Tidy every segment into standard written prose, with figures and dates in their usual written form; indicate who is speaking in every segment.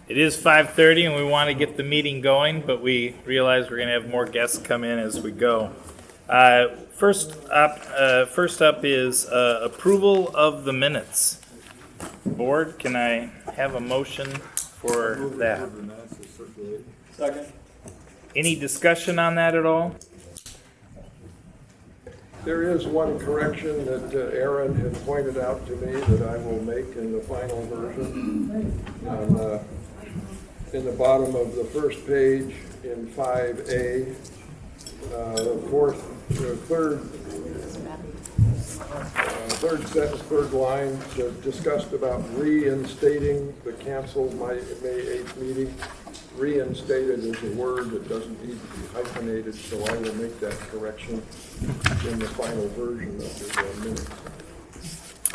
Speaker 1: It is 5:30 and we want to get the meeting going, but we realize we're going to have more guests come in as we go. First up is approval of the minutes. Board, can I have a motion for that?
Speaker 2: Second.
Speaker 1: Any discussion on that at all?
Speaker 3: There is one correction that Aaron had pointed out to me that I will make in the final version. In the bottom of the first page in 5A, third sentence, third line, discussed about reinstating the canceled May 8th meeting. Reinstated is a word that doesn't need to be hyphenated, so I will make that correction in the final version of the minutes.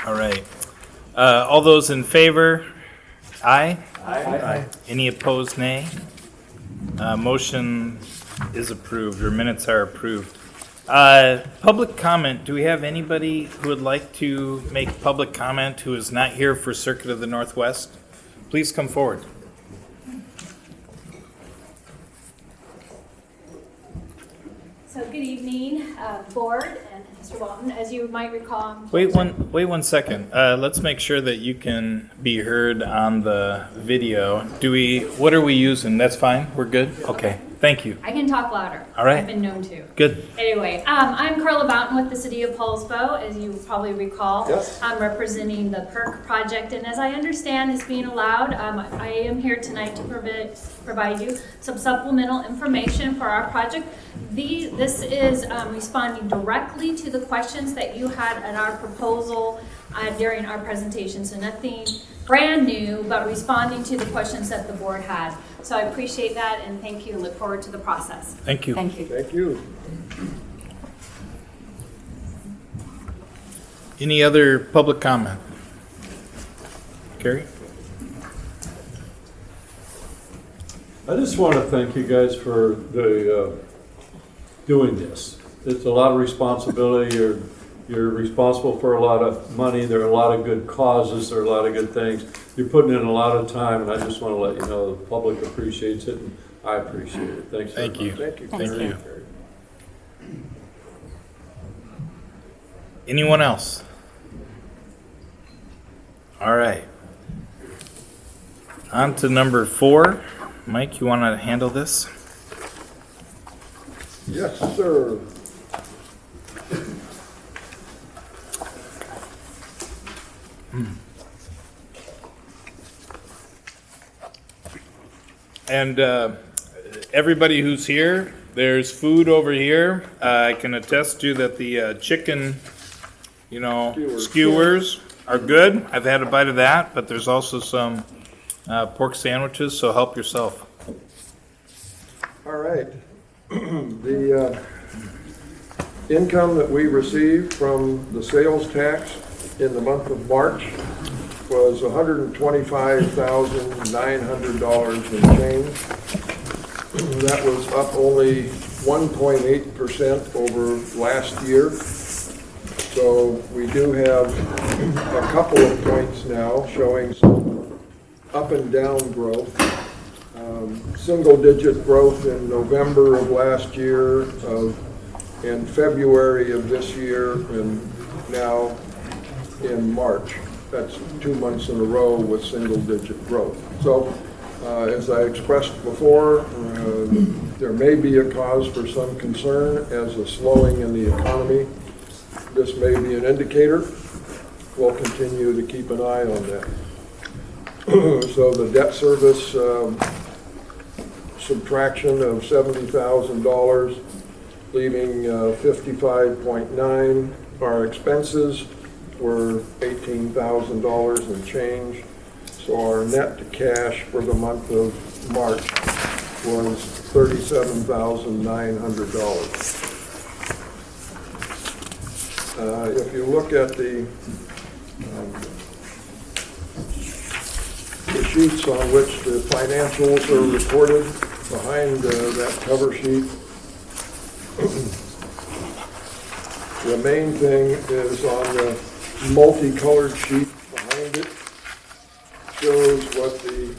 Speaker 1: All right. All those in favor? Aye?
Speaker 2: Aye.
Speaker 1: Any opposed, nay? Motion is approved, or minutes are approved. Public comment. Do we have anybody who would like to make public comment who is not here for Circuit of the Northwest? Please come forward.
Speaker 4: So good evening, board and Mr. Walton. As you might recall,
Speaker 1: Wait one second. Let's make sure that you can be heard on the video. What are we using? That's fine? We're good? Okay. Thank you.
Speaker 4: I can talk louder.
Speaker 1: All right.
Speaker 4: I've been known to.
Speaker 1: Good.
Speaker 4: Anyway, I'm Carla Boughton with the City of Paulsbo, as you probably recall.
Speaker 3: Yes.
Speaker 4: I'm representing the PERC project, and as I understand is being allowed, I am here tonight to provide you some supplemental information for our project. This is responding directly to the questions that you had at our proposal during our presentation, so nothing brand new, but responding to the questions that the board had. So I appreciate that, and thank you, and look forward to the process.
Speaker 1: Thank you.
Speaker 4: Thank you.
Speaker 3: Thank you.
Speaker 1: Any other public comment? Carrie?
Speaker 2: I just want to thank you guys for doing this. It's a lot of responsibility. You're responsible for a lot of money. There are a lot of good causes. There are a lot of good things. You're putting in a lot of time, and I just want to let you know the public appreciates it, and I appreciate it. Thanks.
Speaker 1: Thank you.
Speaker 3: Thank you.
Speaker 1: Thank you. Anyone else? All right. On to number 4. Mike, you want to handle this?
Speaker 3: Yes, sir.
Speaker 1: And everybody who's here, there's food over here. I can attest to that the chicken, skewers are good. I've had a bite of that, but there's also some pork sandwiches, so help yourself.
Speaker 3: All right. The income that we received from the sales tax in the month of March was $125,900 and change. That was up only 1.8% over last year. So we do have a couple of points now showing some up and down growth. Single-digit growth in November of last year, in February of this year, and now in March. That's 2 months in a row with single-digit growth. So, as I expressed before, there may be a cause for some concern as a slowing in the economy. This may be an indicator. We'll continue to keep an eye on that. So the debt service subtraction of $70,000, leaving 55.9. Our expenses were $18,000 and change. So our net to cash for the month of March was $37,900. If you look at the sheets on which the financials are reported behind that cover sheet, the main thing is on the multicolored sheet behind it. shows what the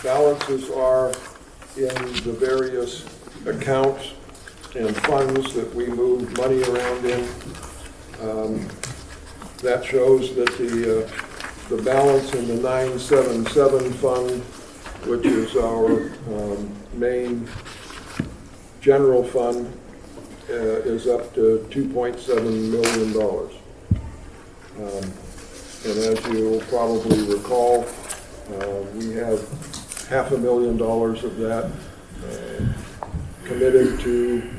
Speaker 3: balances are in the various accounts and funds that we move money around in. That shows that the balance in the 977 fund, which is our main general fund, is up to $2.7 million. And as you'll probably recall, we have $500,000 of that committed to the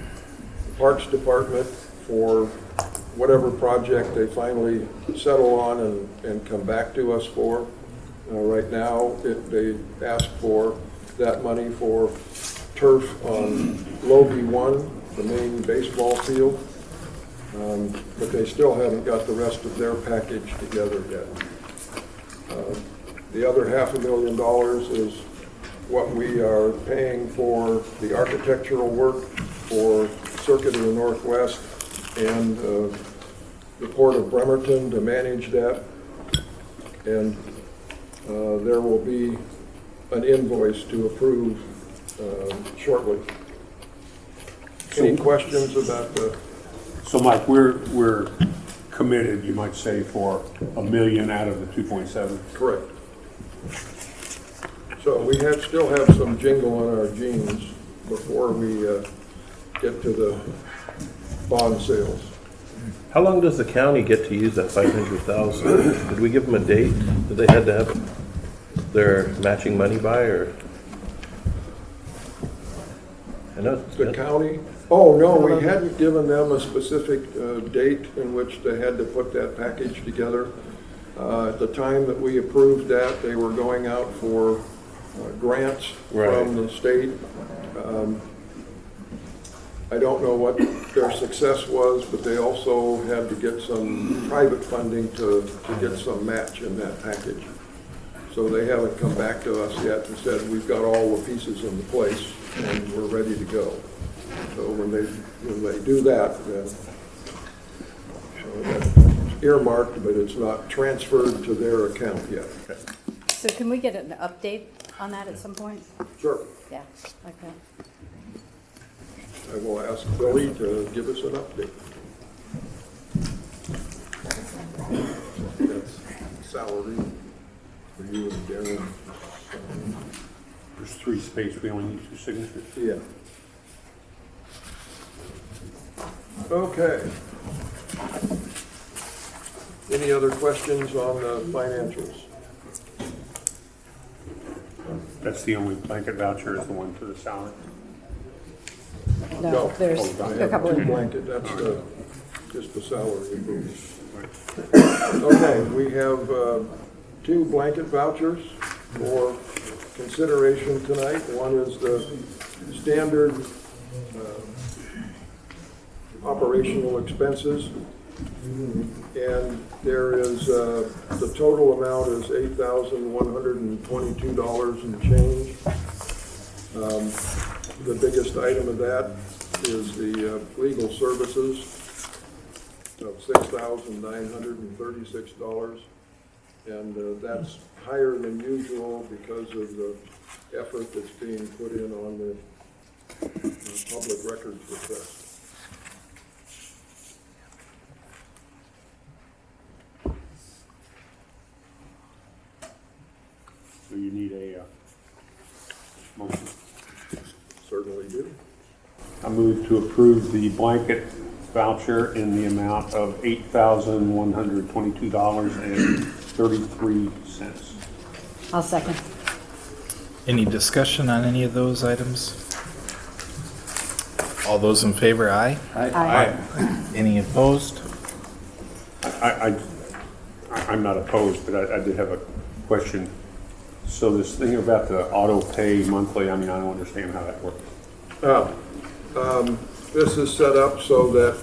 Speaker 3: Parks Department for whatever project they finally settle on and come back to us for. Right now, they ask for that money for turf on Logie 1, the main baseball field, but they still haven't got the rest of their package together yet. The other $500,000 is what we are paying for the architectural work for Circuit of the Northwest and the Port of Bremerton to manage that. And there will be an invoice to approve shortly. Any questions about the?
Speaker 5: So Mike, we're committed, you might say, for $1 million out of the 2.7?
Speaker 3: Correct. So we still have some jingle in our jeans before we get to the bond sales.
Speaker 6: How long does the county get to use that 500,000? Did we give them a date that they had to have their matching money by, or? I know
Speaker 3: The county, oh, no, we hadn't given them a specific date in which they had to put that package together. At the time that we approved that, they were going out for grants from the state. I don't know what their success was, but they also had to get some private funding to get some match in that package. So they haven't come back to us yet and said, we've got all the pieces in place and we're ready to go. So when they do that, then that's earmarked, but it's not transferred to their account yet.
Speaker 7: So can we get an update on that at some point?
Speaker 3: Sure.
Speaker 7: Yeah, okay.
Speaker 3: I will ask Billy to give us an update. That's salary for you and Darren.
Speaker 5: There's 3 spaces, we only need 2 signatures.
Speaker 3: Yeah. Okay. Any other questions on the financials?
Speaker 5: That's the only blanket voucher, is the one for the salary.
Speaker 7: No, there's
Speaker 3: I
Speaker 7: a
Speaker 3: have
Speaker 7: couple
Speaker 3: two
Speaker 7: of,
Speaker 3: blanket, that's just the salary improvement. Okay, we have 2 blanket vouchers for consideration tonight. One is the standard operational expenses, and there is, the total amount is $8,122 and change. The biggest item of that is the legal services of $6,936, and that's higher than usual because of the effort that's being put in on the public records request.
Speaker 5: So you need a motion.
Speaker 3: Certainly do.
Speaker 5: I move to approve the blanket voucher in the amount of $8,122.33.
Speaker 7: I'll second.
Speaker 1: Any discussion on any of those items? All those in favor, aye?
Speaker 7: Aye.
Speaker 1: Any opposed?
Speaker 5: I'm not opposed, but I did have a question. So this thing about the auto pay monthly, I mean, I don't understand how that works.
Speaker 3: This is set up so that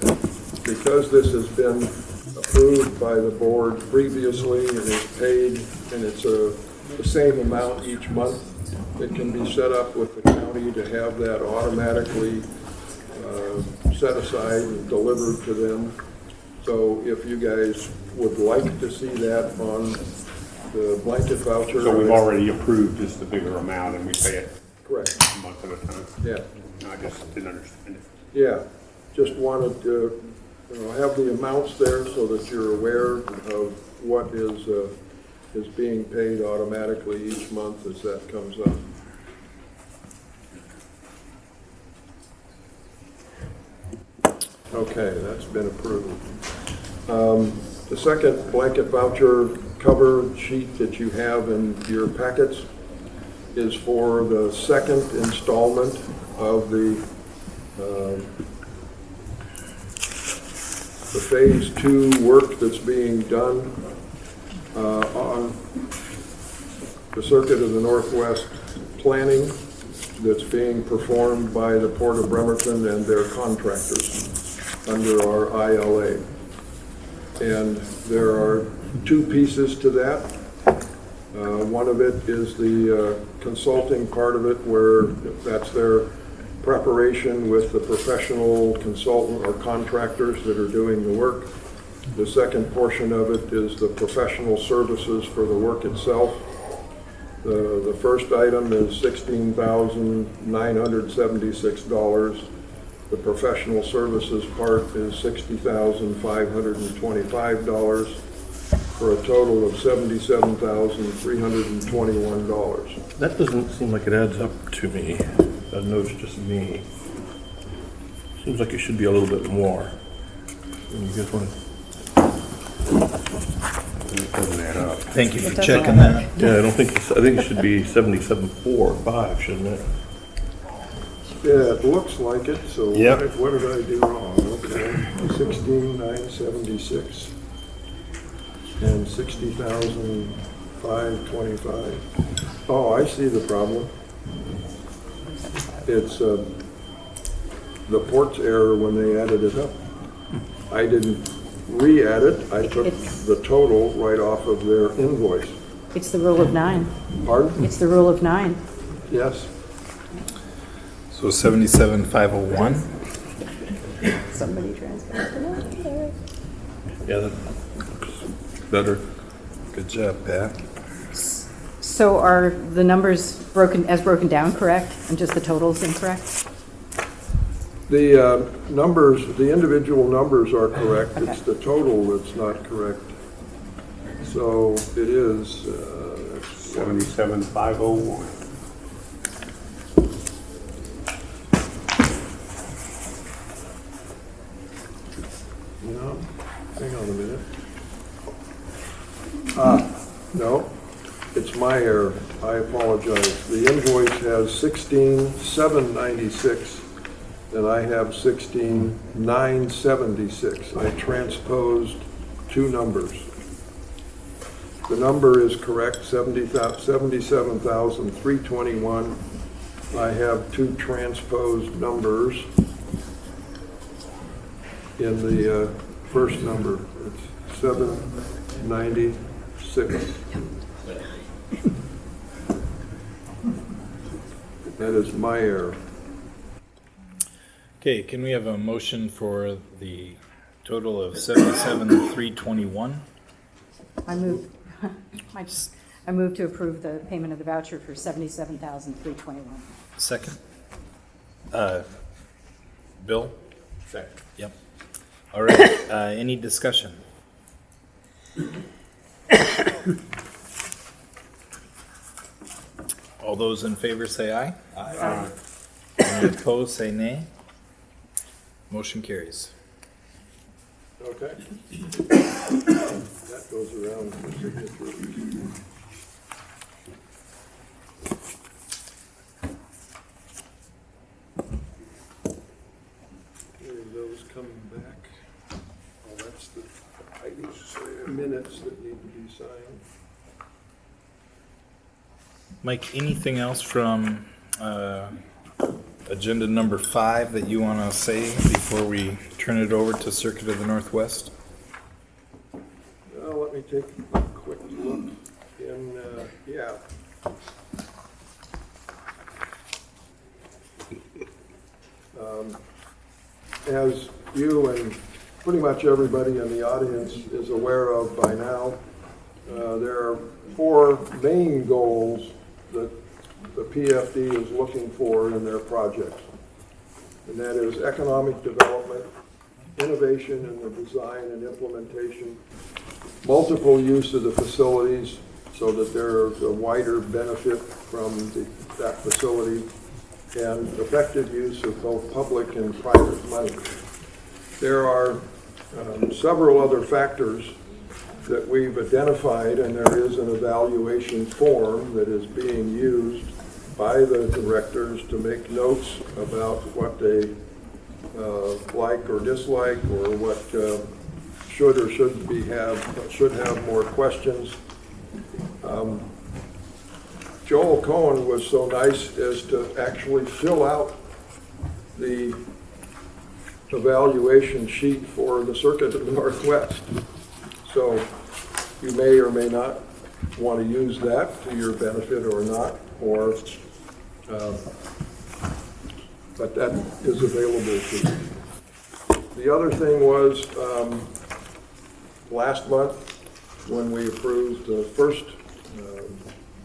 Speaker 3: because this has been approved by the board previously and is paid, and it's the same amount each month, it can be set up with the county to have that automatically set aside and delivered to them. So if you guys would like to see that on the blanket voucher.
Speaker 5: So we've already approved just the bigger amount and we pay it
Speaker 3: Correct,
Speaker 5: a month at a time?
Speaker 3: yeah.
Speaker 5: No, I just didn't understand it.
Speaker 3: Yeah, just wanted to, have the amounts there so that you're aware of what is being paid automatically each month as that comes up. Okay, that's been approved. The second blanket voucher cover sheet that you have in your packets is for the second installment of the Phase 2 work that's being done on the Circuit of the Northwest planning that's being performed by the Port of Bremerton and their contractors under our ILA. And there are two pieces to that. One of it is the consulting part of it, where that's their preparation with the professional consultant or contractors that are doing the work. The second portion of it is the professional services for the work itself. The first item is $16,976. The professional services part is $60,525 for a total of $77,321.
Speaker 6: That doesn't seem like it adds up to me. I know it's just me. Seems like it should be a little bit more. You guys want
Speaker 5: It doesn't add up.
Speaker 1: Thank you
Speaker 7: It
Speaker 1: for
Speaker 7: doesn't
Speaker 1: checking
Speaker 7: add
Speaker 1: that.
Speaker 6: Yeah, I think it should be 77,405, shouldn't it?
Speaker 3: Yeah, it looks like it, so
Speaker 1: Yep.
Speaker 3: what did I do wrong? Okay, 16,976 and 60,525. Oh, I see the problem. It's the port's error when they added it up. I didn't re-add it, I took
Speaker 7: It's-
Speaker 3: the total right off of their invoice.
Speaker 7: It's the rule of 9.
Speaker 3: Pardon?
Speaker 7: It's the rule of 9.
Speaker 3: Yes,
Speaker 1: So 77,501.
Speaker 7: Somebody transferred it.
Speaker 6: Yeah, that looks better.
Speaker 1: Good job, Pat.
Speaker 7: So are the numbers broken down correct and just the totals incorrect?
Speaker 3: the numbers, the individual numbers are correct,
Speaker 7: Okay.
Speaker 3: it's the total that's not correct. So it is,
Speaker 5: 77,501.
Speaker 3: no, hang on a minute. No, it's my error, I apologize. The invoice has 16,796, and I have 16,976. I transposed two numbers. The number is correct, 77,321. I have two transposed numbers in the first number. It's 796. That is my error.
Speaker 1: Okay, can we have a motion for the total of 77,321?
Speaker 7: I move, I move to approve the payment of the voucher for $77,321.
Speaker 1: Second? Bill?
Speaker 5: Second.
Speaker 1: Yep. All right, any discussion? All those in favor say aye.
Speaker 5: Aye.
Speaker 1: Any opposed, say nay. Motion carries.
Speaker 3: Okay. That goes around for signatures. Those coming back. Oh, that's the minutes that need to be signed.
Speaker 1: Mike, anything else from agenda number 5 that you want to say before we turn it over to Circuit of the Northwest?
Speaker 3: Let me take a quick look in, yeah. As you and pretty much everybody in the audience is aware of by now, there are four main goals that the PFD is looking for in their projects. And that is economic development, innovation in the design and implementation, multiple use of the facilities so that there's a wider benefit from that facility, and effective use of both public and private money. There are several other factors that we've identified, and there is an evaluation form that is being used by the directors to make notes about what they like or dislike, or what should or should have more questions. Joel Cohen was so nice as to actually fill out the evaluation sheet for the Circuit of the Northwest. So you may or may not want to use that to your benefit or not, or but that is available to you. The other thing was last month when we approved the first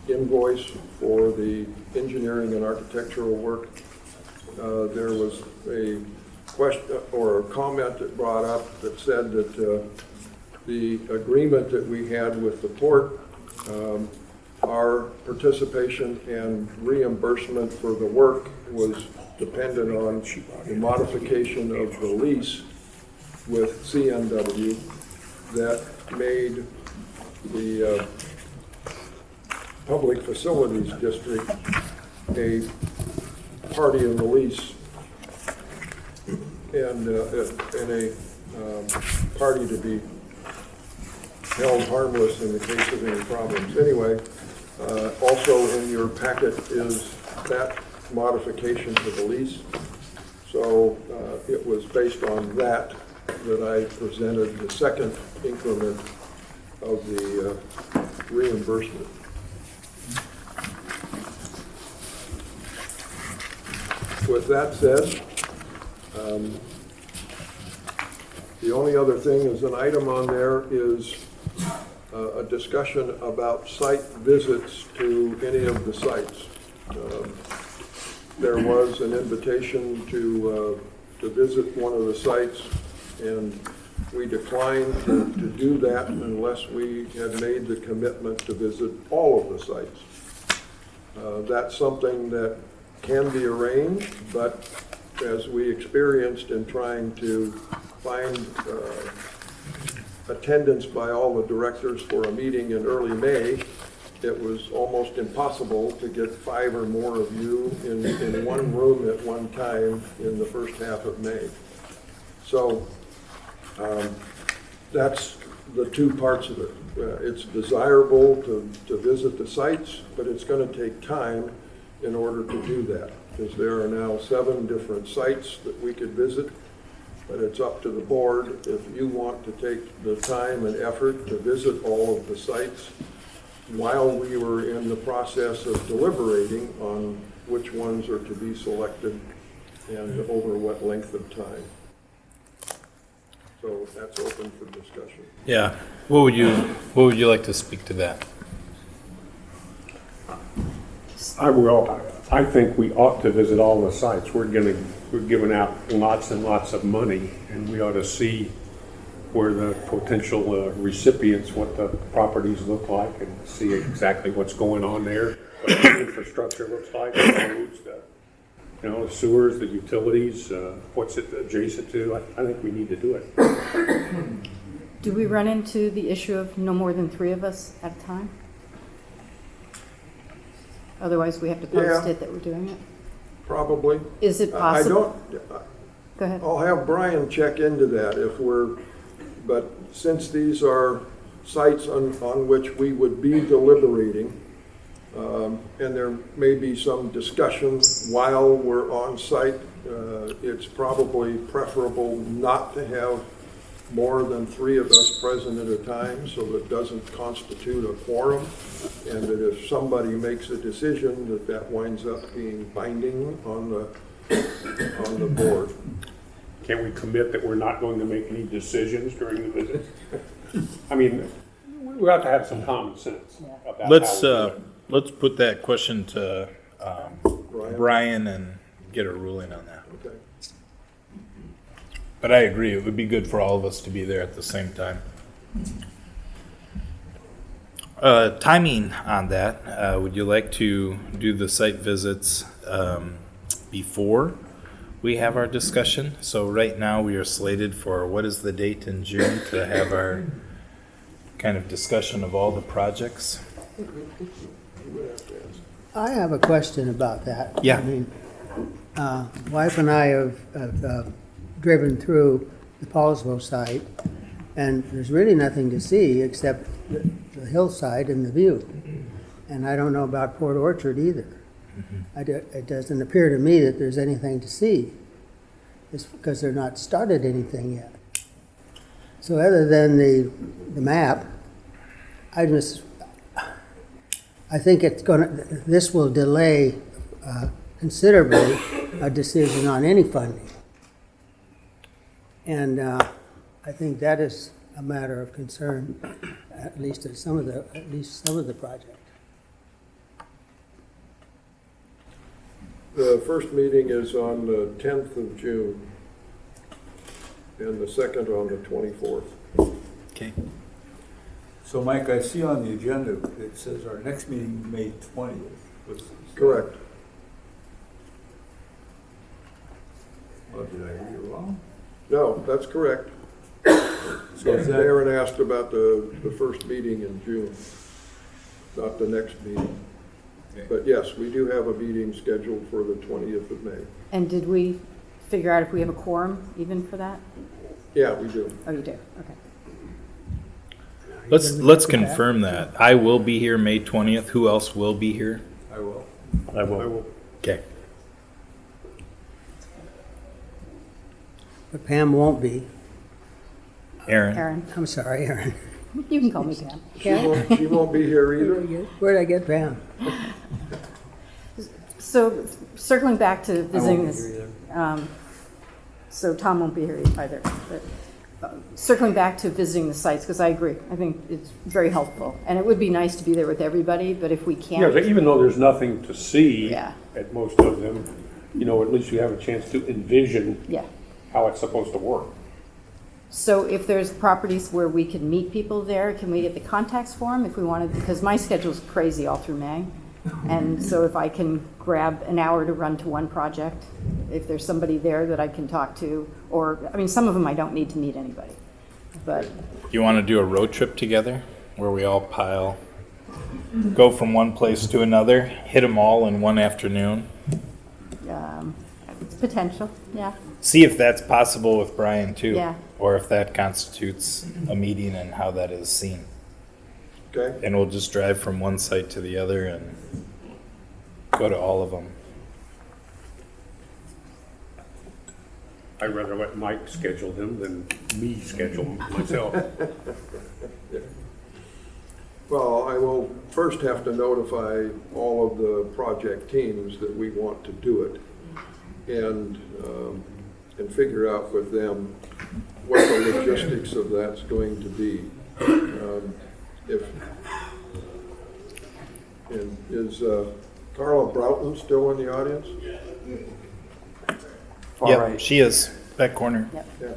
Speaker 3: invoice for the engineering and architectural work, there was a question or a comment that brought up that said that the agreement that we had with the port, our participation and reimbursement for the work was dependent on the modification of the lease with CNW that made the Public Facilities District a party in the lease and a party to be held harmless in the case of any problems. Anyway, also in your packet is that modification to the lease. So it was based on that I presented the second increment of the reimbursement. With that said, the only other thing is an item on there is a discussion about site visits to any of the sites. There was an invitation to visit one of the sites, and we declined to do that unless we had made the commitment to visit all of the sites. That's something that can be arranged, but as we experienced in trying to find attendance by all the directors for a meeting in early May, it was almost impossible to get 5 or more of you in one room at one time in the first half of May. So that's the two parts of it. It's desirable to visit the sites, but it's going to take time in order to do that, because there are now 7 different sites that we could visit, but it's up to the board if you want to take the time and effort to visit all of the sites while we were in the process of deliberating on which ones are to be selected and over what length of time. So that's open for discussion.
Speaker 1: Yeah. What would you like to speak to that?
Speaker 5: I think we ought to visit all the sites. We're giving out lots and lots of money, and we ought to see where the potential recipients, what the properties look like, and see exactly what's going on there, what the infrastructure looks like, the roads, the sewers, the utilities, what's it adjacent to. I think we need to do it.
Speaker 7: Do we run into the issue of no more than 3 of us at a time? Otherwise, we have to post it that we're doing it?
Speaker 3: Probably.
Speaker 7: Is it possible? Go ahead.
Speaker 3: I'll have Brian check into that but since these are sites on which we would be deliberating, and there may be some discussion while we're on site, it's probably preferable not to have more than 3 of us present at a time, so that it doesn't constitute a quorum, and that if somebody makes a decision, that winds up being binding on the board.
Speaker 5: Can we commit that we're not going to make any decisions during the visit? I mean, we have to have some common sense about
Speaker 1: Let's,
Speaker 5: how we do it.
Speaker 1: let's put that question to, Brian and get a ruling on that.
Speaker 3: Okay.
Speaker 1: But I agree, it would be good for all of us to be there at the same time. Timing on that, would you like to do the site visits before we have our discussion? So right now, we are slated for, what is the date in June to have our kind of discussion of all the projects?
Speaker 8: I have a question about that.
Speaker 1: Yeah.
Speaker 8: I mean, wife and I have driven through the Paulsville site, and there's really nothing to see except the hillside and the view. And I don't know about Port Orchard either. It doesn't appear to me that there's anything to see. It's because they're not started anything yet. So other than the map, I think this will delay considerably a decision on any funding. And I think that is a matter of concern, at least some of the project.
Speaker 3: The first meeting is on the 10th of June, and the second on the 24th.
Speaker 1: Okay.
Speaker 9: So Mike, I see on the agenda, it says our next meeting, May 20th.
Speaker 3: Correct.
Speaker 9: Oh, did I read it wrong?
Speaker 3: No, that's correct.
Speaker 9: So is that,
Speaker 3: Aaron asked about the first meeting in June, not the next meeting. But yes, we do have a meeting scheduled for the 20th of May.
Speaker 7: And did we figure out if we have a quorum even for that?
Speaker 3: Yeah, we do.
Speaker 7: Oh, you do, okay.
Speaker 1: Let's confirm that. I will be here May 20th. Who else will be here?
Speaker 9: I will.
Speaker 6: I will.
Speaker 1: Okay.
Speaker 8: But Pam won't be.
Speaker 1: Aaron?
Speaker 7: Aaron,
Speaker 8: I'm sorry, Aaron.
Speaker 7: you can call me Pam.
Speaker 3: She won't be here either.
Speaker 8: Where'd I get Pam?
Speaker 7: So circling back to visiting this, so Tom won't be here either. But circling back to visiting the sites, because I agree, I think it's very helpful, and it would be nice to be there with everybody. But if we can't,
Speaker 5: Yeah, even though there's nothing to see
Speaker 7: Yeah.
Speaker 5: at most of them, at least you have a chance to envision
Speaker 7: yeah.
Speaker 5: how it's supposed to work.
Speaker 7: So if there's properties where we can meet people there, can we get the contacts for them if we wanted? Because my schedule's crazy all through May. And so if I can grab an hour to run to one project, if there's somebody there that I can talk to, or, I mean, some of them I don't need to meet anybody. But
Speaker 1: You want to do a road trip together where we all go from one place to another, hit them all in one afternoon?
Speaker 7: it's potential, yeah.
Speaker 1: See if that's possible with Brian too.
Speaker 7: Yeah.
Speaker 1: Or if that constitutes a meeting and how that is seen.
Speaker 3: Okay?
Speaker 1: And we'll just drive from one site to the other and go to all of them.
Speaker 5: I'd rather let Mike schedule them than me schedule them myself.
Speaker 3: Well, I will first have to notify all of the project teams that we want to do it, and figure out with them what the logistics of that's going to be. Is Carla Broughton still in the audience?
Speaker 1: Yep, she is, back corner.
Speaker 3: Yeah.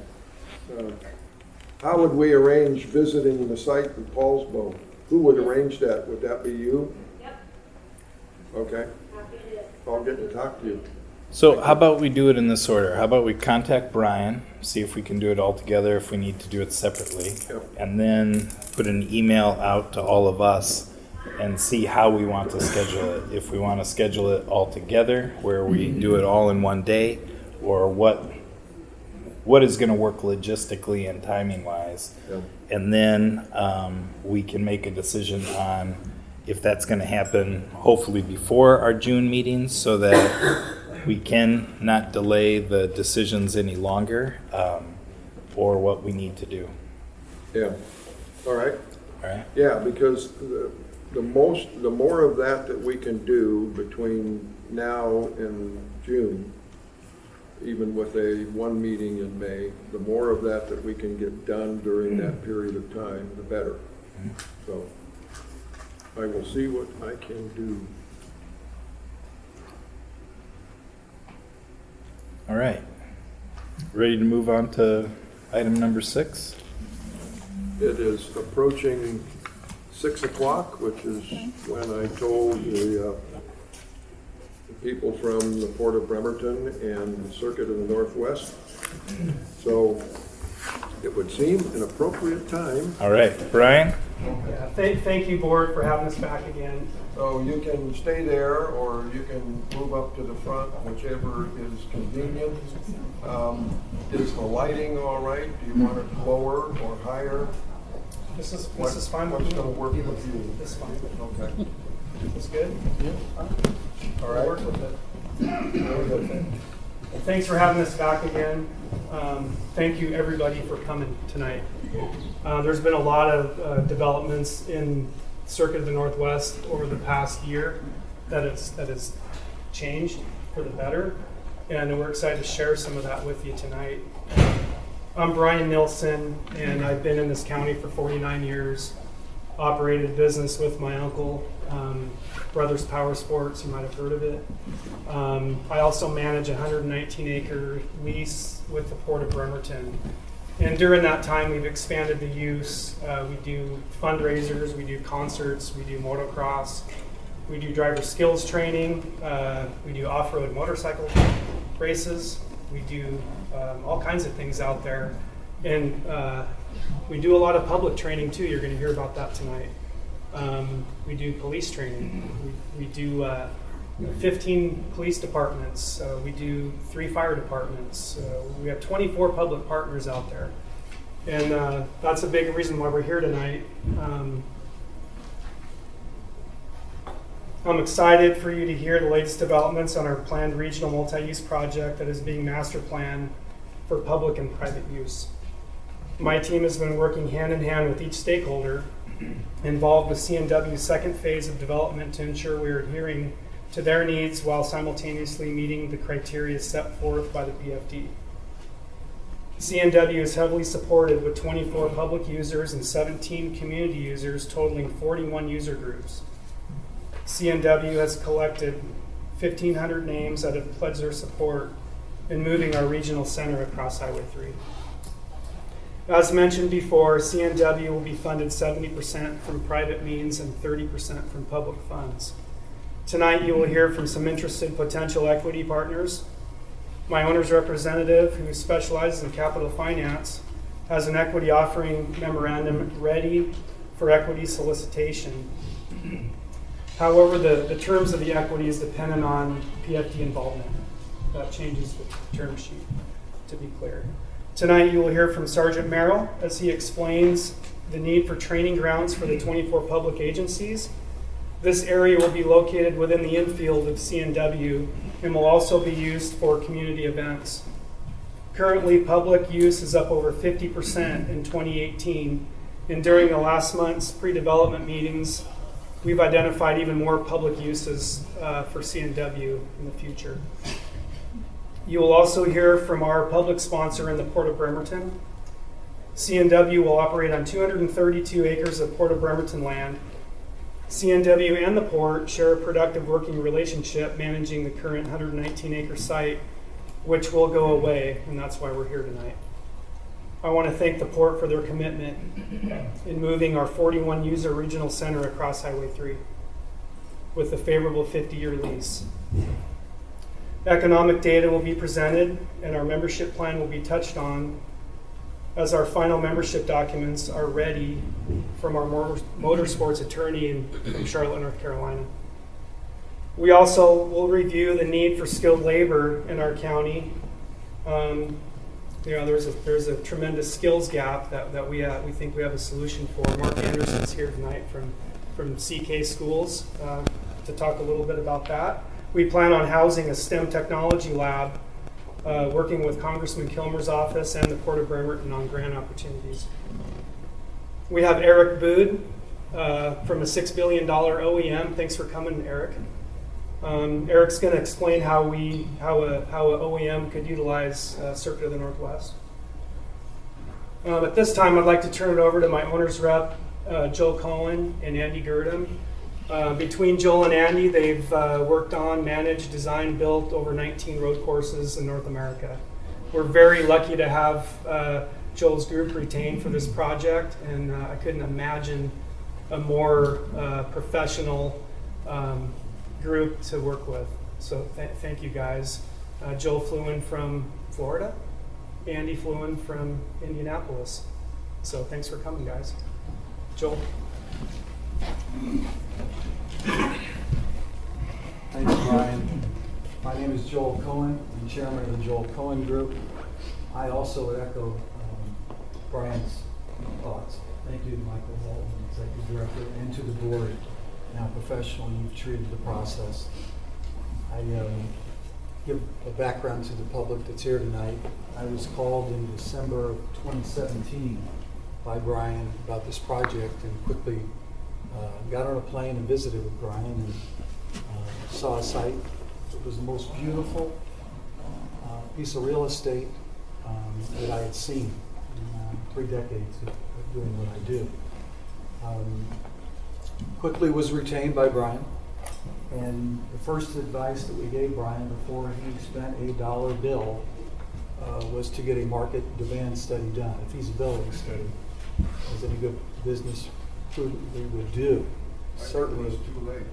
Speaker 3: How would we arrange visiting the site in Paulsville? Who would arrange that? Would that be you? Yep. Okay. I'll get to talk to you.
Speaker 1: So how about we do it in this order? How about we contact Brian, see if we can do it all together, if we need to do it separately.
Speaker 3: Yep.
Speaker 1: And then put an email out to all of us and see how we want to schedule it. If we want to schedule it all together, where we do it all in one day, or what is going to work logistically and timing wise.
Speaker 3: Yep.
Speaker 1: And then we can make a decision on if that's going to happen hopefully before our June meetings, so that we can not delay the decisions any longer, or what we need to do.
Speaker 3: Yeah. All right.
Speaker 1: All right.
Speaker 3: Yeah, because the more of that we can do between now and June, even with one meeting in May, the more of that we can get done during that period of time, the better. So I will see what I can do.
Speaker 1: All right. Ready to move on to item number 6?
Speaker 3: It is approaching 6 o'clock, which is when I told the people from the Port of Bremerton and the Circuit of the Northwest. So it would seem an appropriate time.
Speaker 1: All right, Brian?
Speaker 10: Yeah, thank you, board, for having us back again.
Speaker 3: So you can stay there, or you can move up to the front, whichever is convenient. Is the lighting all right? Do you want it lower or higher?
Speaker 10: This is fine with
Speaker 3: What's
Speaker 10: me.
Speaker 3: going to work with you?
Speaker 10: This is fine.
Speaker 3: Okay.
Speaker 10: It's good?
Speaker 3: All
Speaker 10: I'll
Speaker 3: right.
Speaker 10: work with it.
Speaker 3: Very good.
Speaker 10: Well, thanks for having us back again. Thank you, everybody, for coming tonight. There's been a lot of developments in Circuit of the Northwest over the past year that has changed for the better, and we're excited to share some of that with you tonight. I'm Brian Nilsson, and I've been in this county for 49 years. Operated a business with my uncle, Brothers Power Sports. You might have heard of it. I also manage a 119-acre lease with the Port of Bremerton. And during that time, we've expanded the use. We do fundraisers, we do concerts, we do motocross, we do driver skills training, we do off-road motorcycle races, we do all kinds of things out there. And we do a lot of public training too. You're going to hear about that tonight. We do police training. We do 15 police departments. We do 3 fire departments. We have 24 public partners out there. And that's a big reason why we're here tonight. I'm excited for you to hear the latest developments on our planned regional multi-use project that is being master planned for public and private use. My team has been working hand in hand with each stakeholder involved with CNW's second phase of development to ensure we are adhering to their needs while simultaneously meeting the criteria set forth by the PFD. CNW is heavily supported with 24 public users and 17 community users totaling 41 user groups. CNW has collected 1,500 names that have pledged their support in moving our regional center across Highway 3. As mentioned before, CNW will be funded 70% from private means and 30% from public funds. Tonight you will hear from some interested potential equity partners. My owner's representative, who specializes in capital finance, has an equity offering memorandum ready for equity solicitation. However, the terms of the equity is dependent on PFD involvement. That changes the term sheet, to be clear. Tonight you will hear from Sergeant Merrill as he explains the need for training grounds for the 24 public agencies. This area will be located within the infield of CNW and will also be used for community events. Currently, public use is up over 50% in 2018, and during the last month's pre-development meetings, we've identified even more public uses for CNW in the future. You will also hear from our public sponsor in the Port of Bremerton. CNW will operate on 232 acres of Port of Bremerton land. CNW and the Port share a productive working relationship managing the current 119-acre site, which will go away, and that's why we're here tonight. I want to thank the Port for their commitment in moving our 41-user regional center across Highway 3 with a favorable 50-year lease. Economic data will be presented, and our membership plan will be touched on as our final membership documents are ready from our motorsports attorney from Charlotte, North Carolina. We also will review the need for skilled labor in our county. There's a tremendous skills gap that we think we have a solution for. Mark Anderson's here tonight from CK Schools to talk a little bit about that. We plan on housing a STEM technology lab, working with Congressman Kilmer's office and the Port of Bremerton on grant opportunities. We have Eric Bood from a $6 billion OEM. Thanks for coming, Eric. Eric's going to explain how an OEM could utilize Circuit of the Northwest. At this time, I'd like to turn it over to my owner's rep, Joel Cohen and Andy Girdham. Between Joel and Andy, they've worked on, managed, designed, built over 19 road courses in North America. We're very lucky to have Joel's group retained for this project, and I couldn't imagine a more professional group to work with. So thank you guys. Joel flew in from Florida. Andy flew in from Indianapolis. So thanks for coming, guys. Joel.
Speaker 11: Thanks, Brian. My name is Joel Cohen. I'm chairman of the Joel Cohen Group. I also would echo Brian's thoughts. Thank you to Michael Walton, executive director, and to the board, and how professionally you've treated the process. I give a background to the public that's here tonight. I was called in December of 2017 by Brian about this project, and quickly got on a plane and visited with Brian and saw a site. It was the most beautiful piece of real estate that I had seen in 3 decades of doing what I do. Quickly was retained by Brian, and the first advice that we gave Brian before he spent a dollar bill was to get a market demand study done, a feasibility study, as any good business prudently would do. Certainly.
Speaker 3: It was too late.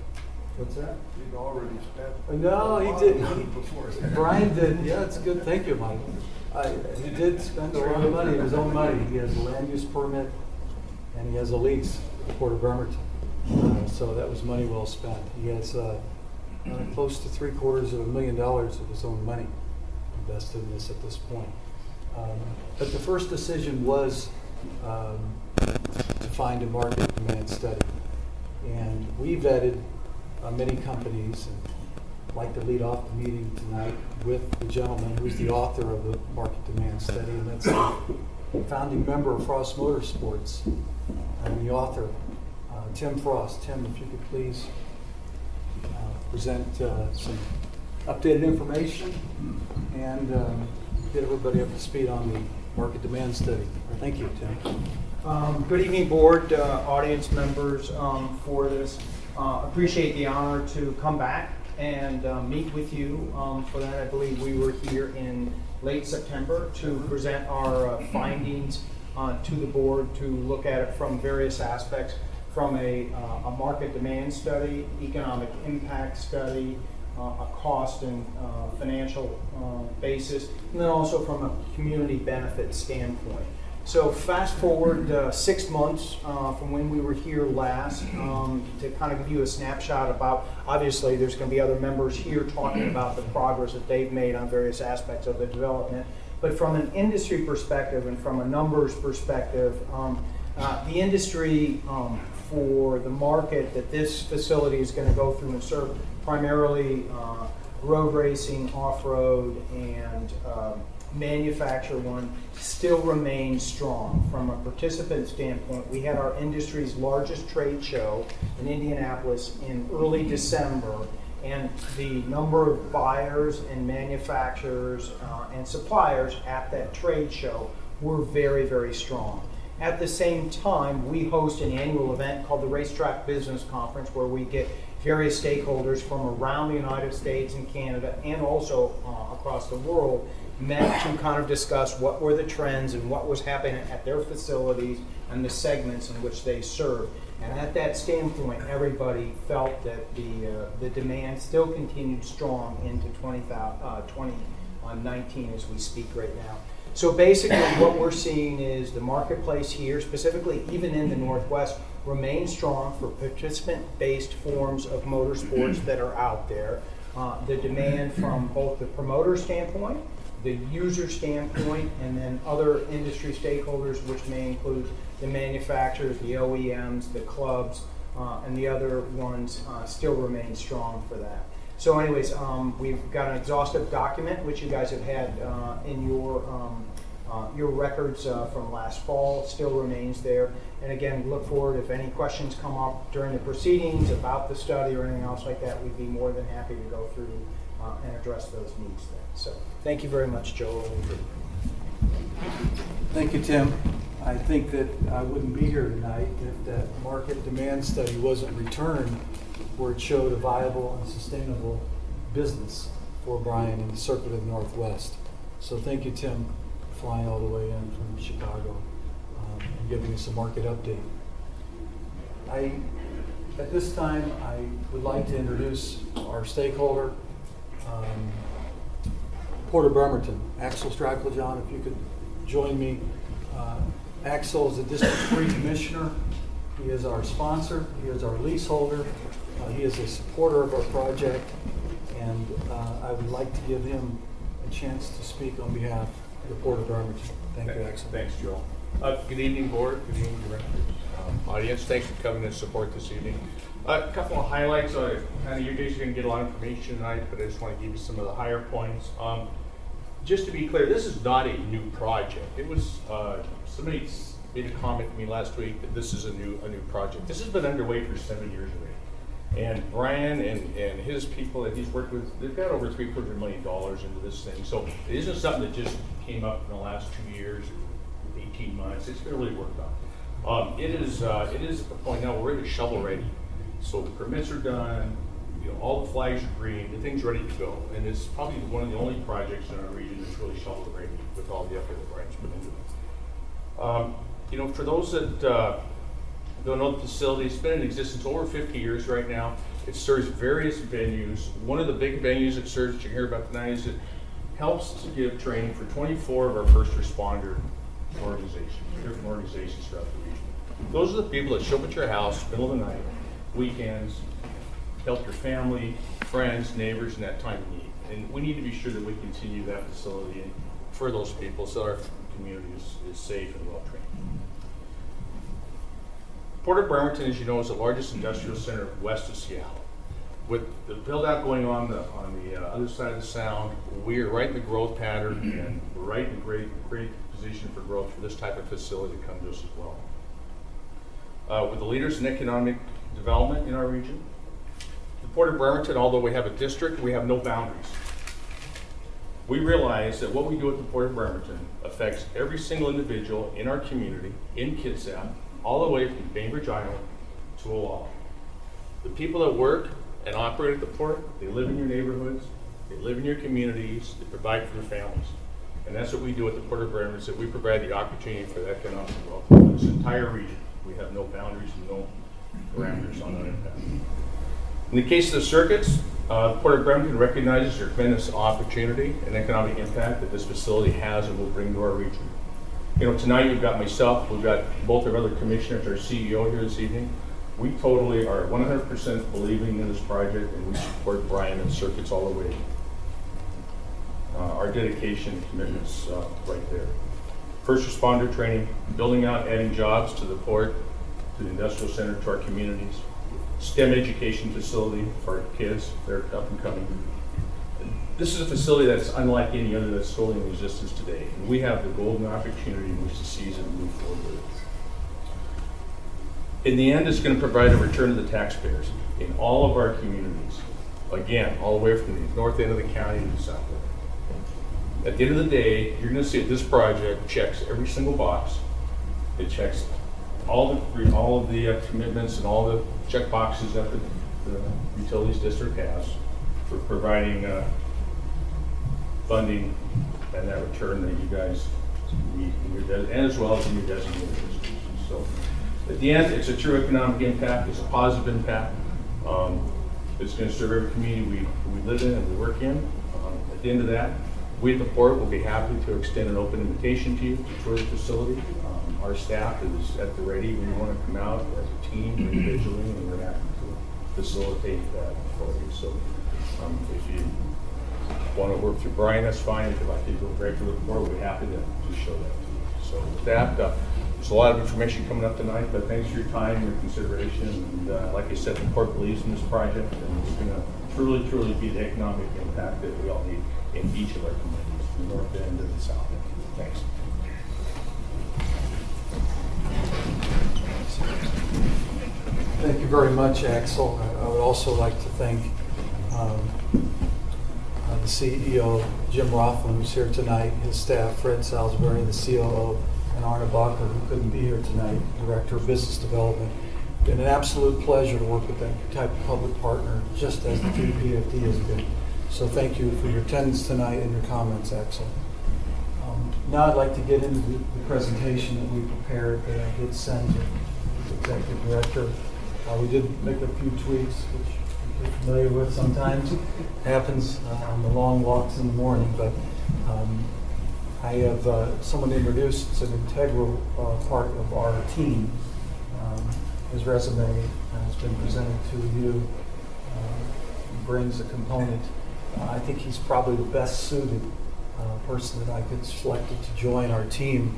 Speaker 11: What's that?
Speaker 3: He'd already spent.
Speaker 11: No, he didn't. Brian did. Yeah, it's good. Thank you, Mike. He did spend a lot of money, his own money. He has a land use permit and he has a lease at the Port of Bremerton. So that was money well spent. He has close to $750,000 of his own money invested in this at this point. But the first decision was to find a market demand study. And we vetted many companies, and I'd like to lead off the meeting tonight with the gentleman who's the author of the market demand study, and that's the founding member of Frost Motorsports and the author, Tim Frost. Tim, if you could please present some updated information and get everybody up to speed on the market demand study. Thank you, Tim.
Speaker 12: Good evening, board, audience members, for this. Appreciate the honor to come back and meet with you. For that, I believe we were here in late September to present our findings to the board, to look at it from various aspects, from a market demand study, economic impact study, a cost and financial basis, and then also from a community benefit standpoint. So fast forward 6 months from when we were here last, to kind of give you a snapshot about, obviously there's going to be other members here talking about the progress that they've made on various aspects of the development. But from an industry perspective and from a numbers perspective, the industry for the market that this facility is going to go through and serve, primarily road racing, off-road, and manufacturer one, still remains strong. From a participant standpoint, we had our industry's largest trade show in Indianapolis in early December, and the number of buyers and manufacturers and suppliers at that trade show were very, very strong. At the same time, we host an annual event called the Racetrack Business Conference, where we get various stakeholders from around the United States and Canada and also across the world met to kind of discuss what were the trends and what was happening at their facilities and the segments in which they serve. And at that standpoint, everybody felt that the demand still continued strong into 2019 as we speak right now. So basically what we're seeing is the marketplace here, specifically even in the Northwest, remains strong for participant-based forms of motorsports that are out there. The demand from both the promoter standpoint, the user standpoint, and then other industry stakeholders, which may include the manufacturers, the OEMs, the clubs, and the other ones, still remain strong for that. So anyways, we've got an exhaustive document, which you guys have had in your records from last fall. It still remains there. And again, look forward, if any questions come up during the proceedings about the study or anything else like that, we'd be more than happy to go through and address those needs there. So thank you very much, Joel.
Speaker 11: Thank you, Tim. I think that I wouldn't be here tonight if that market demand study wasn't returned where it showed a viable and sustainable business for Brian in the Circuit of the Northwest. So thank you, Tim, flying all the way in from Chicago and giving us a market update. At this time, I would like to introduce our stakeholder, Port of Bremerton. Axel Stracklejohn, if you could join me. Axel is the District 3 Commissioner. He is our sponsor. He is our leaseholder. He is a supporter of our project. And I would like to give him a chance to speak on behalf of the Port of Bremerton. Thank you, Axel.
Speaker 13: Thanks, Joel. Good evening, board. Good evening, directors. Audience, thanks for coming to support this evening. A couple of highlights. You guys are going to get a lot of information tonight, but I just want to give you some of the higher points. Just to be clear, this is not a new project. It was somebody made a comment to me last week that this is a new project. This has been underway for 7 years already. And Brian and his people that he's worked with, they've got over $750 million into this thing. So it isn't something that just came up in the last 2 years or 18 months. It's been really worked on. It is at the point now we're ready to shovel ready. So the permits are done, all the flags are green, the thing's ready to go. And it's probably one of the only projects in our region that's really shovel ready with all the effort that Brian's put into it. For those that don't know the facility, it's been in existence over 50 years right now. It serves various venues. One of the big venues it serves that you hear about tonight is it helps to give training for 24 of our first responder organizations, different organizations throughout the region. Those are the people that show up at your house, middle of the night, weekends, help your family, friends, neighbors in that time of need. And we need to be sure that we continue that facility for those people so our community is safe and well trained. Port of Bremerton, as you know, is the largest industrial center west of Seattle. With the build out going on the other side of the sound, we are right in the growth pattern and we're right in a great position for growth for this type of facility to come to us as well. We're the leaders in economic development in our region. The Port of Bremerton, although we have a district, we have no boundaries. We realize that what we do at the Port of Bremerton affects every single individual in our community, in Kitsap, all the way from Bainbridge Island to Oahu. The people that work and operate at the port, they live in your neighborhoods, they live in your communities, they provide for their families. And that's what we do at the Port of Bremerton, is that we provide the opportunity for that economic growth in this entire region. We have no boundaries and no parameters on that impact. In the case of the circuits, Port of Bremerton recognizes the tremendous opportunity and economic impact that this facility has and will bring to our region. Tonight we've got myself, we've got both our other commissioners, our CEO here this evening. We totally are 100% believing in this project and we support Brian and circuits all the way. Our dedication and commitments right there. First responder training, building out, adding jobs to the port, to the industrial center, to our communities. STEM education facility for our kids, they're up and coming. This is a facility that's unlike any other that's solely in existence today. And we have the golden opportunity in which to seize it and move forward with it. In the end, it's going to provide a return to the taxpayers in all of our communities. Again, all the way from the north end of the county to the south end. At the end of the day, you're going to see that this project checks every single box. It checks all of the commitments and all the check boxes that the utilities district has for providing funding and that return that you guys need and as well as in your designated institutions. So at the end, it's a true economic impact. It's a positive impact. It's going to serve every community we live in and we work in. At the end of that, we at the port will be happy to extend an open invitation to you to tour the facility. Our staff is at the ready. We want to come out as a team, individually, and we're happy to facilitate that for you. So if you want to work through Brian, that's fine. If you'd like to go directly to the port, we'll be happy to show that to you. So with that, there's a lot of information coming up tonight, but thanks for your time and your consideration. And like I said, the port believes in this project, and it's going to truly, truly be the economic impact that we all need in each of our communities, from the north end to the south end. Thanks.
Speaker 11: Thank you very much, Axel. I would also like to thank the CEO, Jim Rothman, who's here tonight, his staff, Fred Salisbury, the COO, and Arne Bacher, who couldn't be here tonight, Director of Business Development. Been an absolute pleasure to work with that type of public partner, just as the KPFD has been. So thank you for your attendance tonight and your comments, Axel. Now I'd like to get into the presentation that we prepared that I did send to the Executive Director. We did make a few tweaks, which you're familiar with sometimes. Happens on the long walks in the morning, but I have someone introduced. It's an integral part of our team. His resume has been presented to you. He brings a component. I think he's probably the best suited person that I could select to join our team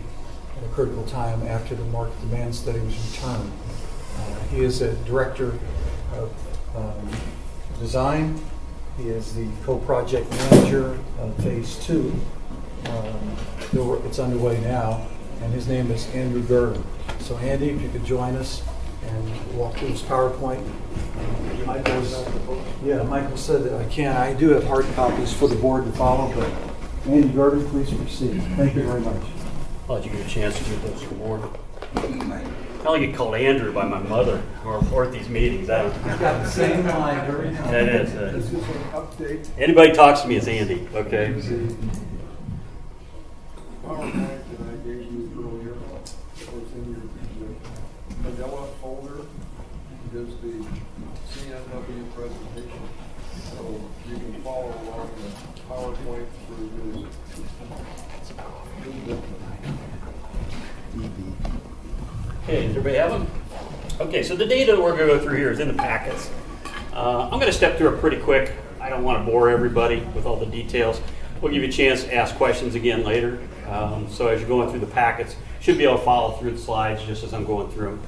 Speaker 11: at a critical time after the market demand study was returned. He is a director of design. He is the co-project manager of phase 2. It's underway now, and his name is Andrew Gurdon. So Andy, if you could join us and walk through his PowerPoint. Michael said that I can. I do have hard copies for the board to follow, but Andy Gurdon, please proceed. Thank you very much.
Speaker 14: I'll let you get a chance to get those to the board. I only get called Andrew by my mother or at these meetings.
Speaker 11: I've got the same line every time.
Speaker 14: That is.
Speaker 3: This is an update.
Speaker 14: Anybody talks to me as Andy, okay?
Speaker 3: PowerPoint that I gave you earlier, was in your Manila folder, is the CNW presentation. So you can follow along the PowerPoint through this.
Speaker 14: Okay, does everybody have them? Okay, so the data that we're going to go through here is in the packets. I'm going to step through it pretty quick. I don't want to bore everybody with all the details. We'll give you a chance to ask questions again later. So as you're going through the packets, you should be able to follow through the slides just as I'm going through them.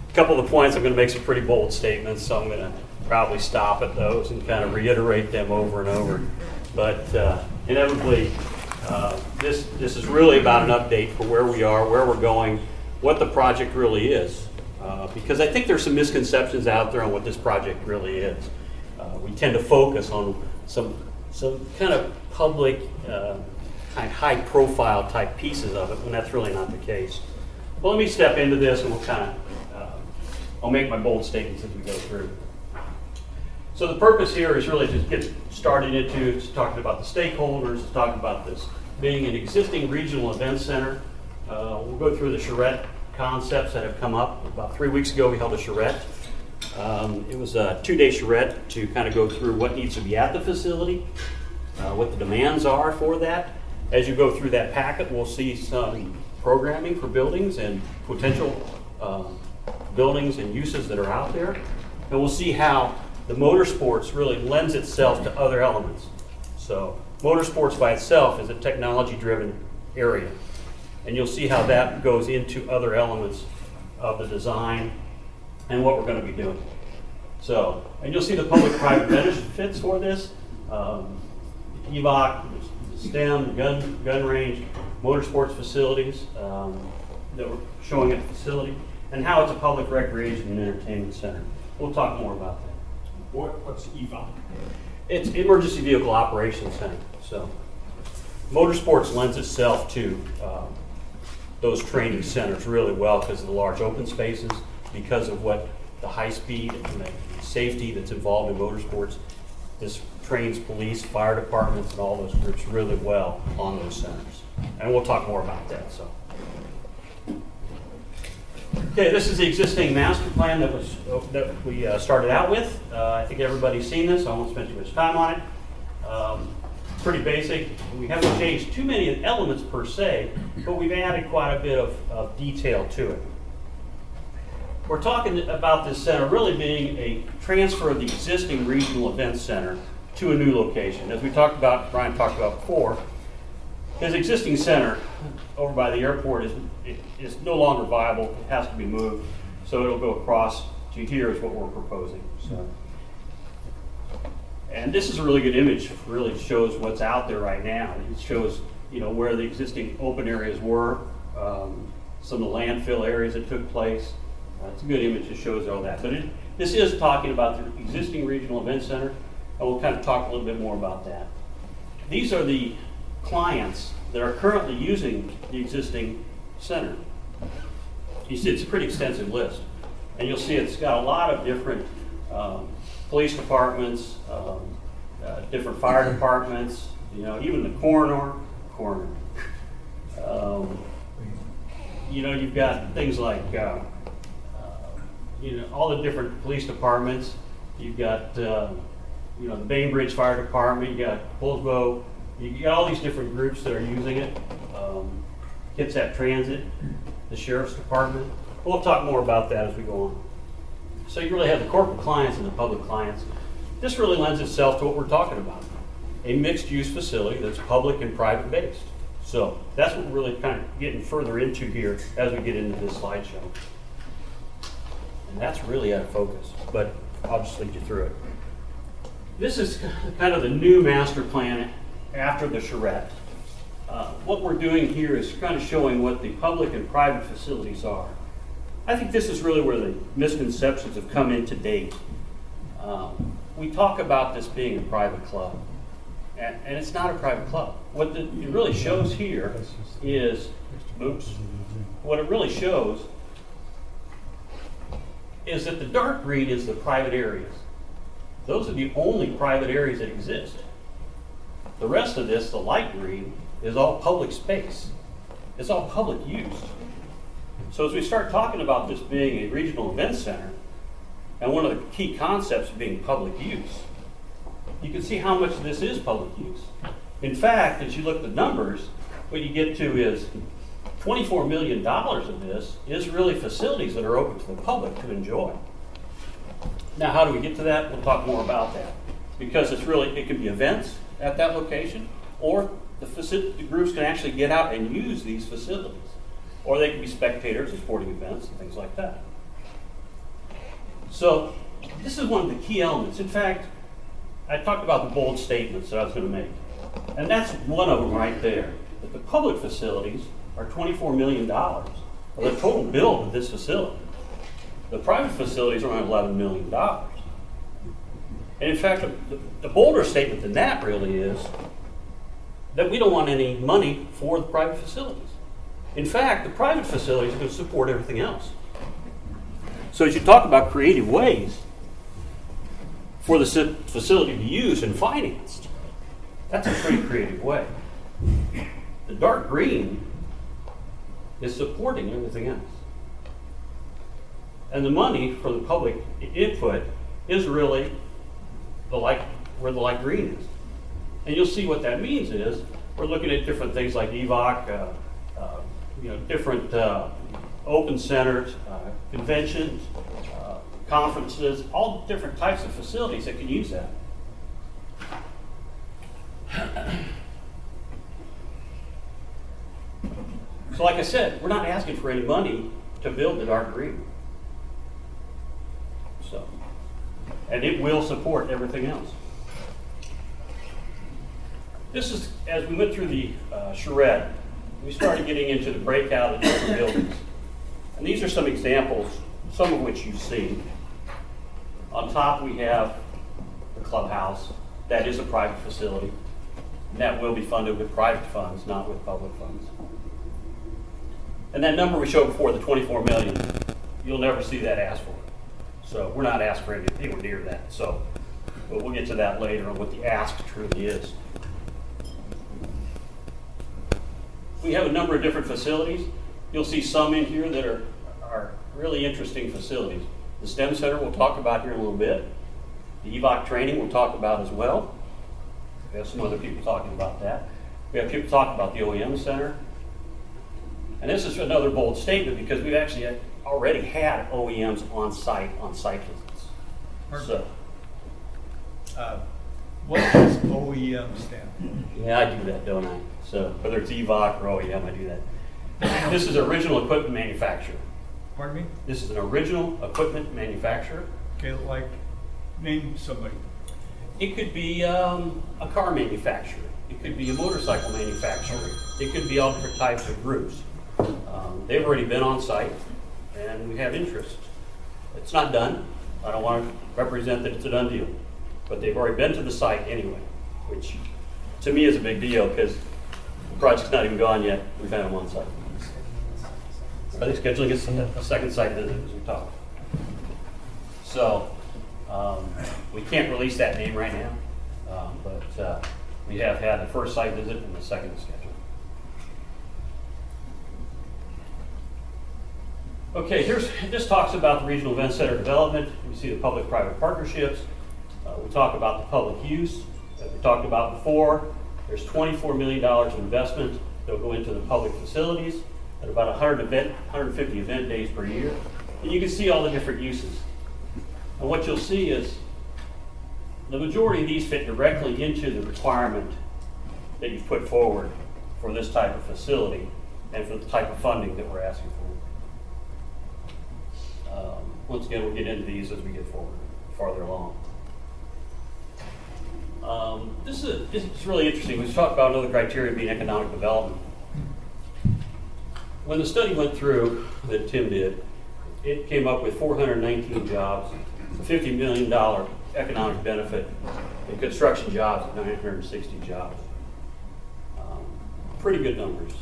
Speaker 14: A couple of the points, I'm going to make some pretty bold statements, so I'm going to probably stop at those and kind of reiterate them over and over. But inevitably, this is really about an update for where we are, where we're going, what the project really is. Because I think there's some misconceptions out there on what this project really is. We tend to focus on some kind of public, kind of high-profile type pieces of it, when that's really not the case. Well, let me step into this, and we'll kind of, I'll make my bold statements as we go through. So the purpose here is really to get started into, it's talking about the stakeholders, it's talking about this being an existing regional event center. We'll go through the charrette concepts that have come up. About 3 weeks ago, we held a charrette. It was a 2-day charrette to kind of go through what needs to be at the facility, what the demands are for that. As you go through that packet, we'll see some programming for buildings and potential buildings and uses that are out there. And we'll see how the motorsports really lends itself to other elements. So motorsports by itself is a technology-driven area. And you'll see how that goes into other elements of the design and what we're going to be doing. So, and you'll see the public-private benefits for this. EVOC, STEM, gun range, motorsports facilities that we're showing at the facility, and how it's a public recreation and entertainment center. We'll talk more about that.
Speaker 5: What's EVOC?
Speaker 14: It's Emergency Vehicle Operations Center. So, motorsports lends itself to those training centers really well because of the large open spaces, because of what the high speed and the safety that's involved in motorsports. This trains police, fire departments, and all those groups really well on those centers. And we'll talk more about that. So, okay, this is the existing master plan that we started out with. I think everybody's seen this. I won't spend too much time on it. Pretty basic. We haven't changed too many elements per se, but we've added quite a bit of detail to it. We're talking about this center really being a transfer of the existing regional event center to a new location. As we talked about, Brian talked about before, his existing center over by the airport is no longer viable. It has to be moved. So it'll go across to here is what we're proposing. So. And this is a really good image. It really shows what's out there right now. It shows, where the existing open areas were, some of the landfill areas that took place. It's a good image that shows all that. But this is talking about the existing regional event center, and we'll kind of talk a little bit more about that. These are the clients that are currently using the existing Center. You see, it's a pretty extensive list. And you'll see it's got a lot of different police departments, different fire departments, you know, even the coroner. You know, you've got things like, you know, all the different police departments. You've got, you know, the Bainbridge Fire Department, you got Poulsbo, you got all these different groups that are using it. Kitsap Transit, the Sheriff's Department. We'll talk more about that as we go on. So you really have the corporate clients and the public clients. This really lends itself to what we're talking about. A mixed-use facility that's public and private based. So that's what we're really kind of getting further into here as we get into this slideshow. And that's really out of focus, but I'll just lead you through it. This is kind of the new master plan after the charrette. What we're doing here is kind of showing what the public and private facilities are. I think this is really where the misconceptions have come in to date. We talk about this being a private club, and it's not a private club. What it really shows here is, what it really shows is that the dark green is the private areas. Those are the only private areas that exist. The rest of this, the light green, is all public space. It's all public use. So as we start talking about this being a regional event center, and one of the key concepts being public use, you can see how much of this is public use. In fact, as you look at the numbers, what you get to is $24 million of this is really facilities that are open to the public to enjoy. Now, how do we get to that? We'll talk more about that. Because it's really, it could be events at that location, or the groups can actually get out and use these facilities. Or they can be spectators of sporting events and things like that. So this is one of the key elements. In fact, I talked about the bold statements that I was going to make. And that's one of them right there. That the public facilities are $24 million of the total bill of this facility. The private facilities are around $11 million. And in fact, the bolder statement than that really is that we don't want any money for the private facilities. In fact, the private facilities are going to support everything else. So as you talk about creative ways for the facility to use and financed, that's a pretty creative way. The dark green is supporting everything else. And the money for the public input is really where the light green is. And you'll see what that means is we're looking at different things like EVOC, different open centers, conventions, conferences, all different types of facilities that can use that. So like I said, we're not asking for any money to build the dark green. So, and it will support everything else. This is, as we went through the charrette, we started getting into the breakout of different buildings. And these are some examples, some of which you've seen. On top we have the clubhouse. That is a private facility. And that will be funded with private funds, not with public funds. And that number we showed before, the 24 million, you'll never see that asked for. So we're not asked for anything near that. So, but we'll get to that later on what the ask truly is. We have a number of different facilities. You'll see some in here that are really interesting facilities. The STEM Center we'll talk about here in a little bit. The EVOC training we'll talk about as well. We have some other people talking about that. We have people talking about the Oem Center. And this is another bold statement because we've actually already had OEMs on site visits. So,
Speaker 9: what does OEM stand for?
Speaker 14: Yeah, I do that, don't I? So whether it's EVOC or OEM, I do that. This is original equipment manufacturer.
Speaker 9: Pardon me?
Speaker 14: This is an original equipment manufacturer.
Speaker 9: Okay, like, name somebody.
Speaker 14: It could be a car manufacturer. It could be a motorcycle manufacturer. It could be all different types of groups. They've already been on site, and we have interest. It's not done. I don't want to represent that it's a done deal, but they've already been to the site anyway, which to me is a big deal because the project's not even gone yet. We've had them on site. Are they scheduling a second site visit as we talk? So, we can't release that name right now, but we have had the first site visit and the second is scheduled. Okay, this talks about the Regional Event Center development. We see the public-private partnerships. We talk about the public use. As we talked about before, there's $24 million of investment that will go into the public facilities at about 150 event days per year. And you can see all the different uses. And what you'll see is the majority of these fit directly into the requirement that you've put forward for this type of facility and for the type of funding that we're asking for. Once again, we'll get into these as we get farther along. This is really interesting. We've talked about another criteria being economic development. When the study went through that Tim did, it came up with 419 jobs, a $50 million economic benefit, and construction jobs at 960 jobs. Pretty good numbers.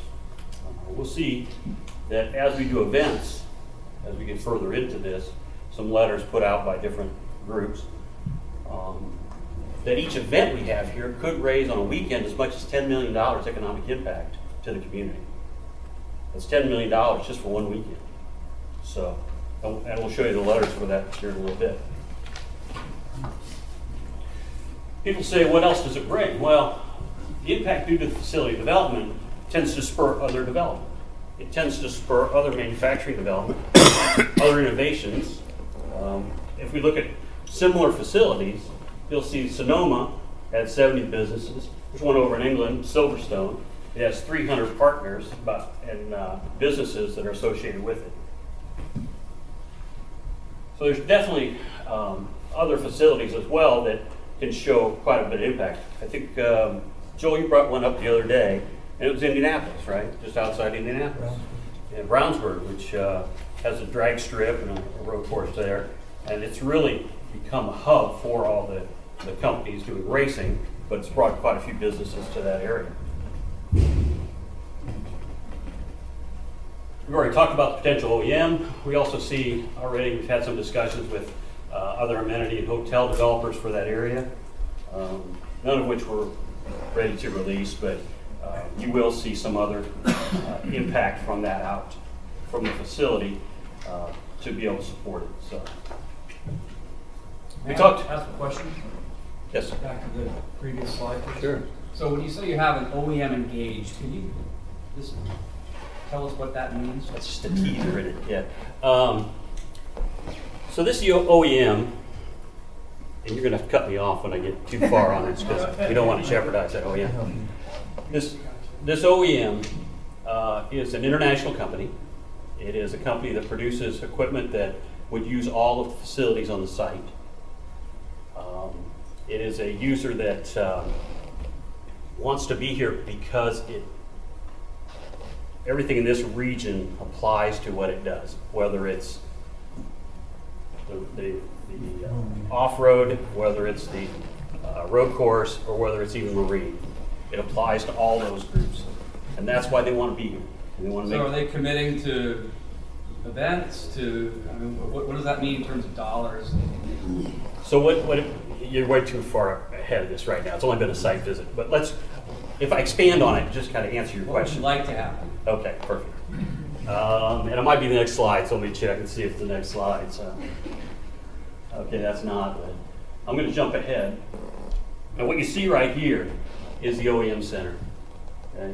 Speaker 14: We'll see that as we do events, as we get further into this, some letters put out by different groups, that each event we have here could raise on a weekend as much as $10 million economic impact to the community. That's $10 million just for one weekend. So, and we'll show you the letters for that here in a little bit. People say, what else does it bring? Well, the impact due to the facility development tends to spur other development. It tends to spur other manufacturing development, other innovations. If we look at similar facilities, you'll see Sonoma had 70 businesses. There's one over in England, Silverstone. It has 300 partners and businesses that are associated with it. So there's definitely other facilities as well that can show quite a bit of impact. I think, Joel, you brought one up the other day, and it was Indianapolis, right? Just outside Indianapolis. And Brownsburg, which has a drag strip and a road course there. And it's really become a hub for all the companies doing racing, but it's brought quite a few businesses to that area. We've already talked about the potential OEM. We also see already, we've had some discussions with other amenity and hotel developers for that area, none of which we're ready to release, but you will see some other impact from that out from the facility to be able to support it. So, we talked.
Speaker 15: Ask a question.
Speaker 14: Yes.
Speaker 15: Back to the previous slide. Please.
Speaker 14: Sure.
Speaker 15: So when you say you have an OEM engaged, can you just tell us what that means?
Speaker 14: That's just a teaser in it. Yeah. So this OEM, and you're going to have to cut me off when I get too far on this because we don't want to jeopardize that OEM. This OEM is an international company. It is a company that produces equipment that would use all of the facilities on the site. It is a user that wants to be here because everything in this region applies to what it does, whether it's the off-road, whether it's the road course, or whether it's even marine. It applies to all those groups, and that's why they want to be here. They want to
Speaker 15: So are they committing to events? What does that mean in terms of dollars?
Speaker 14: So you're way too far ahead of this right now. It's only been a site visit, but if I expand on it, just kind of answer your question.
Speaker 15: What would you like to happen?
Speaker 14: Okay, perfect. And it might be the next slide, so let me check and see if it's the next slide. So, okay, that's not, but I'm going to jump ahead. And what you see right here is the OEM Center. Okay?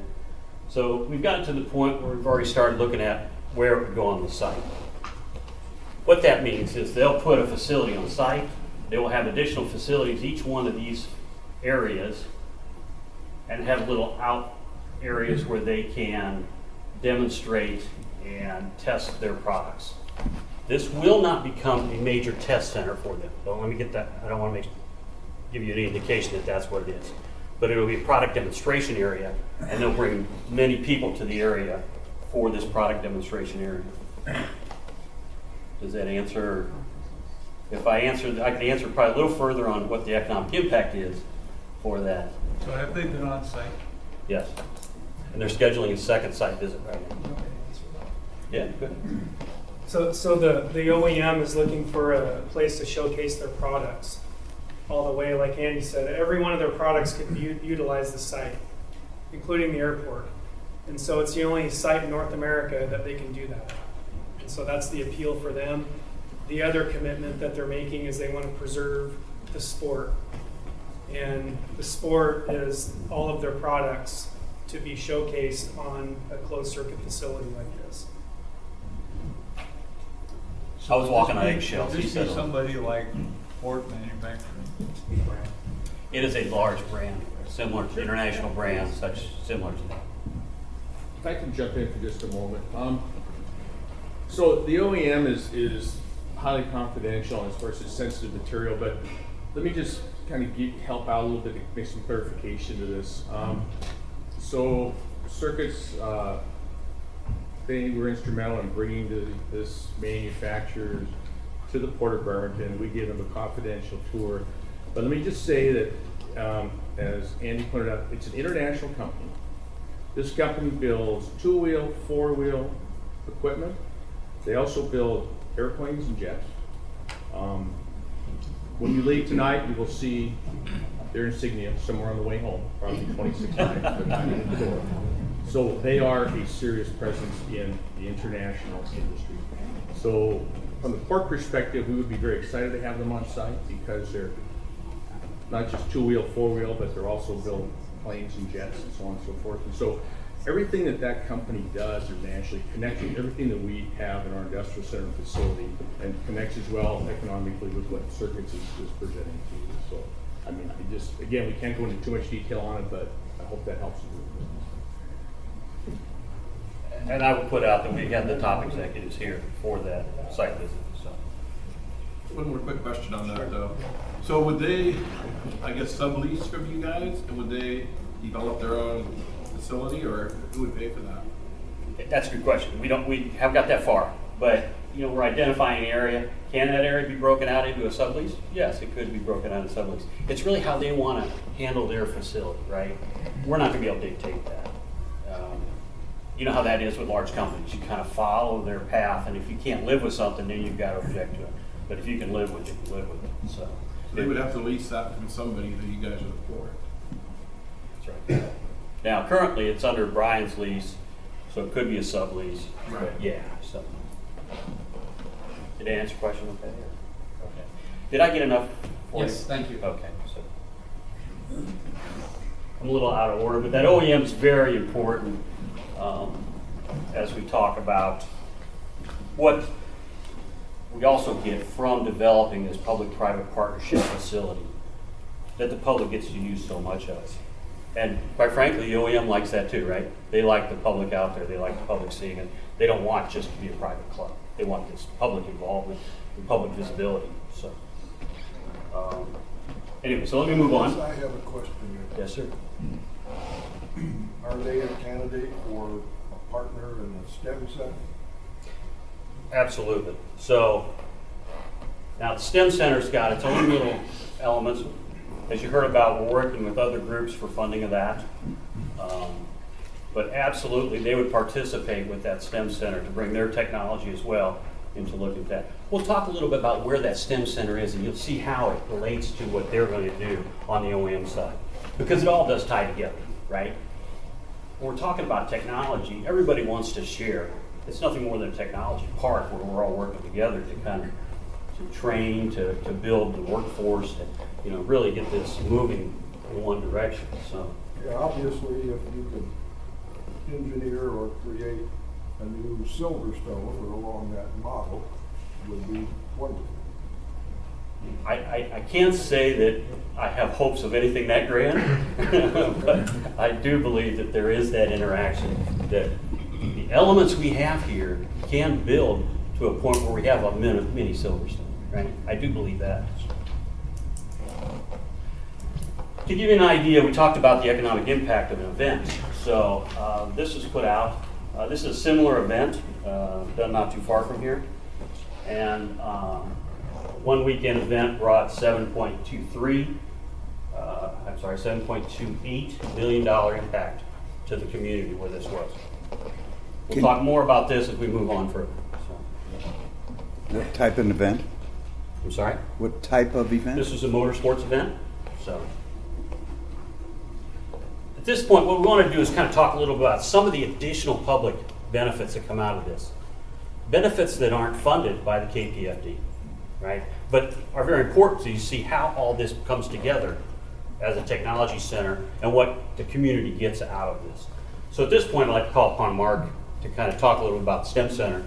Speaker 14: So we've gotten to the point where we've already started looking at where it would go on the site. What that means is they'll put a facility on site. They will have additional facilities, each one of these areas, and have little out areas where they can demonstrate and test their products. This will not become a major test center for them. Don't let me get that. I don't want to give you any indication that that's what it is. But it will be a product demonstration area, and they'll bring many people to the area for this product demonstration area. Does that answer? If I answer, I can answer probably a little further on what the economic impact is for that.
Speaker 9: So have they been on site?
Speaker 14: Yes. And they're scheduling a second site visit right now. Yeah, good.
Speaker 10: So the OEM is looking for a place to showcase their products all the way. Like Andy said, every one of their products could utilize the site, including the airport. And so it's the only site in North America that they can do that. And so that's the appeal for them. The other commitment that they're making is they want to preserve the sport. And the sport is all of their products to be showcased on a closed circuit facility like this.
Speaker 14: I was walking on eggshells.
Speaker 9: This
Speaker 14: He said
Speaker 9: is somebody like Ford Manufacturing.
Speaker 14: it is a large brand, similar to international brands, similar to that.
Speaker 13: If I can jump in for just a moment. So the OEM is highly confidential as far as its sensitive material, but let me just kind of help out a little bit to make some clarification to this. So circuits, they were instrumental in bringing this manufacturer to the Port of Bremerton. We gave them a confidential tour. But let me just say that, as Andy pointed out, it's an international company. This company builds two-wheel, four-wheel equipment. They also build airplanes and jets. When you leave tonight, you will see their insignia somewhere on the way home, probably 26 times, but not in the door. So they are a serious presence in the international industry. So from the port perspective, we would be very excited to have them on site because they're not just two-wheel, four-wheel, but they're also building planes and jets and so on and so forth. And so everything that company does internationally connects with everything that we have in our industrial center and facility, and connects as well economically with what Circuits is presenting to you. So, I mean, again, we can't go into too much detail on it, but I hope that helps you.
Speaker 14: And I will put out that we have the top executives here for that site visit. So.
Speaker 16: One more quick question on that though. So would they, I guess, sublease from you guys, and would they develop their own facility, or who would pay for that?
Speaker 14: That's a good question. We have got that far, but we're identifying an area. Can that area be broken out into a sublease? Yes, it could be broken out into sublease. It's really how they want to handle their facility, right? We're not going to be able to dictate that. You know how that is with large companies. You kind of follow their path, and if you can't live with something, then you've got to object to it. But if you can live with it, you can live with it. So
Speaker 16: they would have to lease that from somebody that you guys would afford.
Speaker 14: That's right. Now, currently, it's under Brian's lease, so it could be a sublease.
Speaker 16: Right.
Speaker 14: Yeah. So, did I answer your question okay? Okay. Did I get enough?
Speaker 15: Yes, thank you.
Speaker 14: Okay. So, I'm a little out of order, but that OEM is very important as we talk about what we also get from developing this public-private partnership facility that the public gets to use so much of. And quite frankly, the OEM likes that too, right? They like the public out there. They like the public seeing it. They don't want just to be a private club. They want this public involvement and public visibility. So, anyway, so let me move on.
Speaker 3: I have a question.
Speaker 14: Yes, sir.
Speaker 3: Are they a candidate for a partner in the STEM Center?
Speaker 14: Absolutely. So now the STEM Center's got its own little elements. As you heard about, we're working with other groups for funding of that. But absolutely, they would participate with that STEM Center to bring their technology as well into looking at that. We'll talk a little bit about where that STEM Center is, and you'll see how it relates to what they're going to do on the OEM side. Because it all does tie together, right? When we're talking about technology, everybody wants to share. It's nothing more than a technology park where we're all working together to kind of to train, to build the workforce, and really get this moving in one direction. So
Speaker 3: yeah, obviously, if you could engineer or create a new Silverstone along that model, would be wonderful.
Speaker 14: I can't say that I have hopes of anything that grand, but I do believe that there is that interaction, that the elements we have here can build to a point where we have a mini Silverstone, right? I do believe that. To give you an idea, we talked about the economic impact of an event. So this was put out. This is a similar event done not too far from here. And one weekend event brought $7.28 million impact to the community where this was. We'll talk more about this as we move on further. So,
Speaker 17: What type of event?
Speaker 14: I'm sorry?
Speaker 17: What type of event?
Speaker 14: This is a motorsports event. So at this point, what we want to do is kind of talk a little bit about some of the additional public benefits that come out of this. Benefits that aren't funded by the KPFD, right? But are very important so you see how all this comes together as a technology center and what the community gets out of this. So at this point, I'd like to call upon Mark to kind of talk a little bit about the STEM Center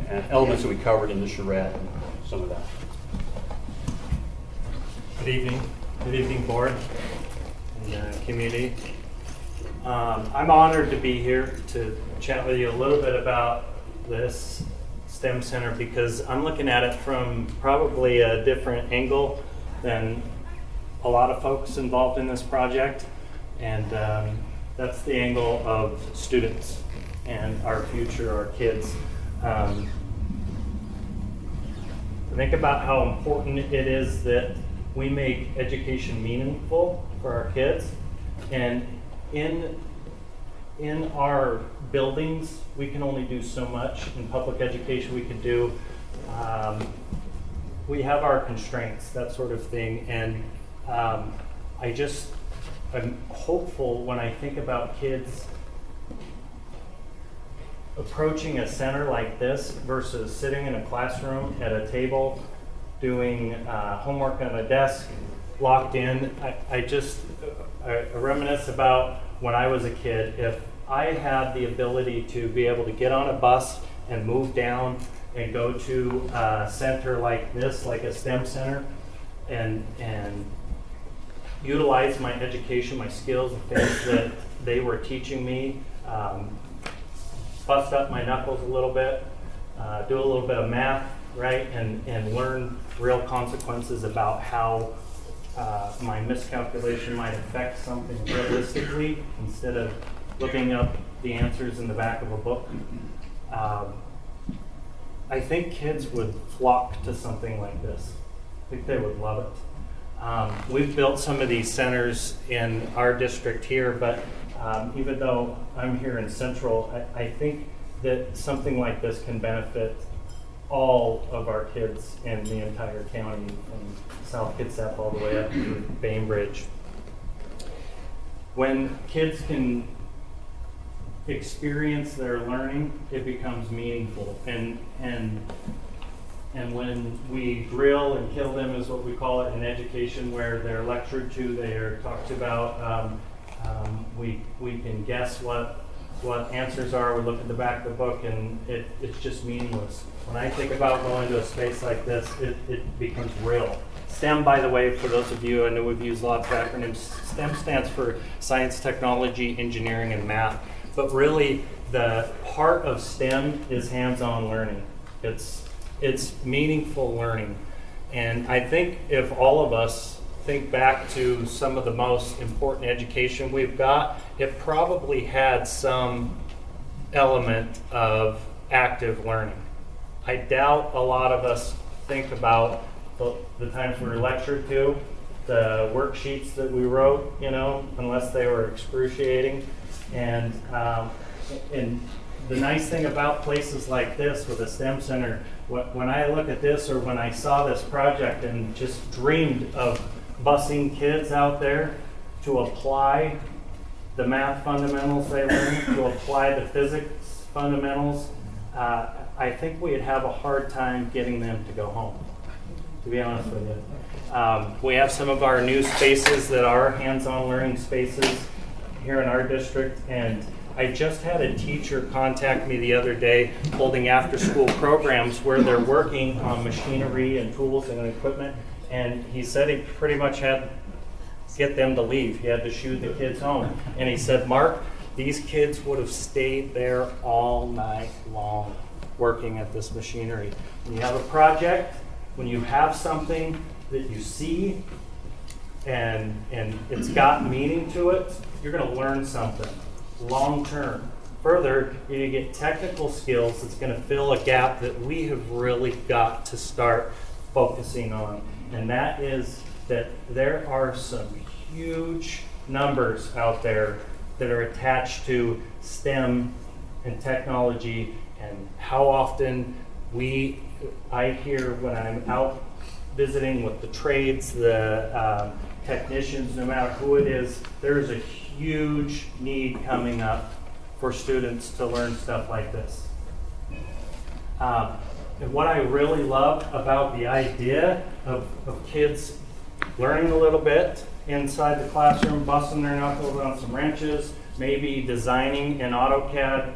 Speaker 14: and elements that we covered in the charrette and some of that.
Speaker 18: Good evening. Good evening, board and community. I'm honored to be here to chat with you a little bit about this STEM Center because I'm looking at it from probably a different angle than a lot of folks involved in this project. And that's the angle of students and our future, our kids. Think about how important it is that we make education meaningful for our kids. And in our buildings, we can only do so much. In public education, we can do, we have our constraints, that sort of thing. And I'm hopeful when I think about kids approaching a center like this versus sitting in a classroom at a table doing homework on a desk, locked in. I reminisce about when I was a kid. If I had the ability to be able to get on a bus and move down and go to a center like this, like a STEM center, and utilize my education, my skills, the things that they were teaching me, bust up my knuckles a little bit, do a little bit of math, right, and learn real consequences about how my miscalculation might affect something realistically instead of looking up the answers in the back of a book. I think kids would flock to something like this. I think they would love it. We've built some of these centers in our district here, but even though I'm here in Central, I think that something like this can benefit all of our kids in the entire county, from South Kitsap all the way up to Bainbridge. When kids can experience their learning, it becomes meaningful. And when we drill and kill them, is what we call it in education, where they're lectured to, they are talked about. We can guess what answers are. We look at the back of the book, and it's just meaningless. When I think about going to a space like this, it becomes real. STEM, by the way, for those of you, I know we've used lots of acronyms. STEM stands for science, technology, engineering, and math. But really, the heart of STEM is hands-on learning. It's meaningful learning. And I think if all of us think back to some of the most important education we've got, it probably had some element of active learning. I doubt a lot of us think about the times we were lectured to, the worksheets that we wrote, unless they were excruciating. And the nice thing about places like this with a STEM center, when I look at this, or when I saw this project and just dreamed of busing kids out there to apply the math fundamentals they learned, to apply the physics fundamentals, I think we'd have a hard time getting them to go home, to be honest with you. We have some of our new spaces that are hands-on learning spaces here in our district, and I just had a teacher contact me the other day holding after-school programs where they're working on machinery and tools and equipment, and he said he pretty much had to get them to leave. He had to shoo the kids home. And he said, Mark, these kids would have stayed there all night long working at this machinery. When you have a project, when you have something that you see and it's got meaning to it, you're going to learn something long term. Further, you're going to get technical skills that's going to fill a gap that we have really got to start focusing on. And that is that there are some huge numbers out there that are attached to STEM and technology, and how often I hear when I'm out visiting with the trades, the technicians, no matter who it is, there is a huge need coming up for students to learn stuff like this. And what I really love about the idea of kids learning a little bit inside the classroom, busting their knuckles on some wrenches, maybe designing in AutoCAD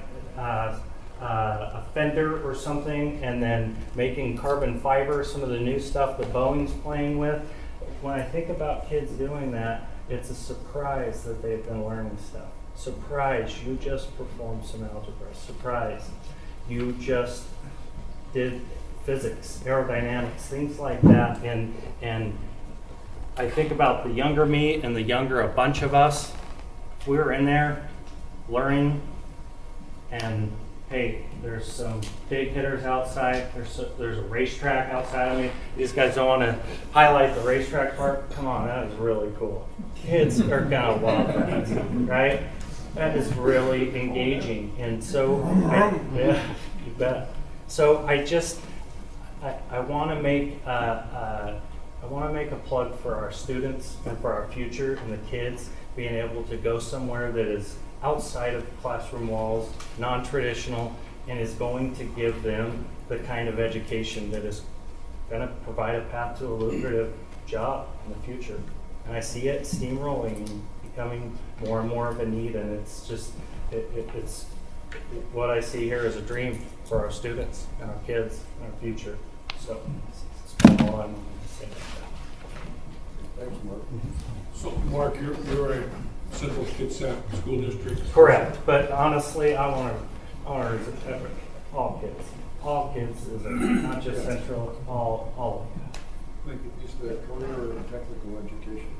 Speaker 18: a fender or something, and then making carbon fiber, some of the new stuff that Boeing's playing with. When I think about kids doing that, it's a surprise that they've been learning stuff. Surprise, you just performed some algebra. Surprise, you just did physics, aerodynamics, things like that. And I think about the younger me and the younger a bunch of us. We were in there learning, and hey, there's some big hitters outside. There's a racetrack outside of me. These guys don't want to highlight the racetrack part. Come on, that is really cool. Kids are gonna love that, right? That is really engaging, and so yeah, you bet. So I want to make a plug for our students and for our future and the kids being able to go somewhere that is outside of the classroom walls, non-traditional, and is going to give them the kind of education that is going to provide a path to a lucrative job in the future. And I see it steamrolling and becoming more and more of a need, and it's just, it's what I see here is a dream for our students and our kids and our future. So it's kind of all I wanted to say.
Speaker 3: Thanks, Mark.
Speaker 19: So, Mark, you're a Central Kitsap School District?
Speaker 18: Correct, but honestly, I want to all kids. All kids is not just Central, all of them.
Speaker 3: Is the career and technical education?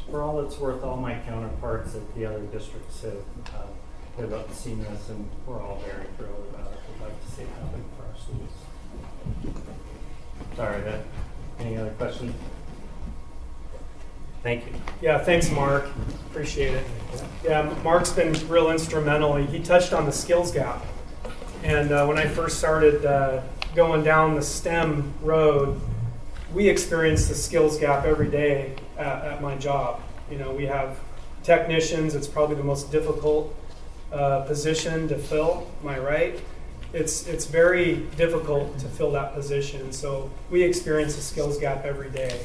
Speaker 18: For all it's worth, all my counterparts at the other districts have seen this, and we're all very thrilled about it. We'd like to see it happen for our students. Sorry, any other questions? Thank you.
Speaker 10: Yeah, thanks, Mark. Appreciate it. Yeah, Mark's been real instrumental. He touched on the skills gap. And when I first started going down the STEM road, we experienced the skills gap every day at my job. You know, we have technicians. It's probably the most difficult position to fill. Am I right? It's very difficult to fill that position. So we experience the skills gap every day.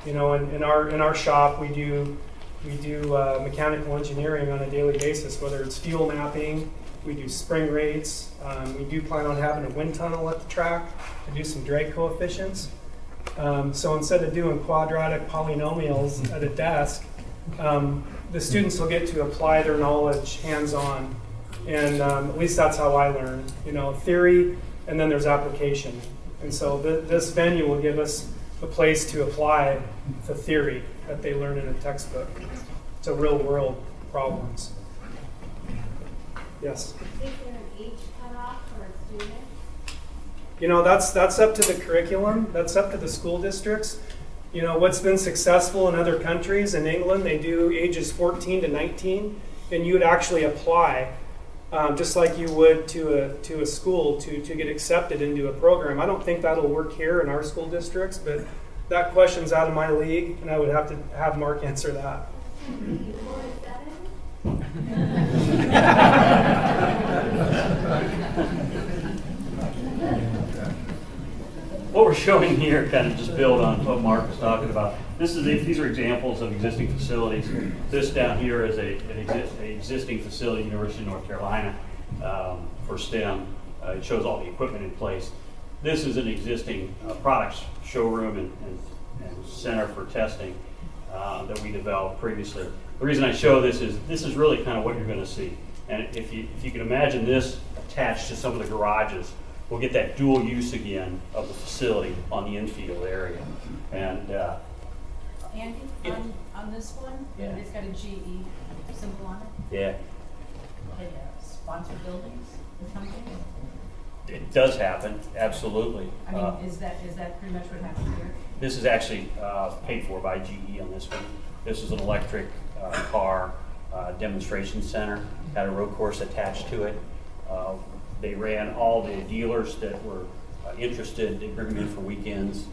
Speaker 10: You know, in our shop, we do mechanical engineering on a daily basis, whether it's fuel mapping, we do spring rates, we do plan on having a wind tunnel at the track to do some drag coefficients. So instead of doing quadratic polynomials at a desk, the students will get to apply their knowledge hands-on, and at least that's how I learn. You know, theory, and then there's application. And so this venue will give us a place to apply the theory that they learn in a textbook to real world problems. Yes?
Speaker 20: Is there an age cutoff for a student?
Speaker 10: You know, that's up to the curriculum. That's up to the school districts. You know, what's been successful in other countries, in England, they do ages 14 to 19, and you would actually apply just like you would to a school to get accepted into a program. I don't think that'll work here in our school districts, but that question's out of my league, and I would have to have Mark answer that.
Speaker 14: What we're showing here kind of just build on what Mark was talking about. These are examples of existing facilities. This down here is an existing facility, University of North Carolina, for STEM. It shows all the equipment in place. This is an existing products showroom and center for testing that we developed previously. The reason I show this is really kind of what you're going to see. And if you can imagine this attached to some of the garages, we'll get that dual use again of the facility on the infield area. And
Speaker 20: Andy, on this one,
Speaker 14: yeah.
Speaker 20: It's got a GE symbol on it.
Speaker 14: Yeah,
Speaker 20: They sponsor buildings or something?
Speaker 14: it does happen, absolutely.
Speaker 20: I mean, is that pretty much what happened here?
Speaker 14: This is actually paid for by GE on this one. This is an electric car demonstration center had a road course attached to it. They ran all the dealers that were interested. They bring them in for weekends,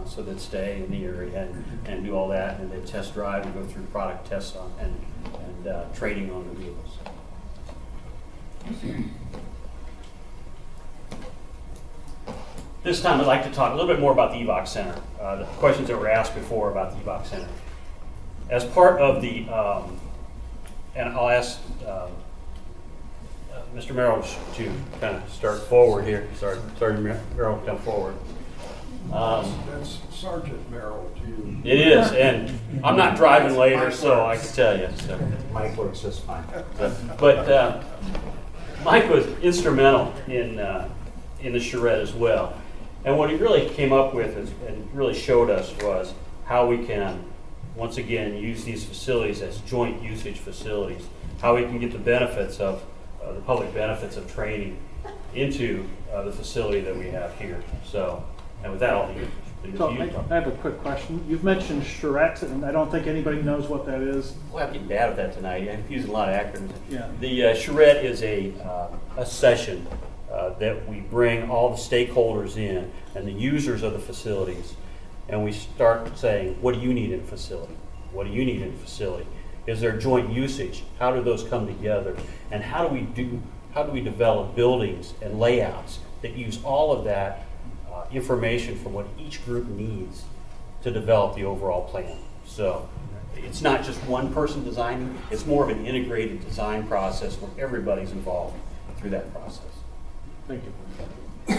Speaker 14: so they'd stay in the area and do all that, and they'd test drive and go through product tests on and training on the vehicles. This time I'd like to talk a little bit more about the EVOC Center, the questions that were asked before about the EVOC Center. As part of the, and I'll ask Mr. Merrill to kind of start forward here. Sorry, Merrill, come forward.
Speaker 3: That's Sergeant Merrill to you.
Speaker 14: It is, and I'm not driving later, so I can tell you. So.
Speaker 11: Mike works just fine.
Speaker 14: But Mike was instrumental in the charrette as well. And what he really came up with and really showed us was how we can, once again, use these facilities as joint usage facilities, how we can get the benefits of, the public benefits of training into the facility that we have here. So, and with that, I'll leave it
Speaker 21: So
Speaker 14: to you.
Speaker 21: I have a quick question. You've mentioned charrette, and I don't think anybody knows what that is.
Speaker 14: Well, I'm getting bad at that tonight. I'm using a lot of acronyms.
Speaker 21: Yeah.
Speaker 14: The charrette is a session that we bring all the stakeholders in and the users of the facilities, and we start saying, what do you need in a facility? What do you need in a facility? Is there joint usage? How do those come together? And how do we develop buildings and layouts that use all of that information from what each group needs to develop the overall plan? So it's not just one person designing, it's more of an integrated design process where everybody's involved through that process.
Speaker 21: Thank you.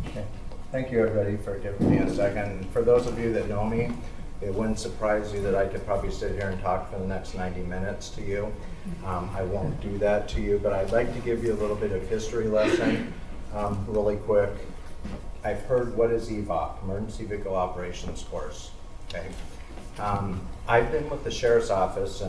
Speaker 22: Okay. Thank you, everybody, for giving me a second. For those of you that know me, it wouldn't surprise you that I could probably sit here and talk for the next 90 minutes to you. I won't do that to you, but I'd like to give you a little bit of history lesson really quick. I've heard, what is EVOC, Emergency Vehicle Operations Course. Okay. I've been with the Sheriff's Office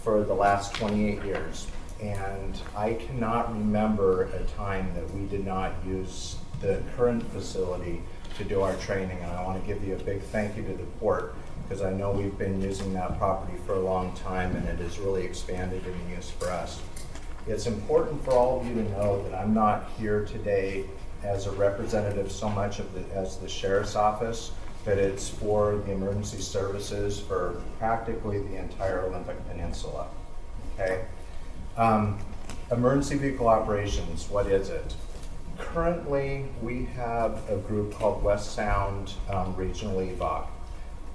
Speaker 22: for the last 28 years. And I cannot remember a time that we did not use the current facility to do our training. And I want to give you a big thank you to the port, because I know we've been using that property for a long time and it has really expanded in use for us. It's important for all of you to know that I'm not here today as a representative so much as the Sheriff's Office, but it's for the emergency services for practically the entire Olympic Peninsula. Okay. Emergency vehicle operations, what is it? Currently, we have a group called West Sound Regional EVOC.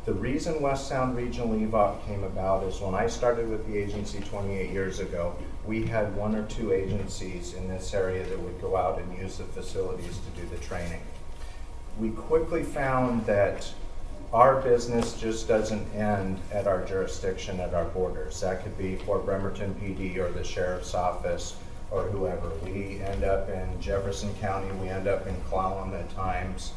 Speaker 22: The reason West Sound Regional EVOC came about is when I started with the agency 28 years ago, we had one or two agencies in this area that would go out and use the facilities to do the training. We quickly found that our business just doesn't end at our jurisdiction, at our borders. That could be Fort Bremerton PD or the Sheriff's Office or whoever. We end up in Jefferson County, we end up in Clallam at times,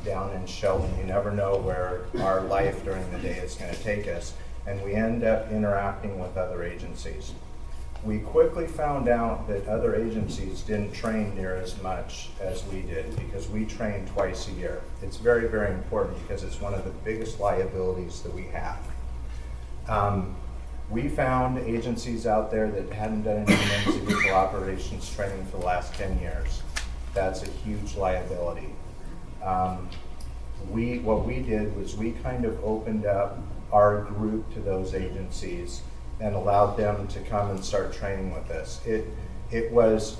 Speaker 22: down in Shelton. You never know where our life during the day is going to take us. And we end up interacting with other agencies. We quickly found out that other agencies didn't train near as much as we did, because we train twice a year. It's very, very important because it's one of the biggest liabilities that we have. We found agencies out there that hadn't done any emergency vehicle operations training for the last 10 years. That's a huge liability. What we did was we kind of opened up our group to those agencies and allowed them to come and start training with us. It was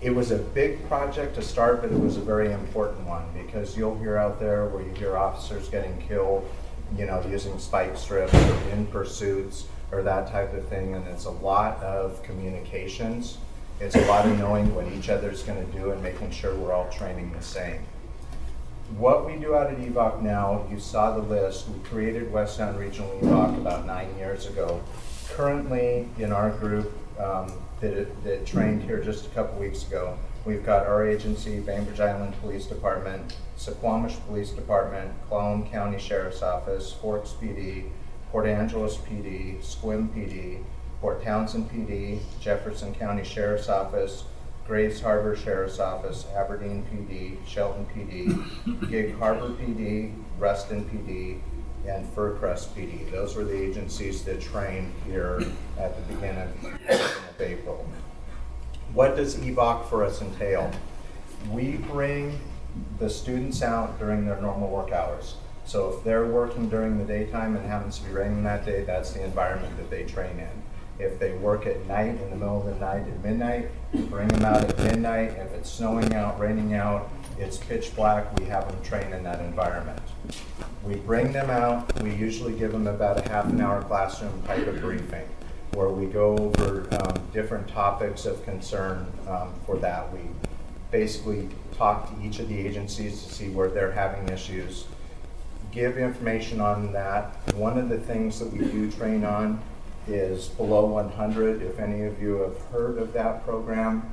Speaker 22: a big project to start, but it was a very important one, because you'll hear out there where you hear officers getting killed, using spike strips or in pursuits or that type of thing, and it's a lot of communications. It's a lot of knowing what each other's going to do and making sure we're all training the same. What we do out at EVOC now, you saw the list. We created West Sound Regional EVOC about 9 years ago. Currently, in our group that trained here just a couple weeks ago, we've got our agency, Bainbridge Island Police Department, Suquamish Police Department, Clallam County Sheriff's Office, Forks PD, Port Angeles PD, Sequim PD, Port Townsend PD, Jefferson County Sheriff's Office, Grays Harbor Sheriff's Office, Aberdeen PD, Shelton PD, Gig Harbor PD, Ruston PD, and Furcrest PD. Those were the agencies that trained here at the beginning of April. What does EVOC for us entail? We bring the students out during their normal work hours. So if they're working during the daytime and happens to be raining that day, that's the environment that they train in. If they work at night, in the middle of the night at midnight, we bring them out at midnight. If it's snowing out, raining out, it's pitch black, we have them train in that environment. We bring them out, we usually give them about a half an hour classroom type of briefing where we go over different topics of concern for that. We basically talk to each of the agencies to see where they're having issues, give information on that. One of the things that we do train on is below 100. If any of you have heard of that program,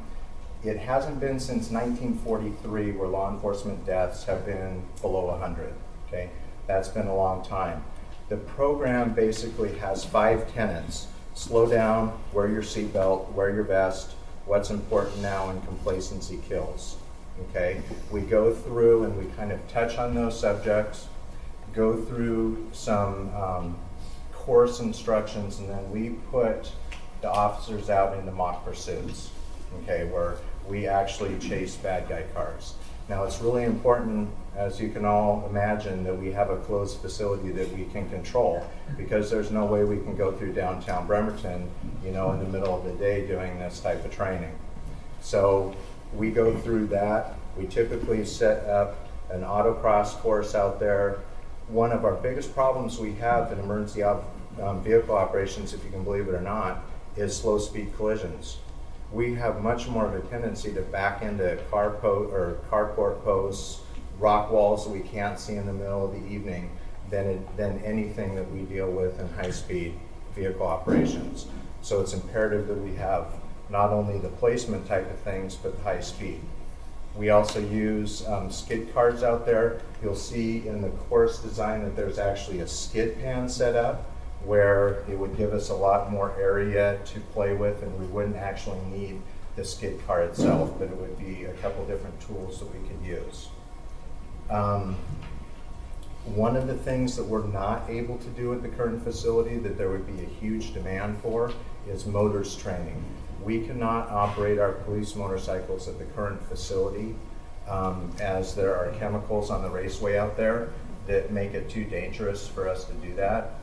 Speaker 22: it hasn't been since 1943 where law enforcement deaths have been below 100. Okay, that's been a long time. The program basically has 5 tenets: slow down, wear your seatbelt, wear your vest, what's important now, and complacency kills. Okay, we go through and we kind of touch on those subjects, go through some course instructions, and then we put the officers out into mock pursuits, okay, where we actually chase bad guy cars. Now it's really important, as you can all imagine, that we have a closed facility that we can control, because there's no way we can go through downtown Bremerton, you know, in the middle of the day doing this type of training. So we go through that. We typically set up an autocross course out there. One of our biggest problems we have in emergency vehicle operations, if you can believe it or not, is slow speed collisions. We have much more of a tendency to back into carport posts, rock walls that we can't see in the middle of the evening than anything that we deal with in high speed vehicle operations. So it's imperative that we have not only the placement type of things, but high speed. We also use skid cards out there. You'll see in the course design that there's actually a skid pan set up where it would give us a lot more area to play with, and we wouldn't actually need the skid car itself, but it would be a couple different tools that we could use. One of the things that we're not able to do at the current facility that there would be a huge demand for is motors training. We cannot operate our police motorcycles at the current facility as there are chemicals on the raceway out there that make it too dangerous for us to do that.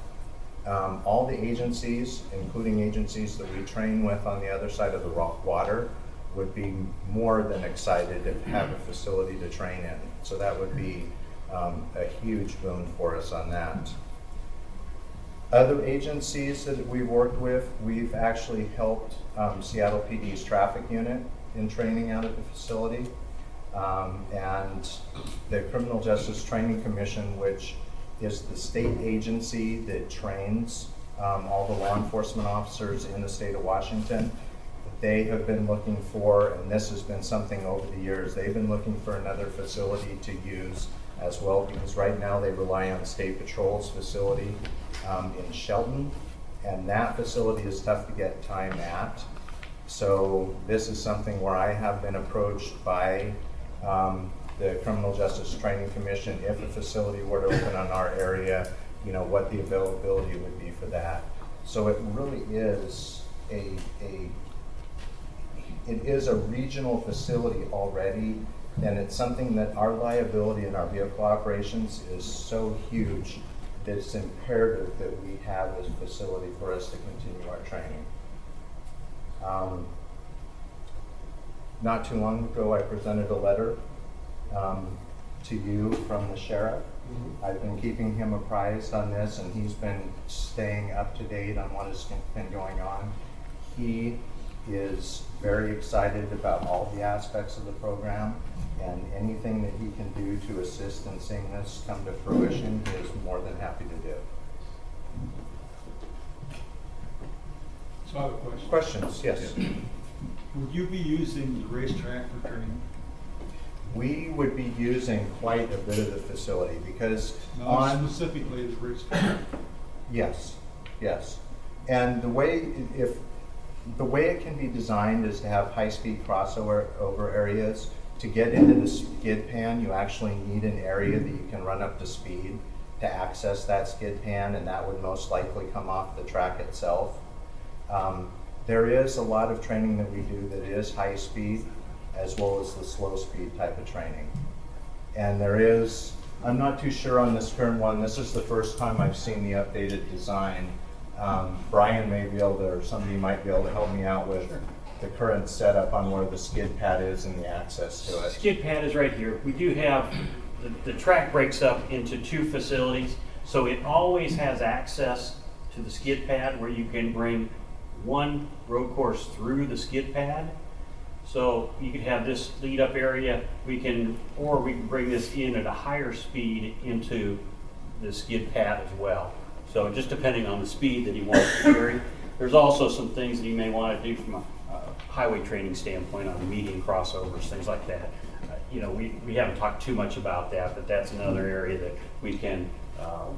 Speaker 22: All the agencies, including agencies that we train with on the other side of the water, would be more than excited to have a facility to train in. So that would be a huge boon for us on that. Other agencies that we've worked with, we've actually helped Seattle PD's traffic unit in training out at the facility, and the Criminal Justice Training Commission, which is the state agency that trains all the law enforcement officers in the state of Washington. They have been looking for, and this has been something over the years, they've been looking for another facility to use as well, because right now they rely on State Patrol's facility in Shelton, and that facility is tough to get time at. So this is something where I have been approached by the Criminal Justice Training Commission, if a facility were to open on our area, you know, what the availability would be for that. So it really is it is a regional facility already, and it's something that our liability in our vehicle operations is so huge that it's imperative that we have this facility for us to continue our training. Not too long ago, I presented a letter to you from the sheriff. I've been keeping him apprised on this, and he's been staying up to date on what has been going on. He is very excited about all the aspects of the program, and anything that he can do to assist in seeing this come to fruition, he is more than happy to do.
Speaker 19: So I have a question.
Speaker 22: Questions? Yes.
Speaker 9: Would you be using the racetrack for training?
Speaker 22: We would be using quite a bit of the facility because
Speaker 9: Specifically the racetrack.
Speaker 22: Yes, yes. And the way it can be designed is to have high-speed crossover areas. To get into the skid pan, you actually need an area that you can run up to speed. to access that skid pan, and that would most likely come off the track itself. There is a lot of training that we do that is high speed as well as the slow speed type of training. And there is, I'm not too sure on this current one, this is the first time I've seen the updated design. Brian may be able to, or somebody might be able to help me out with the current setup on where the skid pad is and the access to it.
Speaker 14: Skid pad is right here. We do have, the track breaks up into 2 facilities, so it always has access to the skid pad where you can bring one road course through the skid pad. So you could have this lead up area, or we can bring this in at a higher speed into the skid pad as well. So just depending on the speed that he wants to carry. There's also some things that you may want to do from a highway training standpoint on median crossovers, things like that. We haven't talked too much about that, but that's another area that we can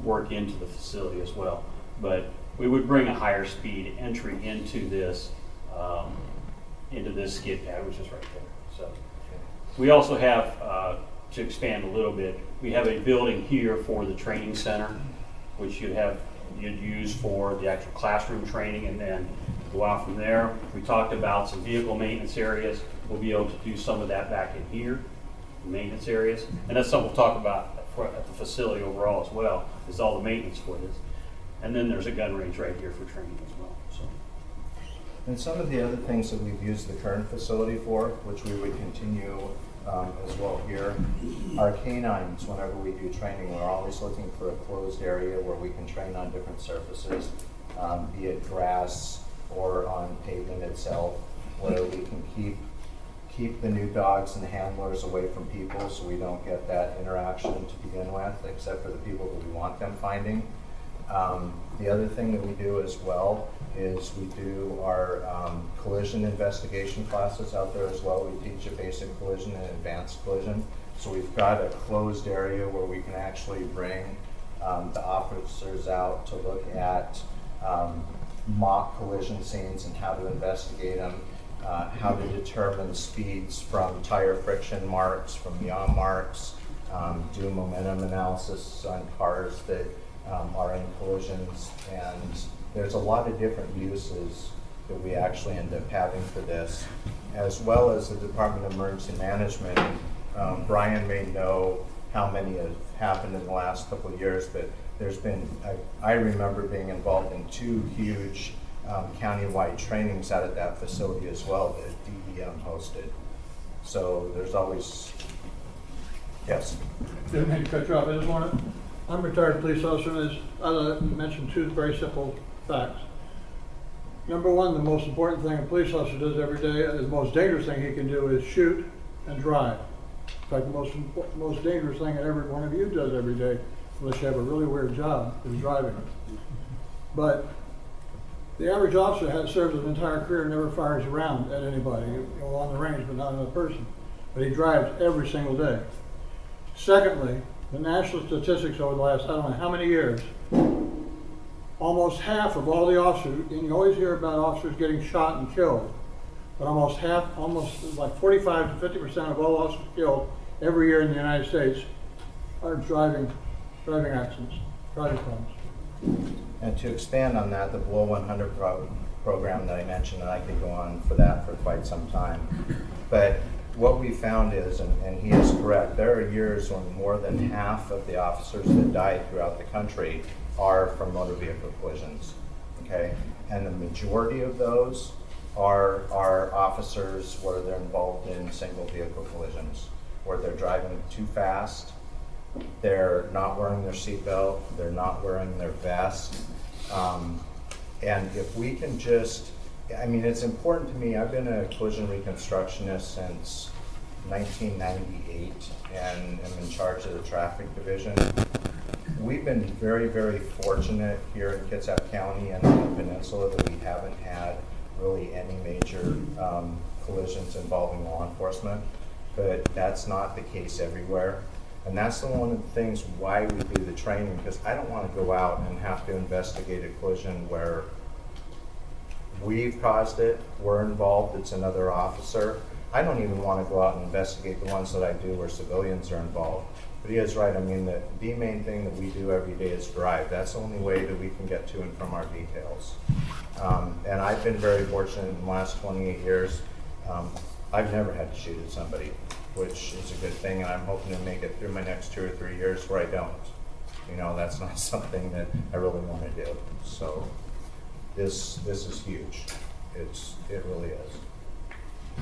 Speaker 14: work into the facility as well. But we would bring a higher speed entry into this skid pad, which is right there. So we also have, to expand a little bit, we have a building here for the training center, which you'd use for the actual classroom training, and then go out from there. We talked about some vehicle maintenance areas. We'll be able to do some of that back in here, maintenance areas, and that's something we'll talk about at the facility overall as well, is all the maintenance for this. And then there's a gun range right here for training as well. So.
Speaker 22: And some of the other things that we've used the current facility for, which we would continue as well here, are canines. Whenever we do training, we're always looking for a closed area where we can train on different surfaces, be it grass or on pavement itself, where we can keep the new dogs and the handlers away from people so we don't get that interaction to begin with, except for the people that we want them finding. The other thing that we do as well is we do our collision investigation classes out there as well. We teach a basic collision and advanced collision. So we've got a closed area where we can actually bring the officers out to look at mock collision scenes and how to investigate them, how to determine speeds from tire friction marks, from yaw marks, do momentum analysis on cars that are in collisions, and there's a lot of different uses that we actually end up having for this, as well as the Department of Emergency Management. Brian may know how many have happened in the last couple of years, but there's been, I remember being involved in 2 huge countywide trainings out at that facility as well that DEM hosted. So there's always, yes.
Speaker 2: Didn't mean to cut you off. I just want to, I'm a retired police officer, and I mentioned 2 very simple facts. Number 1, the most important thing a police officer does every day, the most dangerous thing he can do is shoot and drive. In fact, the most dangerous thing that every one of you does every day, unless you have a really weird job, is driving. But the average officer serves his entire career and never fires a round at anybody, on the range, but not another person. But he drives every single day. Secondly, the national statistics over the last, I don't know how many years, almost half of all the officers, and you always hear about officers getting shot and killed, but almost like 45 to 50% of all officers killed every year in the United States are driving accidents, driving problems.
Speaker 22: And to expand on that, the Below 100 program that I mentioned, and I could go on for that for quite some time, but what we found is, and he is correct, there are years when more than half of the officers that died throughout the country are from motor vehicle collisions, okay? And the majority of those are officers where they're involved in single vehicle collisions, where they're driving too fast, they're not wearing their seatbelt, they're not wearing their vest. And if we can just, I mean, it's important to me. I've been a collision reconstructionist since 1998 and am in charge of the traffic division. We've been very, very fortunate here in Kitsap County and on the peninsula that we haven't had really any major collisions involving law enforcement, but that's not the case everywhere. And that's one of the things why we do the training, because I don't want to go out and have to investigate a collision where we've caused it, we're involved, it's another officer. I don't even want to go out and investigate the ones that I do where civilians are involved. But he is right. I mean, the main thing that we do every day is drive. That's the only way that we can get to and from our details. And I've been very fortunate in the last 28 years. I've never had to shoot at somebody, which is a good thing, and I'm hoping to make it through my next 2 or 3 years where I don't. You know, that's not something that I really want to do. So this is huge. It really is.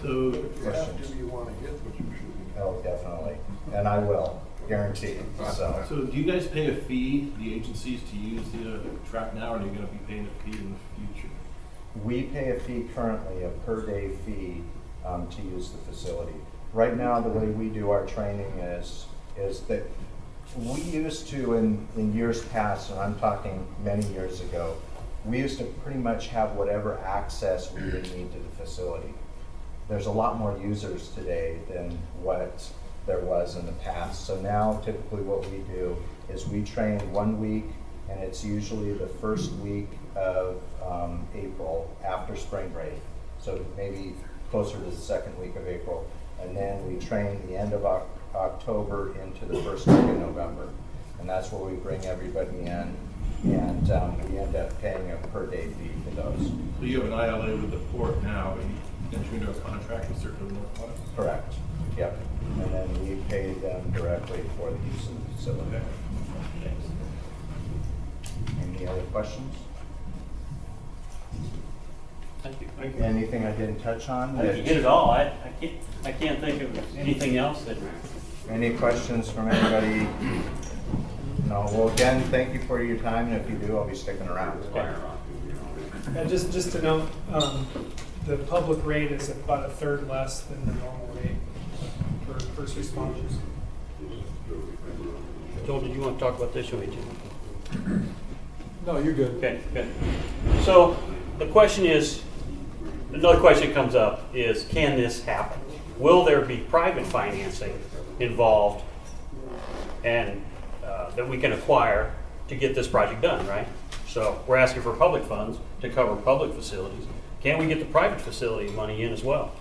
Speaker 3: So if you have to, you want to get what you're shooting.
Speaker 22: Oh, definitely, and I will, guaranteed. So
Speaker 16: So do you guys pay a fee, the agencies, to use the track now, or are you going to be paying a fee in the future?
Speaker 22: we pay a fee currently, a per day fee, to use the facility. Right now, the way we do our training is that we used to, in years past, and I'm talking many years ago, we used to pretty much have whatever access we would need to the facility. There's a lot more users today than what there was in the past. So now typically what we do is we train 1 week, and it's usually the first week of April after spring break. So maybe closer to the second week of April. And then we train the end of October into the first week of November. And that's where we bring everybody in, and we end up paying a per day fee for those.
Speaker 16: So you have an ILA with the port now, but you enter into a contract with Circle Northwest?
Speaker 22: Correct. Yep. And then we pay them directly for the use of the facility. Any other questions?
Speaker 14: Thank you.
Speaker 22: Anything I didn't touch on?
Speaker 14: I think you hit it all. I can't think of anything else that.
Speaker 22: Any questions from anybody? No. Well, again, thank you for your time, and if you do, I'll be sticking around.
Speaker 10: And just to note, the public rate is about a third less than the normal rate for first responders.
Speaker 14: Joel, did you want to talk about this or me too?
Speaker 11: No, you're good.
Speaker 14: Okay, good. So the question is, another question comes up is, can this happen? Will there be private financing involved and that we can acquire to get this project done, right? So we're asking for public funds to cover public facilities. Can we get the private facility money in as well?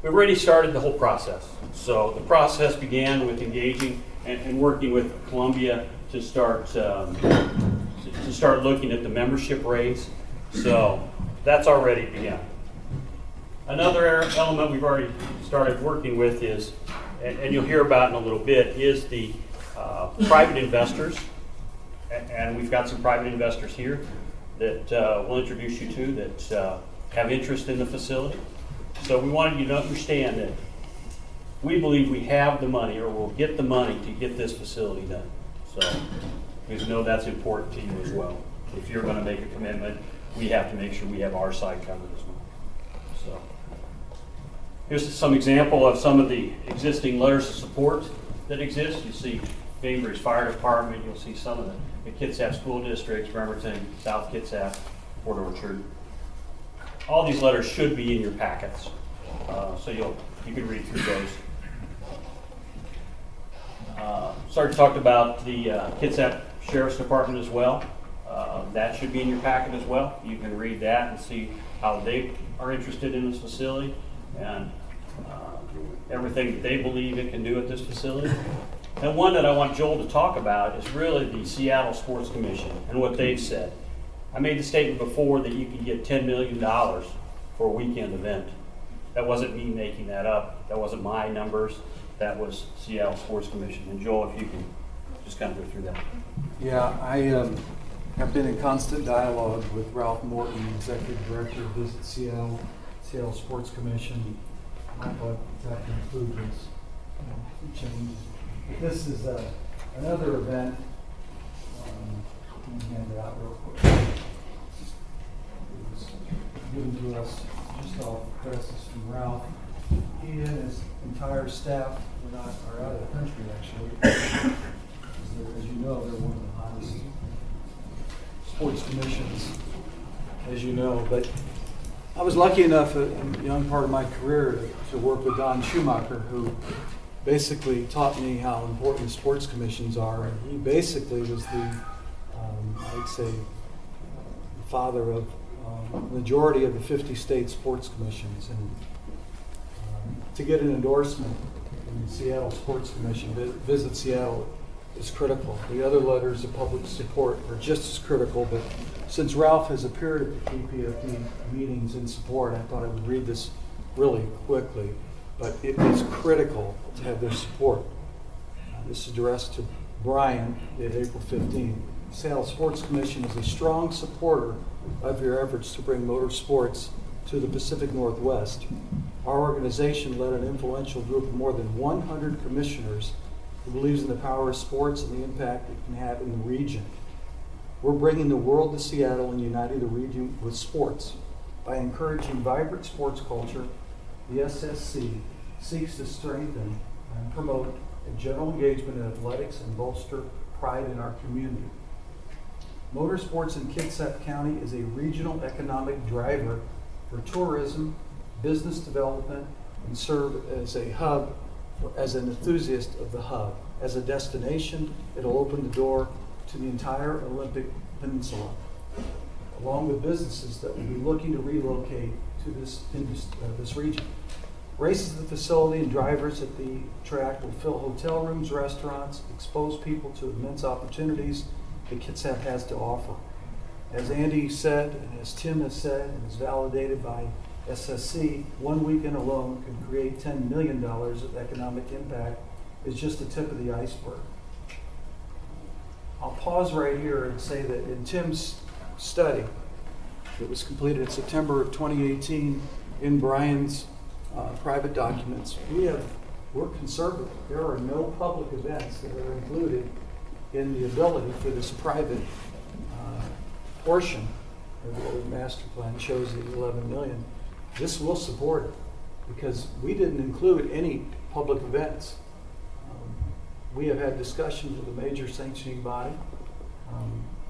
Speaker 14: We've already started the whole process. So the process began with engaging and working with Columbia to start looking at the membership rates. So that's already begun. Another element we've already started working with is, and you'll hear about in a little bit, is the private investors. And we've got some private investors here that we'll introduce you to that have interest in the facility. So we wanted you to understand that we believe we have the money, or we'll get the money to get this facility done. So we know that's important to you as well. If you're going to make a commitment, we have to make sure we have our side covered as well. So here's some example of some of the existing letters of support that exist. You see Bainbridge Fire Department, you'll see some of the Kitsap school districts, Bremerton, South Kitsap, Port Orchard. All these letters should be in your packets, so you can read through those. Sergeant talked about the Kitsap Sheriff's Department as well. That should be in your packet as well. You can read that and see how they are interested in this facility and everything that they believe it can do at this facility. And one that I want Joel to talk about is really the Seattle Sports Commission and what they've said. I made the statement before that you could get $10 million for a weekend event. That wasn't me making that up. That wasn't my numbers. That was Seattle Sports Commission. And Joel, if you can just kind of go through that.
Speaker 11: Yeah, I have been in constant dialogue with Ralph Morton, Executive Director of Visit Seattle Sports Commission. I thought that concludes change. This is another event. Let me hand it out real quick. It was given to us just off presses from Ralph. He and his entire staff are out of the country, actually. As you know, they're one of the hottest sports commissions, as you know. But I was lucky enough in a young part of my career to work with Don Schumacher, who basically taught me how important sports commissions are. And he basically was the, I'd say, the father of the majority of the 50 state sports commissions. And to get an endorsement in the Seattle Sports Commission, Visit Seattle, is critical. The other letters of public support are just as critical, but since Ralph has appeared at the KPFD meetings in support, I thought I would read this really quickly, but it is critical to have their support. This is addressed to Brian dated April 15. Seattle Sports Commission is a strong supporter of your efforts to bring motorsports to the Pacific Northwest. Our organization led an influential group of more than 100 commissioners who believes in the power of sports and the impact it can have in the region. We're bringing the world to Seattle and uniting the region with sports. By encouraging vibrant sports culture, the SSC seeks to strengthen and promote a general engagement in athletics and bolster pride in our community. Motorsports in Kitsap County is a regional economic driver for tourism, business development, and serve as a hub, as an enthusiast of the hub. As a destination, it'll open the door to the entire Olympic Peninsula, along with businesses that will be looking to relocate to this region. Races at the facility and drivers at the track will fill hotel rooms, restaurants, expose people to immense opportunities that Kitsap has to offer. As Andy said, and as Tim has said, and is validated by SSC, one weekend alone can create $10 million of economic impact. Is just the tip of the iceberg. I'll pause right here and say that in Tim's study that was completed in September of 2018 in Brian's private documents, we're conservative. There are no public events that are included in the ability for this private portion of the master plan shows the 11 million. This will support it because we didn't include any public events. We have had discussions with a major sanctioning body,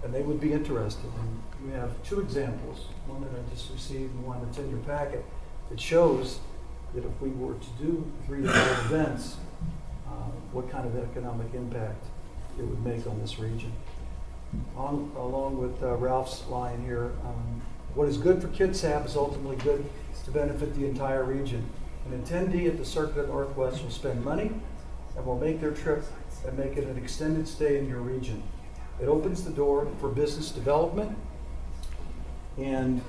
Speaker 11: and they would be interested. And we have two examples, one that I just received and one that's in your packet, that shows that if we were to do 3 to 5 events, what kind of economic impact it would make on this region. Along with Ralph's line here, what is good for Kitsap is ultimately good to benefit the entire region. An attendee at the Circuit Northwest will spend money and will make their trip and make it an extended stay in your region. It opens the door for business development and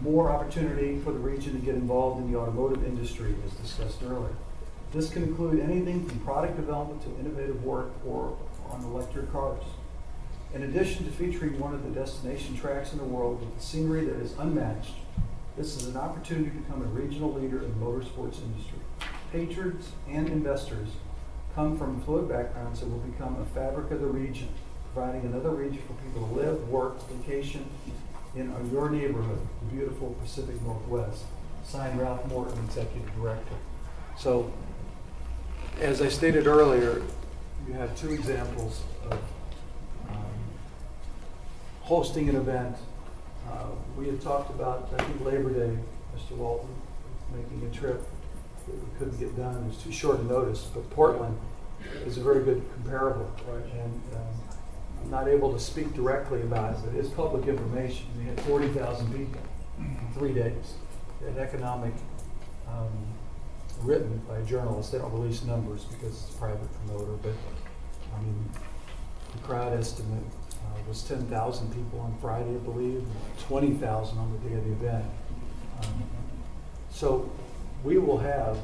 Speaker 11: more opportunity for the region to get involved in the automotive industry, as discussed earlier. This can include anything from product development to innovative work or on electric cars. In addition to featuring one of the destination tracks in the world with the scenery that is unmatched, this is an opportunity to become a regional leader in the motorsports industry. Patrons and investors come from fluid backgrounds and will become a fabric of the region, providing another region for people to live, work, vacation in your neighborhood, the beautiful Pacific Northwest. Signed, Ralph Morton, Executive Director. So, as I stated earlier, you have two examples of hosting an event. We had talked about, I think, Labor Day, Mr. Walton, making a trip that we couldn't get done. It was too short a notice, but Portland is a very good comparable. Right. And I'm not able to speak directly about it, but it's public information. We had 40,000 people in 3 days. An economic written by journalists. They don't release numbers because it's a private promoter, but I mean, the crowd estimate was 10,000 people on Friday, I believe, and 20,000 on the day of the event. So we will have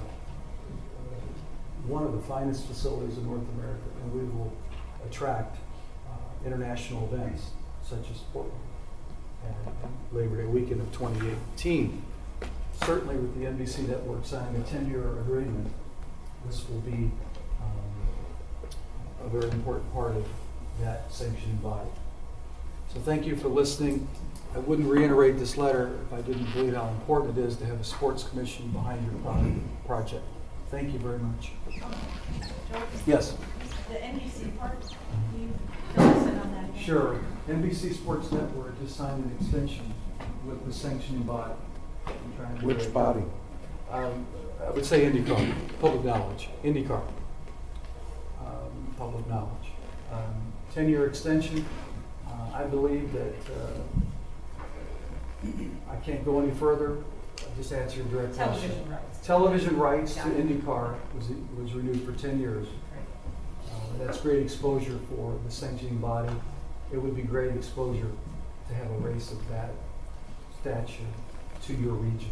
Speaker 11: one of the finest facilities in North America, and we will attract international events such as Portland and Labor Day weekend of 2018. Certainly with the NBC network signing a 10-year agreement, this will be a very important part of that sanctioning body. So thank you for listening. I wouldn't reiterate this letter if I didn't believe how important it is to have a sports commission behind your project. Thank you very much. Yes?
Speaker 20: The NBC part, can you fill us in on that again?
Speaker 11: Sure. NBC Sports Network just signed an extension with the sanctioning body.
Speaker 17: Which body?
Speaker 11: I would say IndyCar, public knowledge. IndyCar, public knowledge. 10-year extension. I believe that I can't go any further. I just answer your direct question.
Speaker 20: Television rights.
Speaker 11: Television rights to
Speaker 20: Yeah.
Speaker 11: IndyCar was renewed for 10 years. That's great exposure for the sanctioning body. It would be great exposure to have a race of that stature to your region.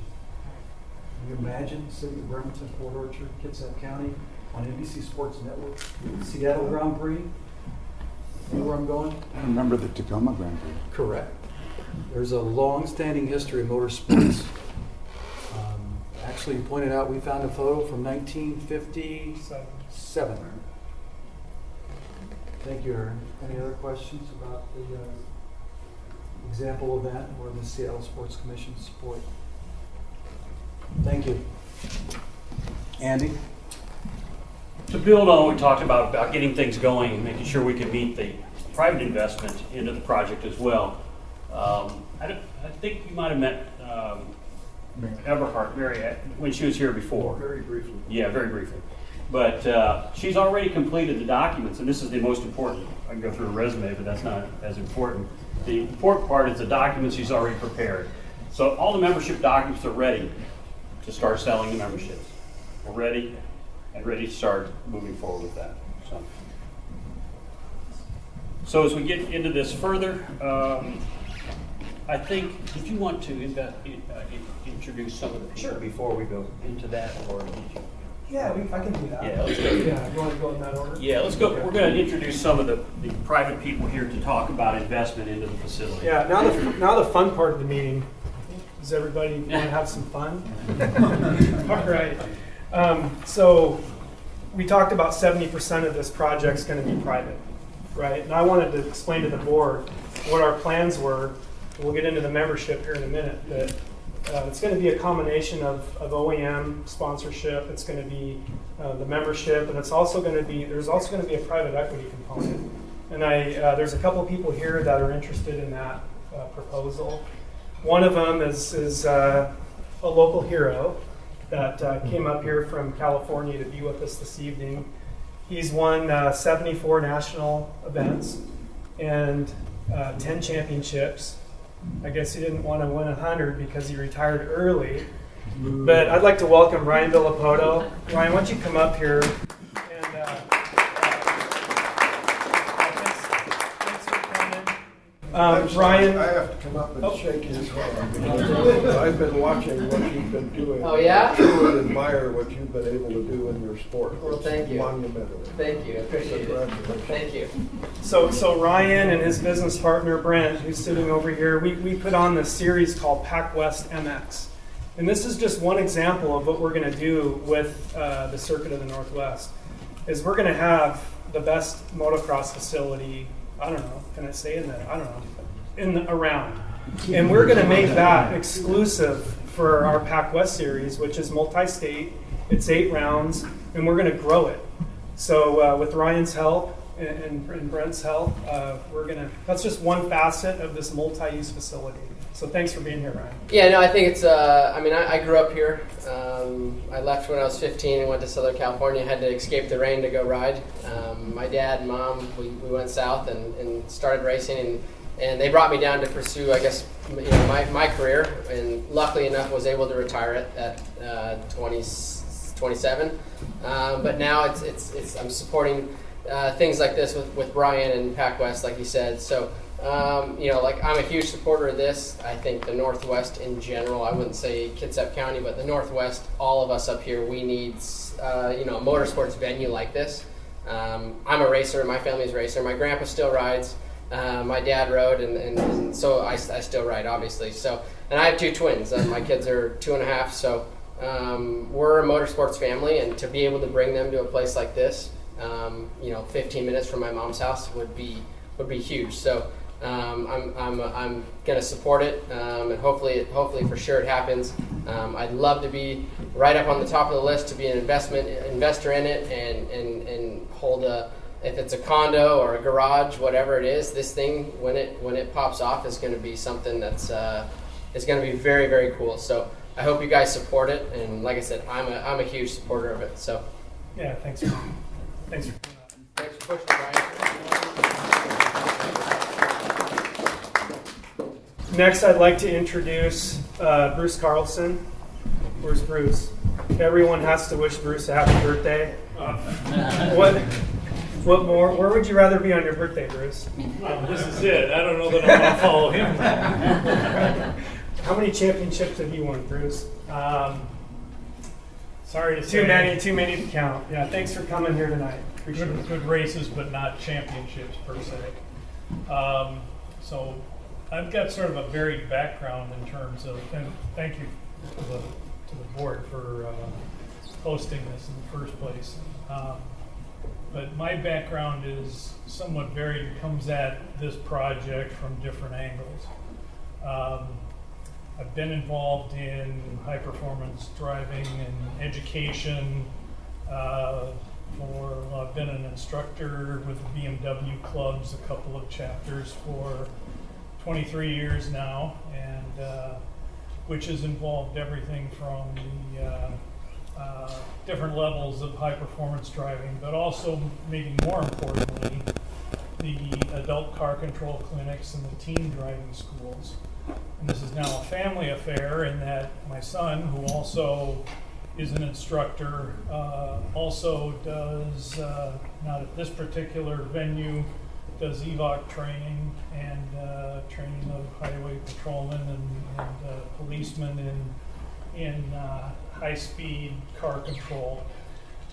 Speaker 11: Can you imagine City of Bremerton, Port Orchard, Kitsap County on NBC Sports Network, Seattle Grand Prix? You know where I'm going?
Speaker 17: I remember the Tacoma Grand Prix.
Speaker 11: Correct. There's a long-standing history of motorsports. Actually, you pointed out we found a photo from 1957. Thank you, Aaron. Any other questions about the example event or the Seattle Sports Commission support? Thank you. Andy?
Speaker 14: To build on what we talked about getting things going and making sure we can meet the private investment into the project as well. I think you might have met Everhart when she was here before.
Speaker 3: Very briefly.
Speaker 14: Yeah, very briefly. But she's already completed the documents, and this is the most important. I can go through a resume, but that's not as important. The important part is the documents she's already prepared. So all the membership documents are ready to start selling the memberships. We're ready and ready to start moving forward with that. So as we get into this further, I think, did you want to introduce some of the people before we go into that, or did you?
Speaker 10: Yeah, I can do that.
Speaker 14: Yeah, let's go.
Speaker 10: Yeah, you want to go in that order?
Speaker 14: Yeah, let's go. We're going to introduce some of the private people here to talk about investment into the facility.
Speaker 10: Yeah, now the fun part of the meeting. Does everybody want to have some fun? All right. So we talked about 70% of this project's going to be private, right? And I wanted to explain to the board what our plans were. We'll get into the membership here in a minute, but it's going to be a combination of OEM sponsorship. It's going to be the membership, and there's also going to be a private equity component. And there's a couple people here that are interested in that proposal. One of them is a local hero that came up here from California to be with us this evening. He's won 74 national events and 10 championships. I guess he didn't want to win 100 because he retired early. But I'd like to welcome Ryan Villapoto. Ryan, why don't you come up here? And thanks for coming. Ryan,
Speaker 3: I have to come up and shake his hand because I've been watching what you've been doing.
Speaker 4: Oh, yeah?
Speaker 3: I truly admire what you've been able to do in your sport.
Speaker 4: Well, thank you.
Speaker 3: Monumental.
Speaker 4: Thank you. I appreciate it. Thank you.
Speaker 10: So Ryan and his business partner Brent, who's sitting over here, we put on this series called Pac West MX. And this is just one example of what we're going to do with the Circuit of the Northwest. Is we're going to have the best motocross facility, I don't know, can I say around. And we're going to make that exclusive for our Pac West series, which is multi-state. It's 8 rounds, and we're going to grow it. So with Ryan's help and Brent's help, that's just one facet of this multi-use facility. So thanks for being here, Ryan.
Speaker 4: Yeah, no, I think it's, I grew up here. I left when I was 15 and went to Southern California, had to escape the rain to go ride. My dad and mom, we went south and started racing, and they brought me down to pursue, I guess, my career, and luckily enough was able to retire it at 27. But now I'm supporting things like this with Brian and Pac West, like you said. So, I'm a huge supporter of this. I think the Northwest in general, I wouldn't say Kitsap County, but the Northwest, all of us up here, we need, a motorsports venue like this. I'm a racer. My family's a racer. My grandpa still rides. My dad rode, and so I still ride, obviously. So, and I have 2 twins. My kids are 2.5. So, we're a motorsports family, and to be able to bring them to a place like this, 15 minutes from my mom's house would be huge. So, I'm gonna support it, and hopefully for sure it happens. I'd love to be right up on the top of the list to be an investor in it, and hold if it's a condo or a garage, whatever it is, this thing when it pops off is going to be something that's it's going to be very, very cool. So I hope you guys support it, and like I said, I'm a huge supporter of it. So
Speaker 10: yeah, thanks for pushing it, Ryan. Next, I'd like to introduce Bruce Carlson. Where's Bruce? Everyone has to wish Bruce a happy birthday. What more? Where would you rather be on your birthday, Bruce?
Speaker 1: This is it. I don't know that I want to follow him.
Speaker 10: How many championships have you won, Bruce?
Speaker 1: Sorry to
Speaker 10: Too
Speaker 1: say.
Speaker 10: many to count. Yeah, thanks for coming here tonight. Appreciate it.
Speaker 1: Good races, but not championships per se. So I've got sort of a varied background in terms of, and thank you to the board for hosting this in the first place. But my background is somewhat varied. It comes at this project from different angles. I've been involved in high performance driving and education. I've been an instructor with the BMW clubs, a couple of chapters for 23 years now, and which has involved everything from the different levels of high performance driving, but also maybe more importantly, the adult car control clinics and the teen driving schools. And this is now a family affair in that my son, who also is an instructor, also does, not at this particular venue, does EVOC training and training of highway patrolmen and policemen in high-speed car control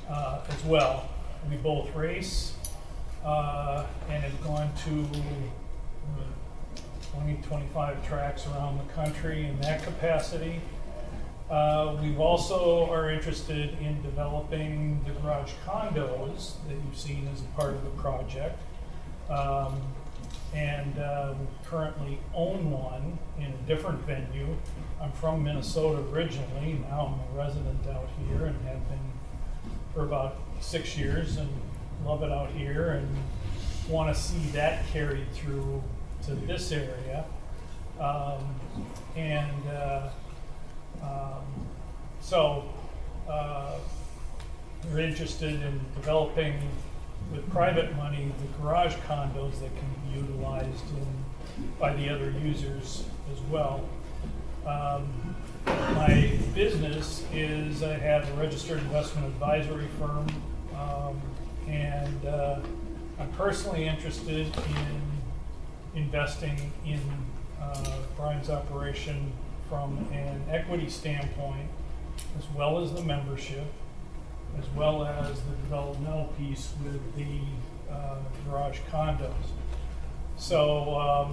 Speaker 1: as well. We both race and have gone to 20-25 tracks around the country in that capacity. We also are interested in developing the garage condos that you've seen as a part of the project. And we currently own one in a different venue. I'm from Minnesota originally. Now I'm a resident out here and have been for about 6 years and love it out here and want to see that carried through to this area. So we're interested in developing with private money the garage condos that can be utilized by the other users as well. My business is I have a registered investment advisory firm, and I'm personally interested in investing in Brian's operation from an equity standpoint, as well as the membership, as well as the developmental piece with the garage condos. So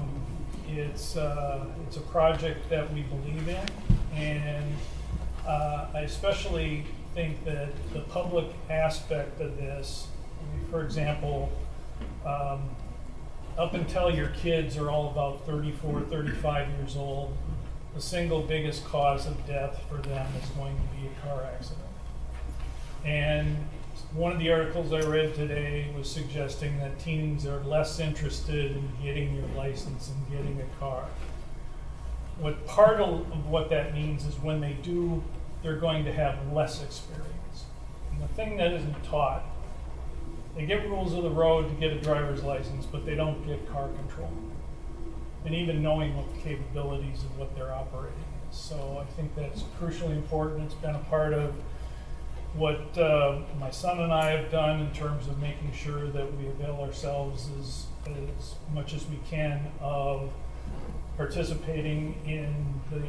Speaker 1: it's a project that we believe in, and I especially think that the public aspect of this, for example, up until your kids are all about 34, 35 years old, the single biggest cause of death for them is going to be a car accident. And one of the articles I read today was suggesting that teens are less interested in getting your license and getting a car. What part of what that means is when they do, they're going to have less experience. And the thing that isn't taught, they get rules of the road to get a driver's license, but they don't get car control. And even knowing what the capabilities of what they're operating is. So I think that's crucially important. It's been a part of what my son and I have done in terms of making sure that we avail ourselves as much as we can of participating in the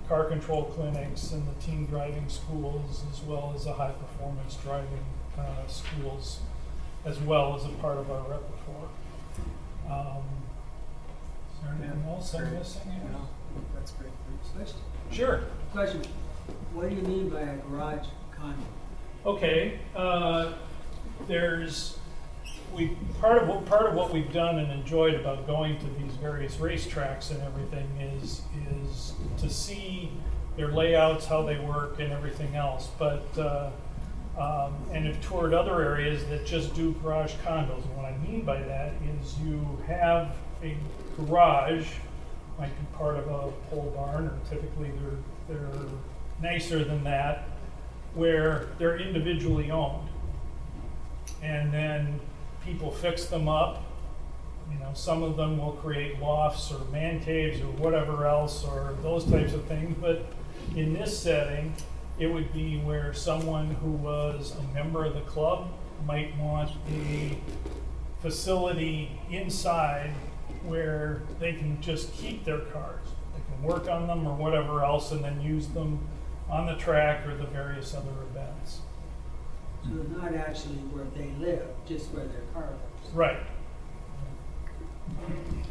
Speaker 1: car control clinics and the teen driving schools, as well as the high performance driving schools, as well as a part of our repertoire. Is there anything else I'm missing here?
Speaker 6: No, that's great. Question.
Speaker 1: Sure.
Speaker 6: Question. What do you mean by a garage condo?
Speaker 1: Okay, part of what we've done and enjoyed about going to these various racetracks and everything is to see their layouts, how they work, and everything else. But and have toured other areas that just do garage condos. And what I mean by that is you have a garage, might be part of a pole barn, or typically they're nicer than that, where they're individually owned. And then people fix them up. You know, some of them will create lofts or man caves or whatever else, or those types of things, but
Speaker 21: in this setting, it would be where someone who was a member of the club might want a facility inside where they can just keep their cars. They can work on them or whatever else and then use them on the track or the various other events.
Speaker 6: So not actually where they live, just where their car lives.
Speaker 21: Right.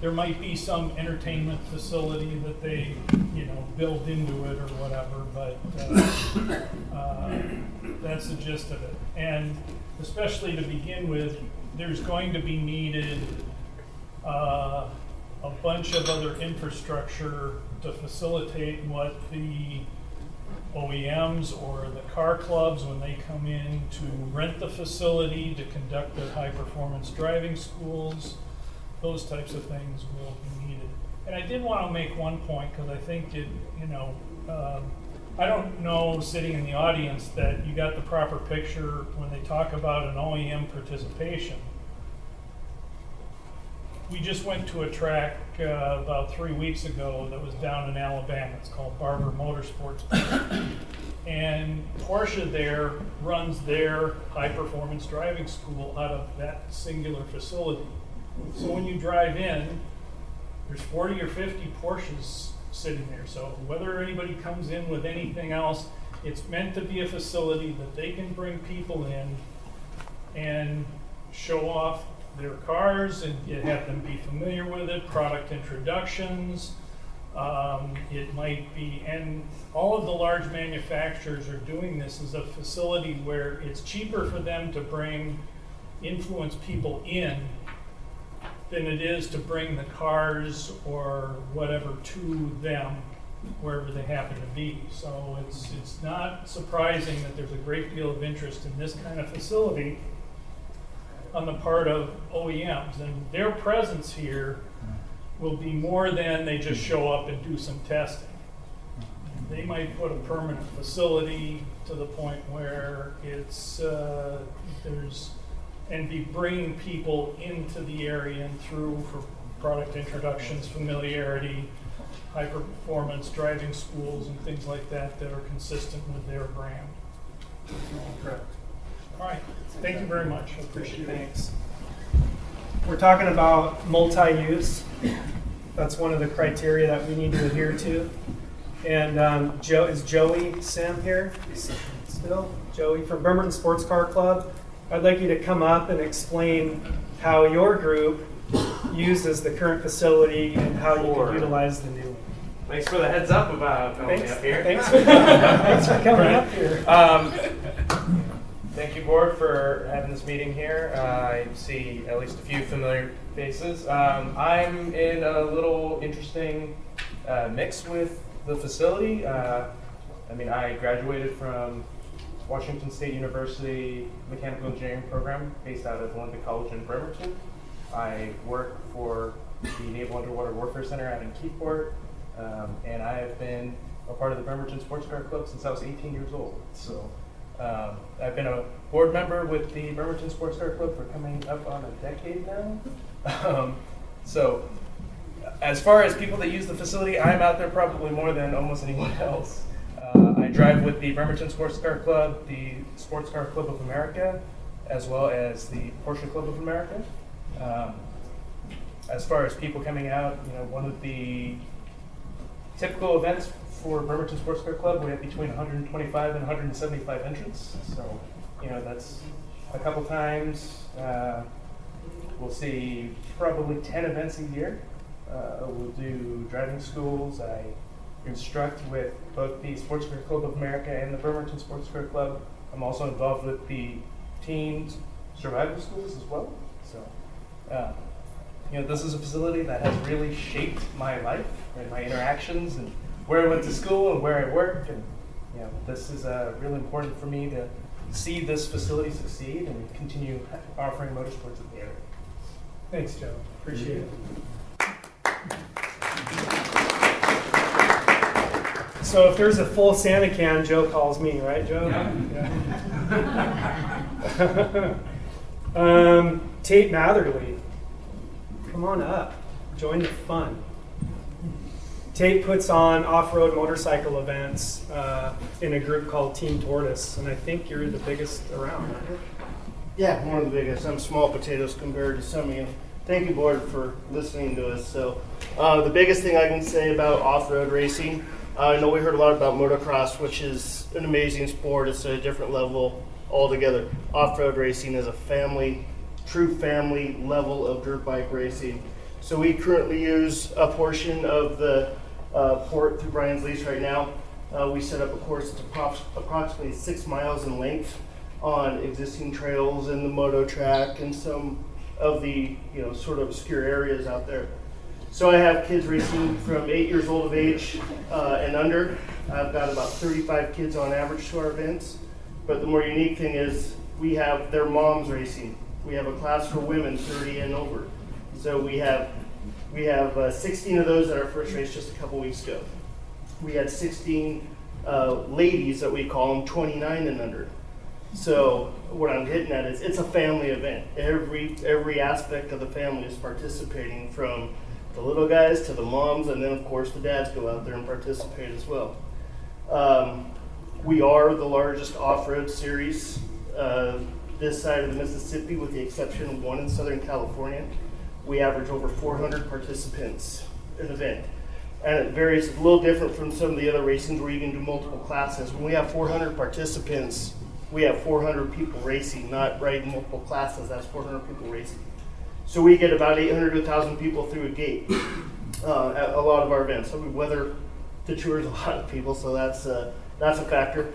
Speaker 21: There might be some entertainment facility that they, build into it or whatever, but that's the gist of it. And especially to begin with, there's going to be needed a bunch of other infrastructure to facilitate what the OEMs or the car clubs, when they come in to rent the facility to conduct their high-performance driving schools, those types of things will be needed. And I did want to make one point, because I think it, I don't know, sitting in the audience, that you got the proper picture when they talk about an OEM participation. We just went to a track about 3 weeks ago that was down in Alabama. It's called Barber Motorsports. And Porsche there runs their high-performance driving school out of that singular facility. So when you drive in, there's 40 or 50 Porsches sitting there. So whether anybody comes in with anything else, it's meant to be a facility that they can bring people in and show off their cars and have them be familiar with it, product introductions. It might be, and all of the large manufacturers are doing this as a facility where it's cheaper for them to bring influence people in than it is to bring the cars or whatever to them wherever they happen to be. So it's not surprising that there's a great deal of interest in this kind of facility on the part of OEMs, and their presence here will be more than they just show up and do some testing. They might put a permanent facility to the point where it's and be bringing people into the area and through for product introductions, familiarity, high performance driving schools and things like that that are consistent with their brand. Correct. All right, thank you very much. I appreciate it.
Speaker 10: Thanks. We're talking about multi-use. That's one of the criteria that we need to adhere to. And is Joey Sim here still? Joey from Bremerton Sports Car Club. I'd like you to come up and explain how your group uses the current facility and how you can utilize the new one.
Speaker 7: Thanks for the heads up about coming up here.
Speaker 10: Thanks for coming up here.
Speaker 7: Thank you, board, for having this meeting here. I see at least a few familiar faces. I'm in a little interesting mix with the facility. I graduated from Washington State University Mechanical Engineering program based out of Olympic College in Bremerton. I work for the Naval Underwater Warfare Center out in Keyport, and I have been a part of the Bremerton Sports Car Club since I was 18 years old. So I've been a board member with the Bremerton Sports Car Club for coming up on a decade now. So as far as people that use the facility, I'm out there probably more than almost anyone else. I drive with the Bremerton Sports Car Club, the Sports Car Club of America, as well as the Porsche Club of America. As far as people coming out, one of the typical events for Bremerton Sports Car Club, we have between 125 and 175 entrants. So, that's a couple times. We'll see probably 10 events a year. We'll do driving schools. I instruct with both the Sports Car Club of America and the Bremerton Sports Car Club. I'm also involved with the teens survival schools as well. So, this is a facility that has really shaped my life and my interactions and where I went to school and where I work. And this is really important for me to see this facility succeed and continue offering motorsports in the area.
Speaker 10: Thanks, Joe. Appreciate it. So if there's a full Santa can, Joe calls me, right, Joe? Yeah. Tate Matherly, come on up. Join the fun. Tate puts on off-road motorcycle events in a group called Team Tortoise, and I think you're the biggest around, aren't you?
Speaker 8: Yeah, one of the biggest. I'm small potatoes compared to some of you. Thank you, board, for listening to us. So, the biggest thing I can say about off-road racing, I know we heard a lot about motocross, which is an amazing sport. It's at a different level altogether. Off-road racing is a family, true family level of dirt bike racing. So we currently use a portion of the port through Brian's lease right now. We set up a course that's approximately 6 miles in length on existing trails in the moto track and some of the sort of obscure areas out there. So I have kids racing from 8 years old of age and under. I've got about 35 kids on average to our events. But the more unique thing is we have their moms racing. We have a class for women 30 and over. So we have 16 of those at our first race just a couple weeks ago. We had 16 ladies that we call them 29 and under. So what I'm getting at is it's a family event. Every aspect of the family is participating, from the little guys to the moms, and then of course the dads go out there and participate as well. We are the largest off-road series this side of the Mississippi, with the exception of one in Southern California. We average over 400 participants an event. And it varies a little different from some of the other racings where you can do multiple classes. When we have 400 participants, we have 400 people racing, not riding multiple classes. That's 400 people racing. So we get about 800 to 1,000 people through a gate at a lot of our events. So we weather the tours a lot of people, so that's a factor.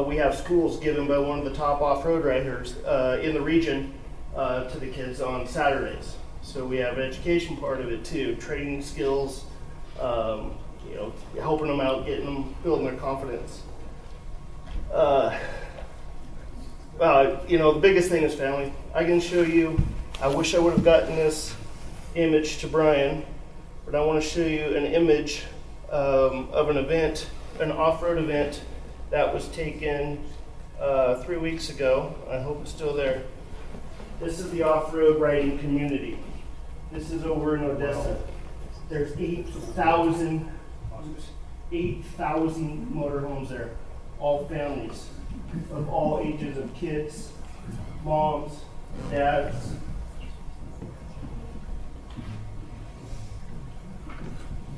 Speaker 8: We have schools given by one of the top off-road riders in the region to the kids on Saturdays. So we have education part of it too, training skills, helping them out, getting them, building their confidence. The biggest thing is family. I can show you, I wish I would have gotten this image to Brian, but I want to show you an image of an event, an off-road event that was taken 3 weeks ago. I hope it's still there. This is the off-road riding community. This is over in Odessa. There's 8,000 motorhomes there, all families of all ages of kids, moms, dads.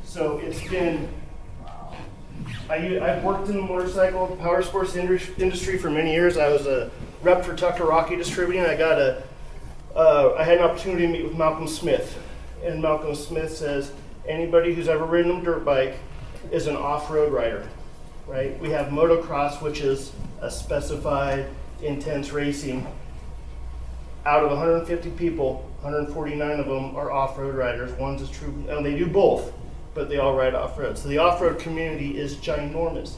Speaker 8: So it's been, I've worked in the motorcycle power sports industry for many years. I was a rep for Tucker Rocky Distributing. I had an opportunity to meet with Malcolm Smith. And Malcolm Smith says, anybody who's ever ridden a dirt bike is an off-road rider, right? We have motocross, which is a specified, intense racing. Out of 150 people, 149 of them are off-road riders. One's a true, and they do both, but they all ride off-road. So the off-road community is ginormous.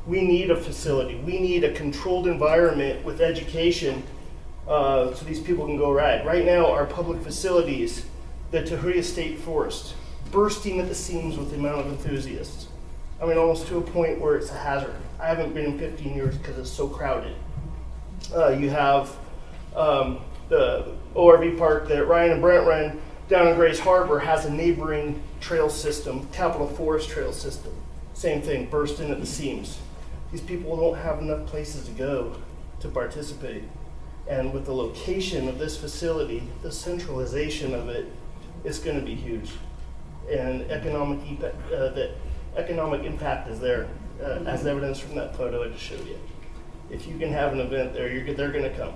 Speaker 8: We need a facility. We need a controlled environment with education so these people can go ride. Right now, our public facilities, the Tahuya State Forest, bursting at the seams with the amount of enthusiasts. I mean, almost to a point where it's a hazard. I haven't been in 15 years because it's so crowded. You have the ORV park that Ryan and Brent ran down in Grace Harbor has a neighboring trail system, Capitol Forest trail system. Same thing, bursting at the seams. These people don't have enough places to go to participate. And with the location of this facility, the centralization of it, it's going to be huge. And the economic impact is there, as evidence from that photo I just showed you. If you can have an event there, they're going to come.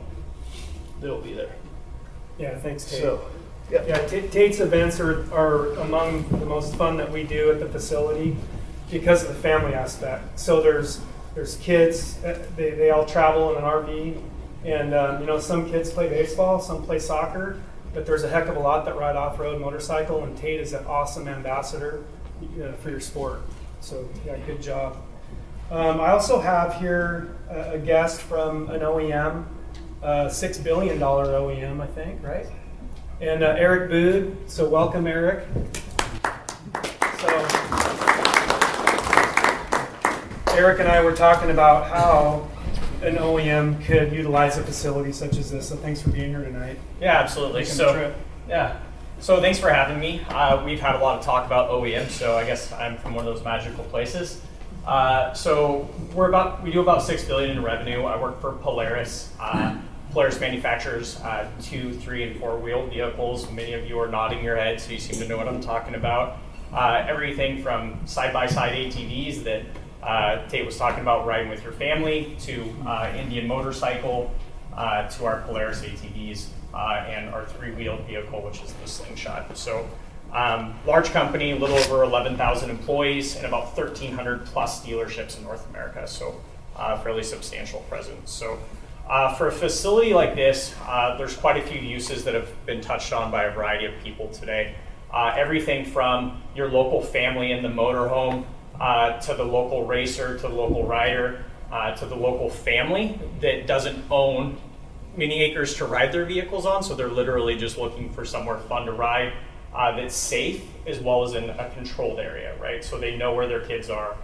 Speaker 8: They'll be there.
Speaker 10: Yeah, thanks, Tate.
Speaker 8: So,
Speaker 10: yeah, Tate's events are among the most fun that we do at the facility because of the family aspect. So there's kids, they all travel in an RV, and some kids play baseball, some play soccer, but there's a heck of a lot that ride off-road motorcycle, and Tate is an awesome ambassador for your sport. So yeah, good job. I also have here a guest from an OEM, $6 billion OEM, I think, right? And Eric Bood, so welcome, Eric. So Eric and I were talking about how an OEM could utilize a facility such as this, so thanks for being here tonight.
Speaker 18: Yeah, absolutely.
Speaker 10: Making the trip.
Speaker 18: Yeah,
Speaker 5: So thanks for having me. We've had a lot of talk about OEM, so I guess I'm from one of those magical places. So we do about $6 billion in revenue. I work for Polaris. Polaris manufactures 2, 3, and 4-wheel vehicles. Many of you are nodding your heads, so you seem to know what I'm talking about. Everything from side-by-side ATVs that Tate was talking about, riding with your family, to Indian motorcycle, to our Polaris ATVs, and our 3-wheel vehicle, which is the Slingshot. So large company, a little over 11,000 employees, and about 1,300 plus dealerships in North America. So fairly substantial presence. So for a facility like this, there's quite a few uses that have been touched on by a variety of people today. Everything from your local family in the motorhome, to the local racer, to the local rider, to the local family that doesn't own many acres to ride their vehicles on, so they're literally just looking for somewhere fun to ride that's safe, as well as in a controlled area, right? So they know where their kids are,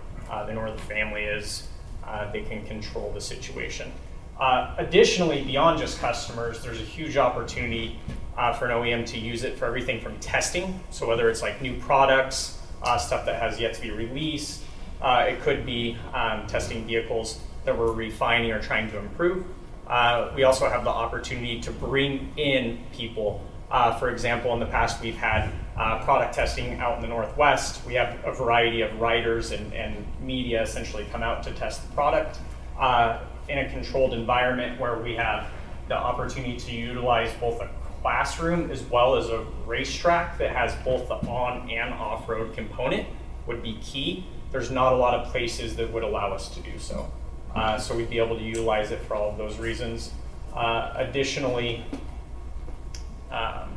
Speaker 5: they know where the family is, they can control the situation. Additionally, beyond just customers, there's a huge opportunity for an OEM to use it for everything from testing, so whether it's like new products, stuff that has yet to be released, it could be testing vehicles that we're refining or trying to improve. We also have the opportunity to bring in people. For example, in the past we've had product testing out in the Northwest. We have a variety of writers and media essentially come out to test the product in a controlled environment where we have the opportunity to utilize both a classroom as well as a racetrack that has both the on and off-road component would be key. There's not a lot of places that would allow us to do so. So we'd be able to utilize it for all of those reasons. Additionally, want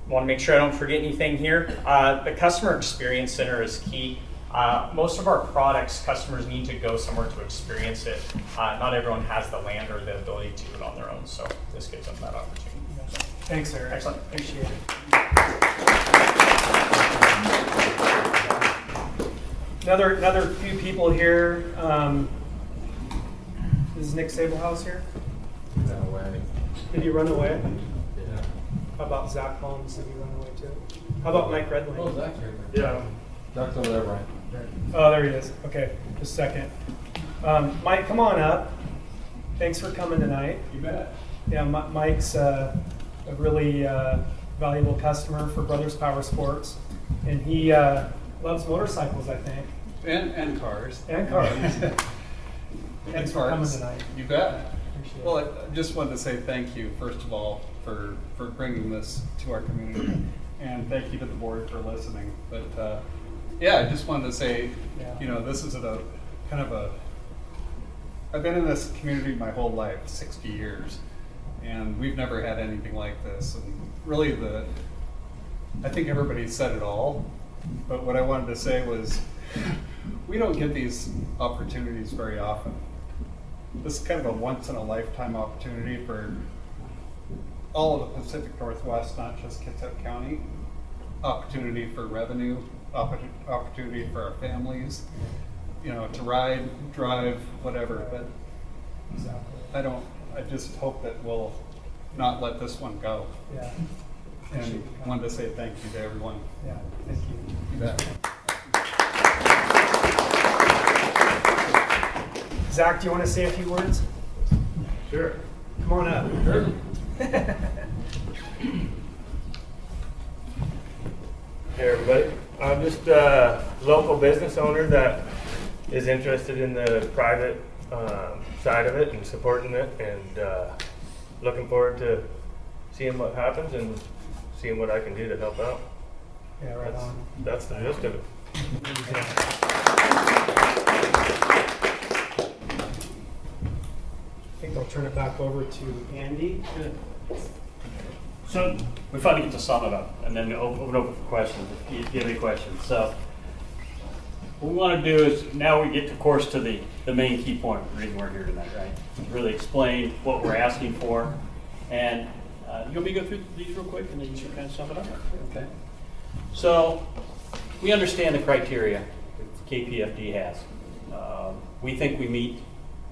Speaker 5: to make sure I don't forget anything here. The customer experience center is key. Most of our products, customers need to go somewhere to experience it. Not everyone has the land or the ability to do it on their own, so this gives them that opportunity.
Speaker 10: Thanks, Eric.
Speaker 5: Excellent.
Speaker 10: Appreciate it. Another few people here. Is Nick Sablehouse here?
Speaker 12: Ran away.
Speaker 10: Did he run away?
Speaker 12: Yeah.
Speaker 10: How about Zach Holmes? Did he run away too? How about Mike Redlane?
Speaker 12: Oh, Zach's here.
Speaker 10: Yeah.
Speaker 12: Zach's over there, Brian.
Speaker 10: Oh, there he is. Okay, just a second. Mike, come on up. Thanks for coming tonight.
Speaker 12: You bet.
Speaker 10: Yeah, Mike's a really valuable customer for Brothers Power Sports, and he loves motorcycles, I think.
Speaker 23: And cars.
Speaker 10: And cars.
Speaker 23: Thanks
Speaker 10: for coming tonight.
Speaker 23: You bet.
Speaker 10: Appreciate
Speaker 23: Well, I just wanted to say thank you, first of all, for bringing this to our community, and thank you to the board for listening. But yeah, I just wanted to say, you know, this is a kind of a. I've been in this community my whole life, 60 years, and we've never had anything like this. And really, I think everybody said it all. But what I wanted to say was, we don't get these opportunities very often. This is kind of a once-in-a-lifetime opportunity for all of the Pacific Northwest, not just Kitsap County. Opportunity for revenue, opportunity for our families, you know, to ride, drive, whatever. But I just hope that we'll not let this one go.
Speaker 10: Yeah.
Speaker 23: And wanted to say thank you to everyone.
Speaker 10: Yeah, thank you.
Speaker 23: You bet.
Speaker 10: Zach, do you want to say a few words?
Speaker 23: Sure.
Speaker 10: Come on up.
Speaker 23: Sure.
Speaker 24: Hey everybody, I'm just a local business owner that is interested in the private side of it and supporting it, and looking forward to seeing what happens and seeing what I can do to help out.
Speaker 10: Yeah, right on.
Speaker 24: That's the gist of it.
Speaker 10: I think I'll turn it back over to Andy.
Speaker 14: So we finally get to sum it up and then open up for questions if you have any questions. So what we want to do is now we get, of course, to the main key point, the reason we're here tonight, right? To really explain what we're asking for. And you want me to go through these real quick and then you can kind of sum it up? Okay. So we understand the criteria that KPFD has. We think we meet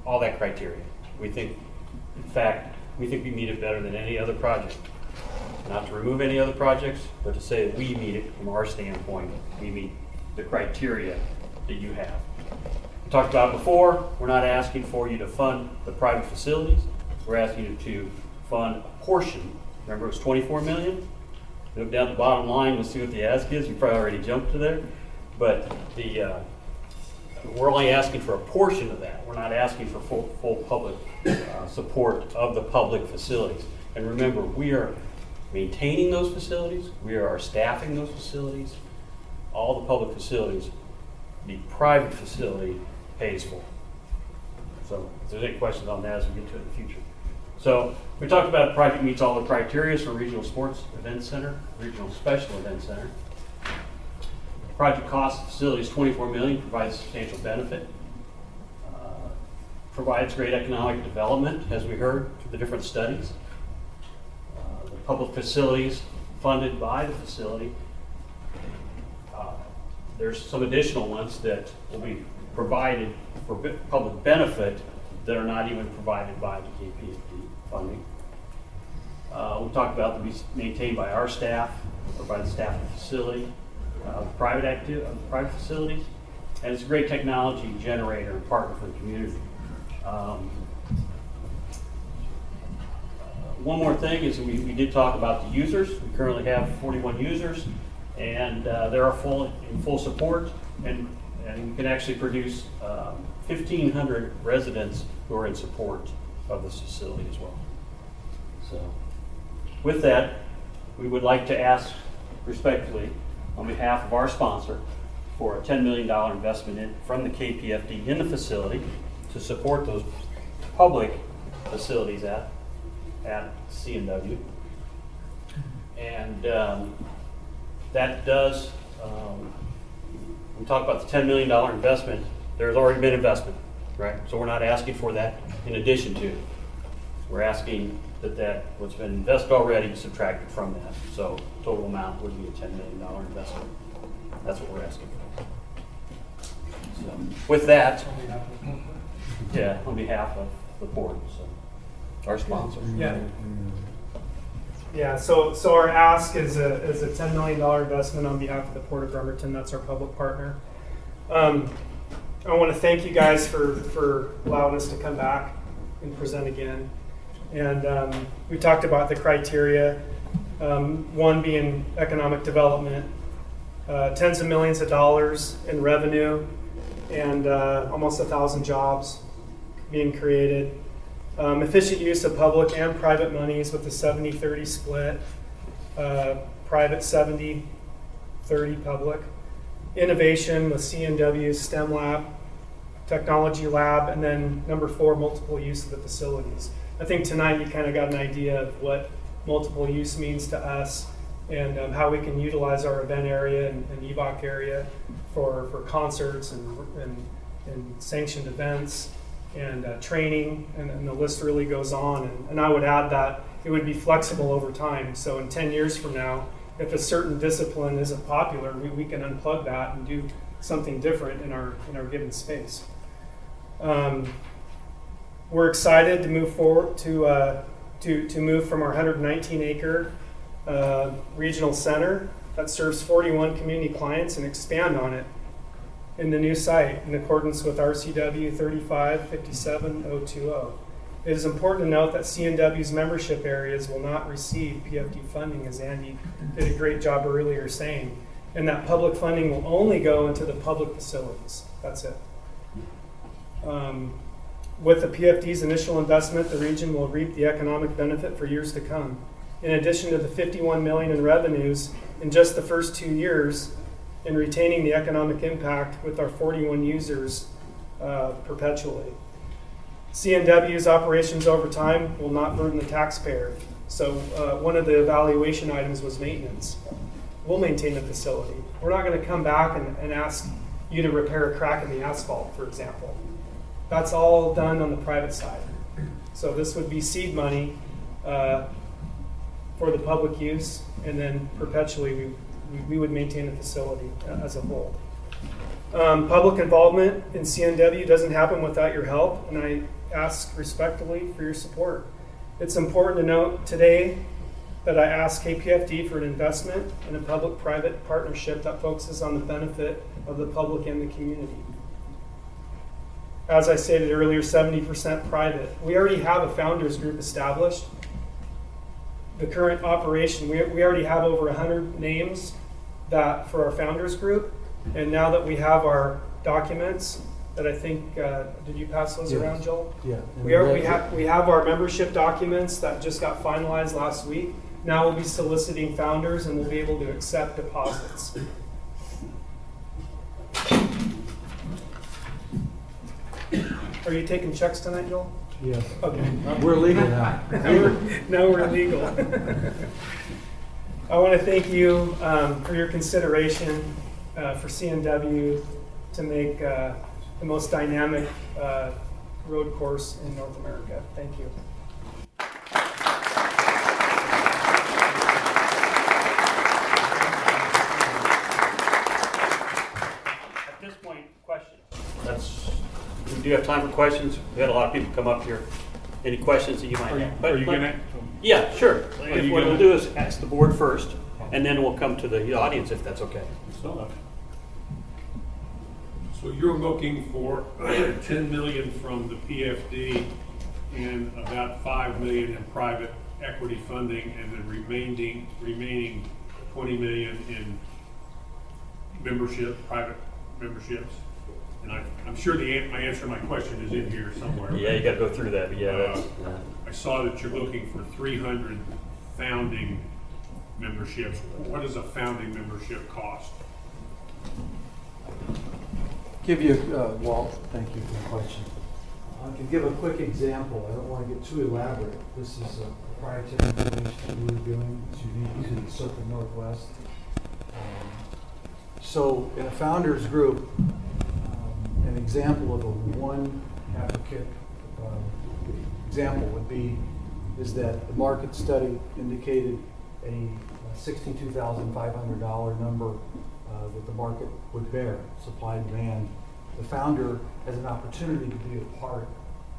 Speaker 14: all that criteria. We think, in fact, we think we meet it better than any other project. not to remove any other projects, but to say that we meet it from our standpoint. We meet the criteria that you have. We talked about it before, we're not asking for you to fund the private facilities. We're asking you to fund a portion. Remember, it was 24 million? Look down the bottom line, we'll see what the ask is. You probably already jumped to there. But we're only asking for a portion of that. We're not asking for full public support of the public facilities. And remember, we are maintaining those facilities. We are staffing those facilities. All the public facilities, the private facility pays for. So if there's any questions on that as we get to it in the future. So we talked about the project meets all the criteria for Regional Sports Event Center, Regional Special Event Center. Project cost of the facility is $24 million, provides substantial benefit. Provides great economic development, as we heard through the different studies. The public facilities funded by the facility. There's some additional ones that will be provided for public benefit that are not even provided by the KPFD funding. We talked about to be maintained by our staff or by the staff of the facility, private facilities, and it's a great technology generator and partner for the community. One more thing is we did talk about the users. We currently have 41 users, and they're in full support, and we can actually produce 1,500 residents who are in support of this facility as well. So with that, we would like to ask respectfully on behalf of our sponsor for a $10 million investment from the KPFD in the facility to support those public facilities at C&W. And that does, we talk about the $10 million investment, there's already been investment, right? So we're not asking for that in addition to. We're asking that what's been invested already is subtracted from that. So total amount would be a $10 million investment. That's what we're asking for. So with that, yeah, on behalf of the board, so our sponsor.
Speaker 10: Yeah, so our ask is a $10 million investment on behalf of the Port of Bremerton. That's our public partner. I want to thank you guys for allowing us to come back and present again. And we talked about the criteria, one being economic development, tens of millions of dollars in revenue, and almost 1,000 jobs being created. Efficient use of public and private monies with a 70-30 split, private 70-30 public. Innovation with C&W, STEM Lab, Technology Lab, and then number 4, multiple use of the facilities. I think tonight you kind of got an idea of what multiple use means to us and how we can utilize our event area and EVOC area for concerts and sanctioned events and training, and the list really goes on. And I would add that it would be flexible over time. So in 10 years from now, if a certain discipline isn't popular, we can unplug that and do something different in our given space. We're excited to move forward to move from our 119-acre regional center that serves 41 community clients and expand on it in the new site in accordance with RCW 3557020. It is important to note that C&W's membership areas will not receive PFD funding, as Andy did a great job earlier saying, and that public funding will only go into the public facilities. That's it. With the PFD's initial investment, the region will reap the economic benefit for years to come. In addition to the $51 million in revenues in just the first 2 years, in retaining the economic impact with our 41 users perpetually. C&W's operations over time will not burden the taxpayer. So one of the evaluation items was maintenance. We'll maintain the facility. We're not going to come back and ask you to repair a crack in the asphalt, for example. That's all done on the private side. So this would be seed money for the public use, and then perpetually we would maintain the facility as a whole. Public involvement in C&W doesn't happen without your help, and I ask respectfully for your support. It's important to note today that I ask KPFD for an investment in a public-private partnership that focuses on the benefit of the public and the community. As I stated earlier, 70% private. We already have a founders group established. The current operation, we already have over 100 names that for our founders group. And now that we have our documents that I think, did you pass those around, Joel?
Speaker 11: Yeah.
Speaker 10: We have our membership documents that just got finalized last week. Now we'll be soliciting founders and we'll be able to accept deposits. Are you taking checks tonight, Joel?
Speaker 11: Yes.
Speaker 10: Okay.
Speaker 11: We're legal now.
Speaker 10: Now we're legal. I want to thank you for your consideration for CNW to make the most dynamic road course in North America. Thank you.
Speaker 14: At this point, questions? We do have time for questions. We had a lot of people come up here. Any questions that you might have?
Speaker 21: Are you gonna?
Speaker 14: Yeah, sure.
Speaker 21: you
Speaker 14: What
Speaker 21: gonna-
Speaker 14: we'll do is ask the board first, and then we'll come to the audience if that's okay.
Speaker 9: So you're looking for 10 million from the PFD and about 5 million in private equity funding, and the remaining 20 million in private memberships. And I'm sure my answer to my question is in here somewhere.
Speaker 14: Yeah, you got to go through that. But yeah,
Speaker 9: I saw that you're looking for 300 founding memberships. What does a founding membership cost?
Speaker 11: Give you, Walt, thank you for the question. I can give a quick example. I don't want to get too elaborate. This is a proprietary information that we were doing. It's unique to the Circuit Northwest. So in a founders group, an example of a one applicant example would be is that the market study indicated a $62,500 number that the market would bear, supply and demand. The founder has an opportunity to be a part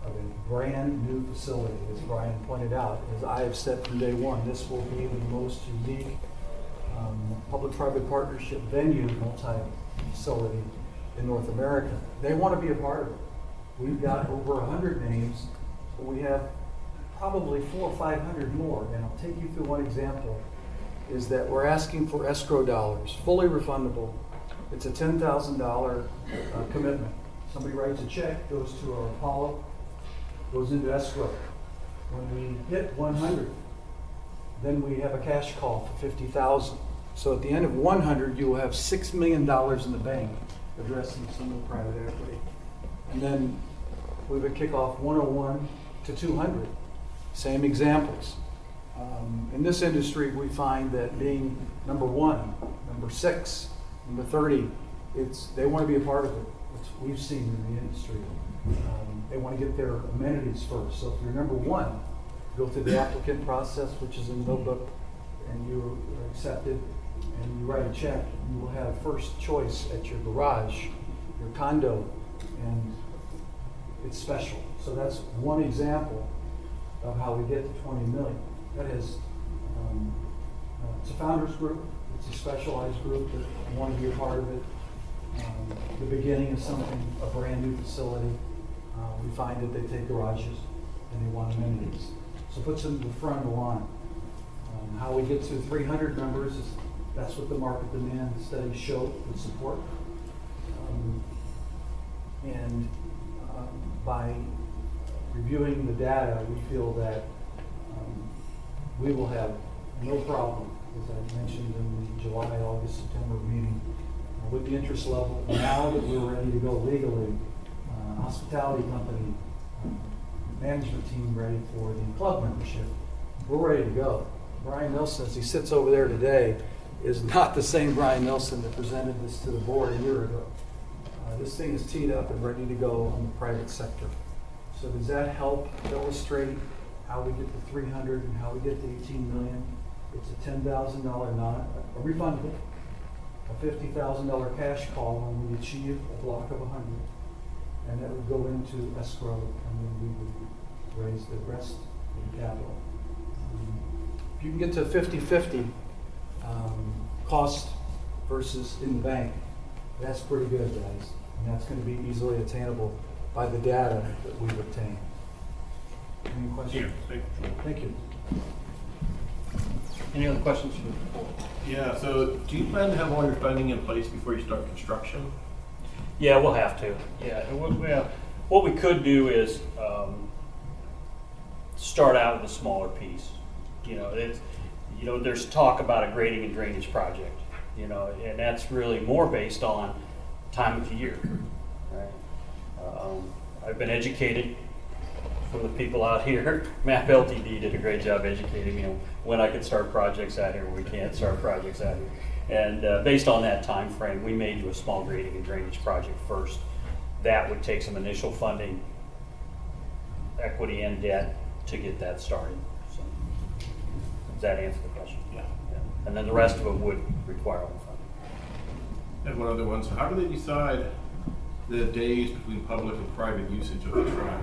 Speaker 11: of a brand new facility, as Brian pointed out. As I have said from day one, this will be the most unique public-private partnership venue, multi-facility in North America. They want to be a part of it. We've got over 100 names, but we have probably 400 or 500 more. And I'll take you through one example, is that we're asking for escrow dollars, fully refundable. It's a $10,000 commitment. Somebody writes a check, goes to our Apollo, goes into escrow. When we hit 100, then we have a cash call for $50,000. So at the end of 100, you will have $6 million in the bank addressing single private equity. And then we would kick off 101 to 200. Same examples. In this industry, we find that being number 1, number 6, number 30, they want to be a part of it. That's what we've seen in the industry. They want to get their amenities first. So if you're number 1, go through the applicant process, which is in the notebook, and you are accepted, and you write a check, you will have first choice at your garage, your condo, and it's special. So that's one example of how we get to 20 million. That is, it's a founders group, it's a specialized group that want to be a part of it. The beginning is something, a brand new facility. We find that they take garages and they want amenities. So it puts them in the front of the line. How we get to 300 members is that's what the market demand studies show would support. By reviewing the data, we feel that we will have no problem, as I mentioned in the July, August, September meeting, with the interest level. Now that we're ready to go legally, hospitality company, management team ready for the club membership, we're ready to go. Brian Nelson, as he sits over there today, is not the same Brian Nelson that presented this to the board a year ago. This thing is teed up and ready to go on the private sector. So does that help illustrate how we get to 300 and how we get to 18 million? It's a $10,000 refundable, a $50,000 cash call when we achieve a block of 100, and that would go into escrow, and then we would raise the rest of the capital. If you can get to 50-50 cost versus in the bank, that's pretty good, guys. And that's going to be easily attainable by the data that we've obtained. Any questions?
Speaker 9: Yeah,
Speaker 11: Thank you.
Speaker 14: Any other questions from the board?
Speaker 16: Yeah, so do you plan to have all your funding in place before you start construction?
Speaker 14: Yeah, we'll have to. Yeah, what we could do is start out with a smaller piece. There's talk about a grading and drainage project, and that's really more based on time of the year. Right? I've been educated from the people out here. MAP LTD did a great job educating me on when I could start projects out here, when we can't start projects out here. And based on that time frame, we may do a small grading and drainage project first. That would take some initial funding, equity and debt, to get that started. So, does that answer the question? Yeah. And then the rest of it would require all the funding.
Speaker 16: And one other one, so how do they decide the days between public and private usage of the track?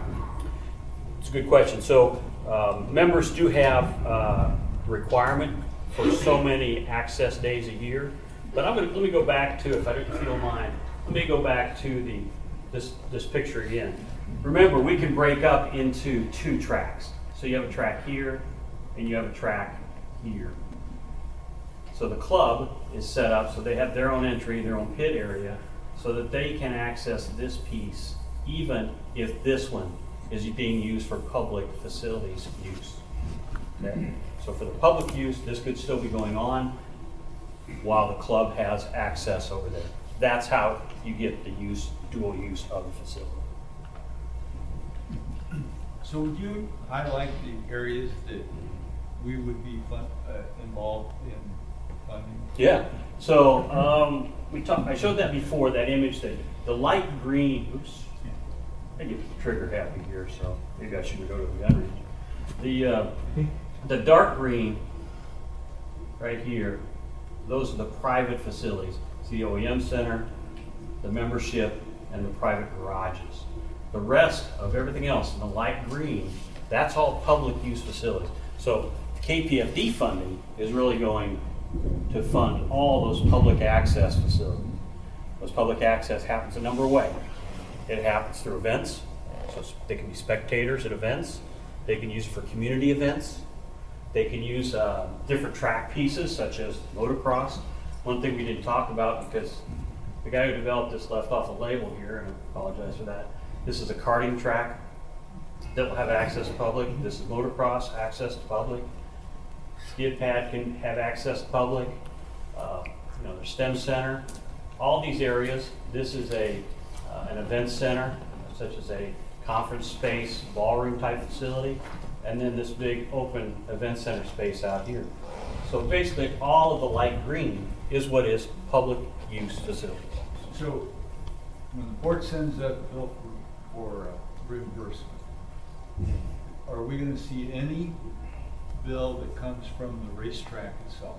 Speaker 14: It's a good question. So members do have a requirement for so many access days a year. But let me go back to, if you don't mind, let me go back to this picture again. Remember, we can break up into two tracks. So you have a track here and you have a track here. So the club is set up so they have their own entry, their own pit area, so that they can access this piece even if this one is being used for public facilities use. Okay? So for the public use, this could still be going on while the club has access over there. That's how you get the dual use of the facility.
Speaker 2: So would you highlight the areas that we would be involved in funding?
Speaker 14: Yeah. So I showed that before, that image, that the light green. Oops. I get trigger happy here, so maybe I shouldn't go to the gun range. The dark green right here, those are the private facilities. It's the Oem Center, the membership, and the private garages. The rest of everything else in the light green, that's all public use facilities. So KPFD funding is really going to fund all those public access facilities. Those public access happens a number of ways. It happens through events, so they can be spectators at events. They can use it for community events. They can use different track pieces, such as motocross. One thing we didn't talk about, because the guy who developed this left off a label here, and I apologize for that. This is a karting track that will have access to public. This is motocross, access to public. Skid pad can have access to public. There's STEM center. All these areas. This is an event center, such as a conference space, ballroom type facility, and then this big open event center space out here. So basically all of the light green is what is public use facilities.
Speaker 2: So when the board sends that bill for reimbursement, are we going to see any bill that comes from the racetrack itself?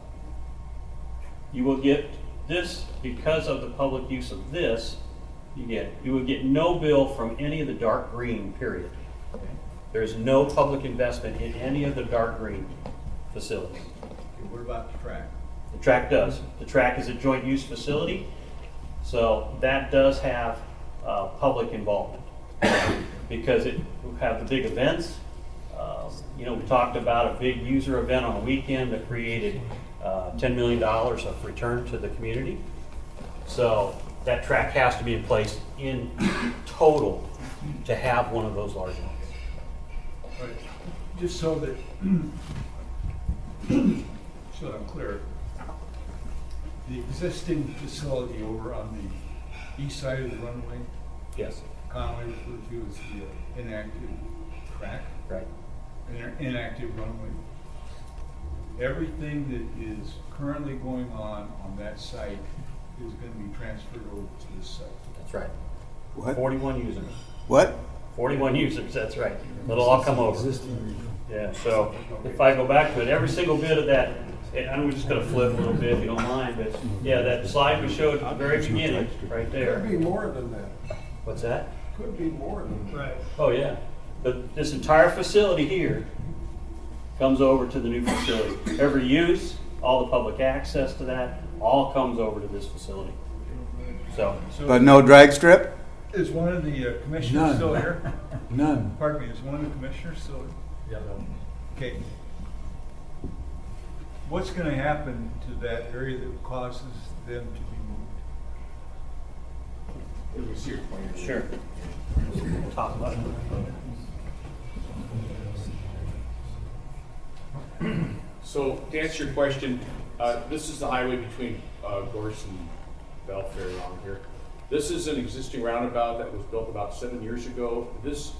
Speaker 14: You will get this, because of the public use of this, you would get no bill from any of the dark green, period. Okay. There's no public investment in any of the dark green facilities.
Speaker 2: Okay, what about the track?
Speaker 14: The track does. The track is a joint use facility, so that does have public involvement because it will have the big events. We talked about a big user event on a weekend that created $10 million of return to the community. So that track has to be in place in total to have one of those large ones.
Speaker 2: Right. Just so that so I'm clear, the existing facility over on the east side of the runway,
Speaker 14: yes,
Speaker 2: commonly referred to as the inactive track,
Speaker 14: right?
Speaker 2: Inactive runway. Everything that is currently going on that site is going to be transferred over to this site.
Speaker 14: That's right.
Speaker 17: What?
Speaker 14: 41 users.
Speaker 17: What?
Speaker 14: 41 users, that's right. It'll all come over. Yeah, so if I go back to it, every single bit of that, and I'm just going to flip a little bit if you don't mind, but yeah, that slide we showed at the very beginning, right there.
Speaker 3: Could be more than that.
Speaker 14: What's that?
Speaker 3: Could be more than that.
Speaker 21: Right.
Speaker 14: Oh, yeah. But this entire facility here comes over to the new facility. Every use, all the public access to that, all comes over to this facility. So,
Speaker 17: But no drag strip?
Speaker 2: Is one of the commissioners
Speaker 11: None.
Speaker 2: still here?
Speaker 11: None.
Speaker 2: Pardon me, is one of the commissioners still here? Okay. What's going to happen to that area that causes them to be moved?
Speaker 14: sure. We'll talk about it.
Speaker 13: So to answer your question, this is the highway between Gorse and Belfair along here. This is an existing roundabout that was built about 7 years ago. This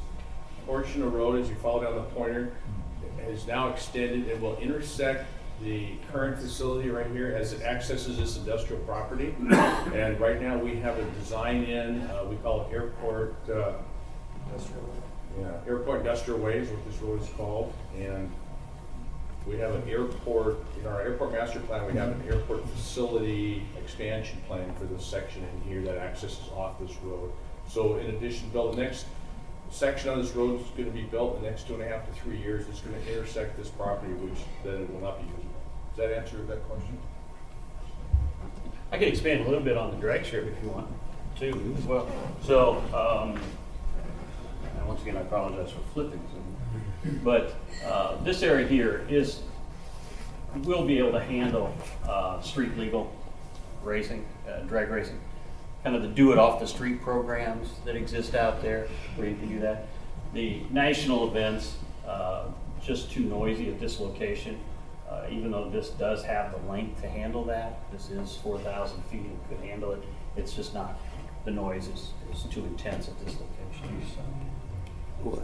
Speaker 13: portion of road, as you follow down the pointer, is now extended and will intersect the current facility right here as it accesses this industrial property. And right now we have a design in, we call it Airport Airport Industrial Way is what this road is called. And we have an airport, in our airport master plan, we have an airport facility expansion plan for this section in here that accesses off this road. So in addition, Bill, the next section of this road is going to be built in the next 2.5 to 3 years. It's going to intersect this property, which then it will not be usable. Does that answer that question?
Speaker 14: I can expand a little bit on the drag strip if you want to as well. So, and once again, I apologize for flipping some. But this area here will be able to handle street legal racing, drag racing, kind of the do it off the street programs that exist out there where you can do that. The national events, just too noisy at this location. Even though this does have the length to handle that, this is 4,000 feet and could handle it. It's just not, the noise is too intense at this location.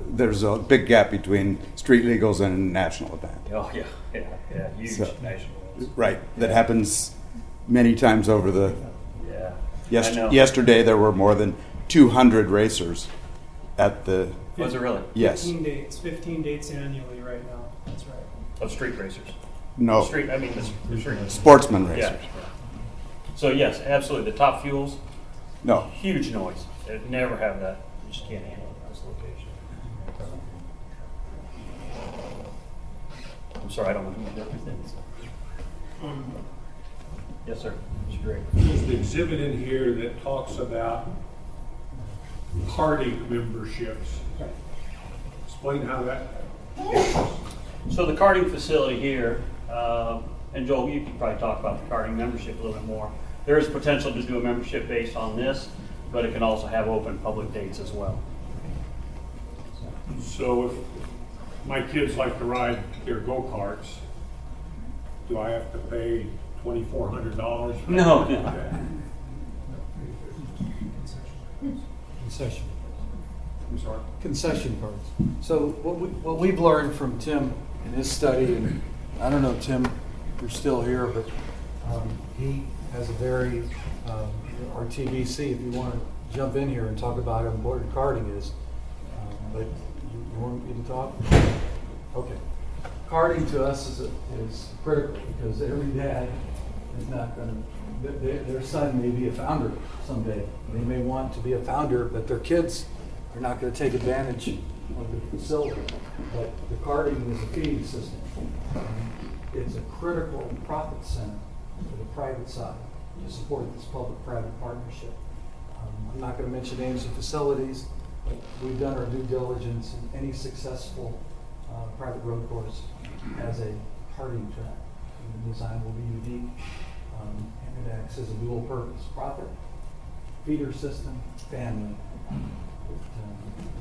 Speaker 17: There's a big gap between street legals and a national event.
Speaker 14: Oh, yeah, huge
Speaker 17: So,
Speaker 14: national events.
Speaker 17: Right, that happens many times over the.
Speaker 14: Yeah. I know.
Speaker 17: Yesterday there were more than 200 racers at the.
Speaker 14: Was it really?
Speaker 17: Yes.
Speaker 10: 15 dates annually right now. That's right.
Speaker 14: Of street racers.
Speaker 17: No.
Speaker 14: Street, I mean, the street.
Speaker 17: Sportsman racers.
Speaker 14: Yeah. So yes, absolutely. The top fuels.
Speaker 17: No.
Speaker 14: Huge noise. It never have that. You just can't handle it at this location. I'm sorry, I don't want to do everything. Yes, sir. Mr. Drake.
Speaker 9: There's an exhibit in here that talks about karting memberships. Explain how that.
Speaker 14: So the karting facility here, and Joel, you can probably talk about the karting membership a little bit more. There is potential to do a membership based on this, but it can also have open public dates as well.
Speaker 9: So if my kids like to ride their go-karts, do I have to pay $2,400?
Speaker 14: No.
Speaker 11: Concession.
Speaker 9: I'm sorry?
Speaker 11: Concession cards. So what we've learned from Tim in his study, and I don't know, Tim, if you're still here, but he has a very, our TBC, if you want to jump in here and talk about how important karting is, but you want me to talk? Okay. Karting to us is critical because every dad is not going to, their son may be a founder someday. They may want to be a founder, but their kids are not going to take advantage of the facility. But the karting is a feeding system. It's a critical profit center for the private side to support this public-private partnership. I'm not going to mention names of facilities, but we've done our due diligence in any successful private road course as a karting track. And the design will be unique, and it acts as a dual purpose: profit, feeder system, family.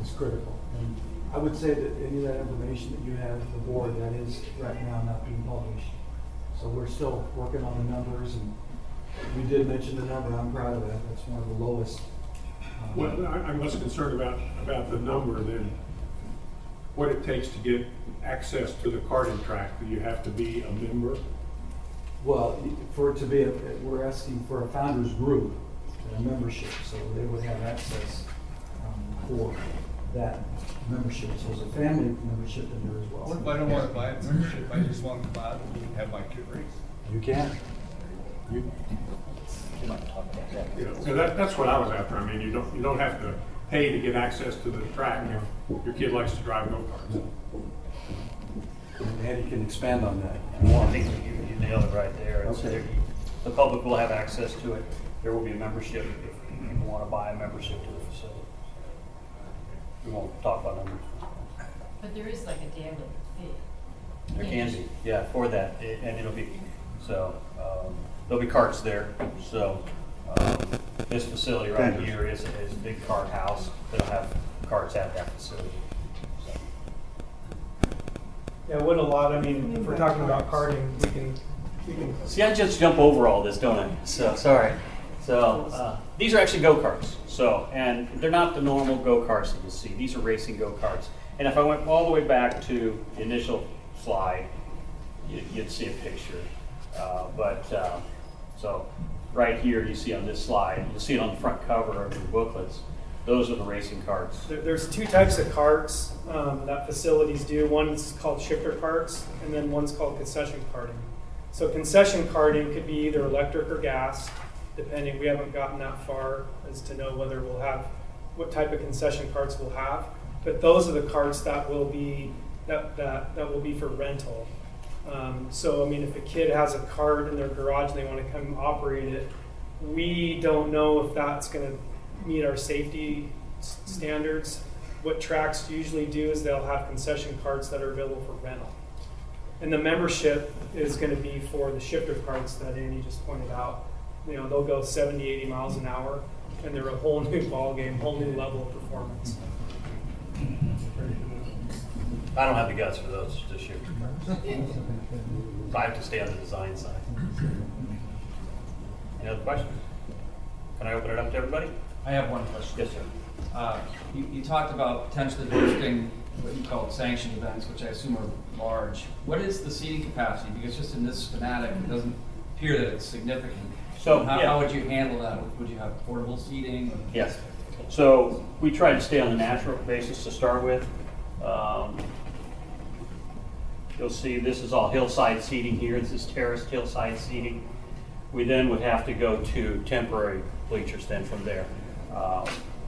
Speaker 11: Is critical. And I would say that any of that information that you have at the board, that is right now not being published. So we're still working on the numbers, and we did mention the number. I'm proud of that. That's one of the lowest.
Speaker 9: Well, I'm less concerned about the number than what it takes to get access to the karting track. Do you have to be a member?
Speaker 11: Well, for it to be, we're asking for a founders group, a membership, so they would have access for that membership. So there's a family membership in there as well.
Speaker 2: What if I don't want to buy a membership? I just want to come out and have my kid race.
Speaker 11: You can.
Speaker 9: So that's what I was after. I mean, you don't have to pay to get access to the track if your kid likes to drive go-karts.
Speaker 11: And Andy can expand on that.
Speaker 14: I think you nailed it right there.
Speaker 11: Okay.
Speaker 14: The public will have access to it. There will be a membership if people want to buy a membership to the facility. We won't talk about numbers.
Speaker 15: But there is like a daily fee.
Speaker 14: There can be, yeah, for that, and it'll be, so, there'll be carts there, so, this facility right here is a big cart house, that'll have carts at that facility.
Speaker 10: Yeah, what a lot, I mean, if we're talking about karting, we can.
Speaker 14: See, I just jump over all this, don't I? So, sorry. So, these are actually go-karts, so, and they're not the normal go-karts that you see, these are racing go-karts. And if I went all the way back to the initial slide, you'd see a picture. So right here, you see on this slide, you'll see it on the front cover of your booklets. Those are the racing carts.
Speaker 10: There's two types of carts that facilities do. One's called shifter carts, and then one's called concession karting. So concession karting could be either electric or gas, depending. We haven't gotten that far as to know whether we'll have, what type of concession carts we'll have. But those are the carts that will be that will be for rental. So I mean, if a kid has a cart in their garage and they want to come operate it, we don't know if that's going to meet our safety standards. What tracks usually do is they'll have concession carts that are available for rental. And the membership is going to be for the shifter carts that Andy just pointed out. You know, they'll go 70, 80 miles an hour, and they're a whole new ball game, whole new level of performance.
Speaker 14: I don't have the guts for those to shoot. I have to stay on the design side. Any other questions? Can I open it up to everybody?
Speaker 12: I have one question.
Speaker 14: Yes, sir.
Speaker 12: You talked about potentially hosting what you call sanctioned events, which I assume are large. What is the seating capacity? Because just in this schematic, it doesn't appear that it's significant.
Speaker 14: So
Speaker 12: how would you handle that? Would you have portable seating?
Speaker 14: Yes. So we try to stay on the natural basis to start with. You'll see this is all hillside seating here. This is terraced hillside seating. We then would have to go to temporary bleachers then from there.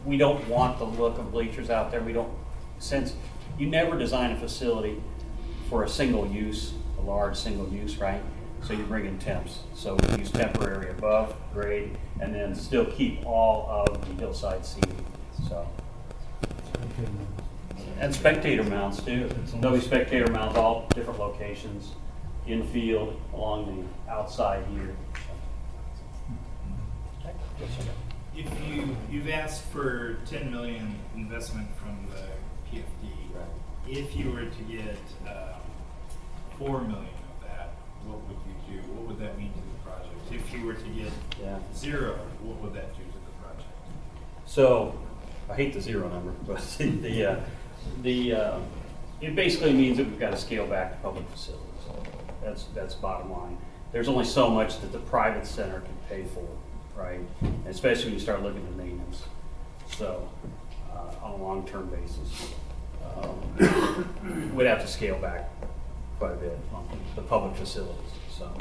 Speaker 14: We don't want the look of bleachers out there. We don't, since you never design a facility for a single use, a large single use, right? So you bring in temps. So we use temporary above grade and then still keep all of the hillside seating. So. And spectator mounts too. There'll be spectator mounts, all different locations, infield, along the outside here.
Speaker 1: If you've asked for 10 million investment from the PFD, if you were to get 4 million of that, what would you do? What would that mean to the project? If you were to get 0, what would that do to the project?
Speaker 14: So, I hate the 0 number, but it basically means that we've got to scale back the public facilities. That's bottom line. There's only so much that the private center can pay for, right? And especially when you start looking at maintenance. So, on a long-term basis, we'd have to scale back quite a bit on the public facilities. So,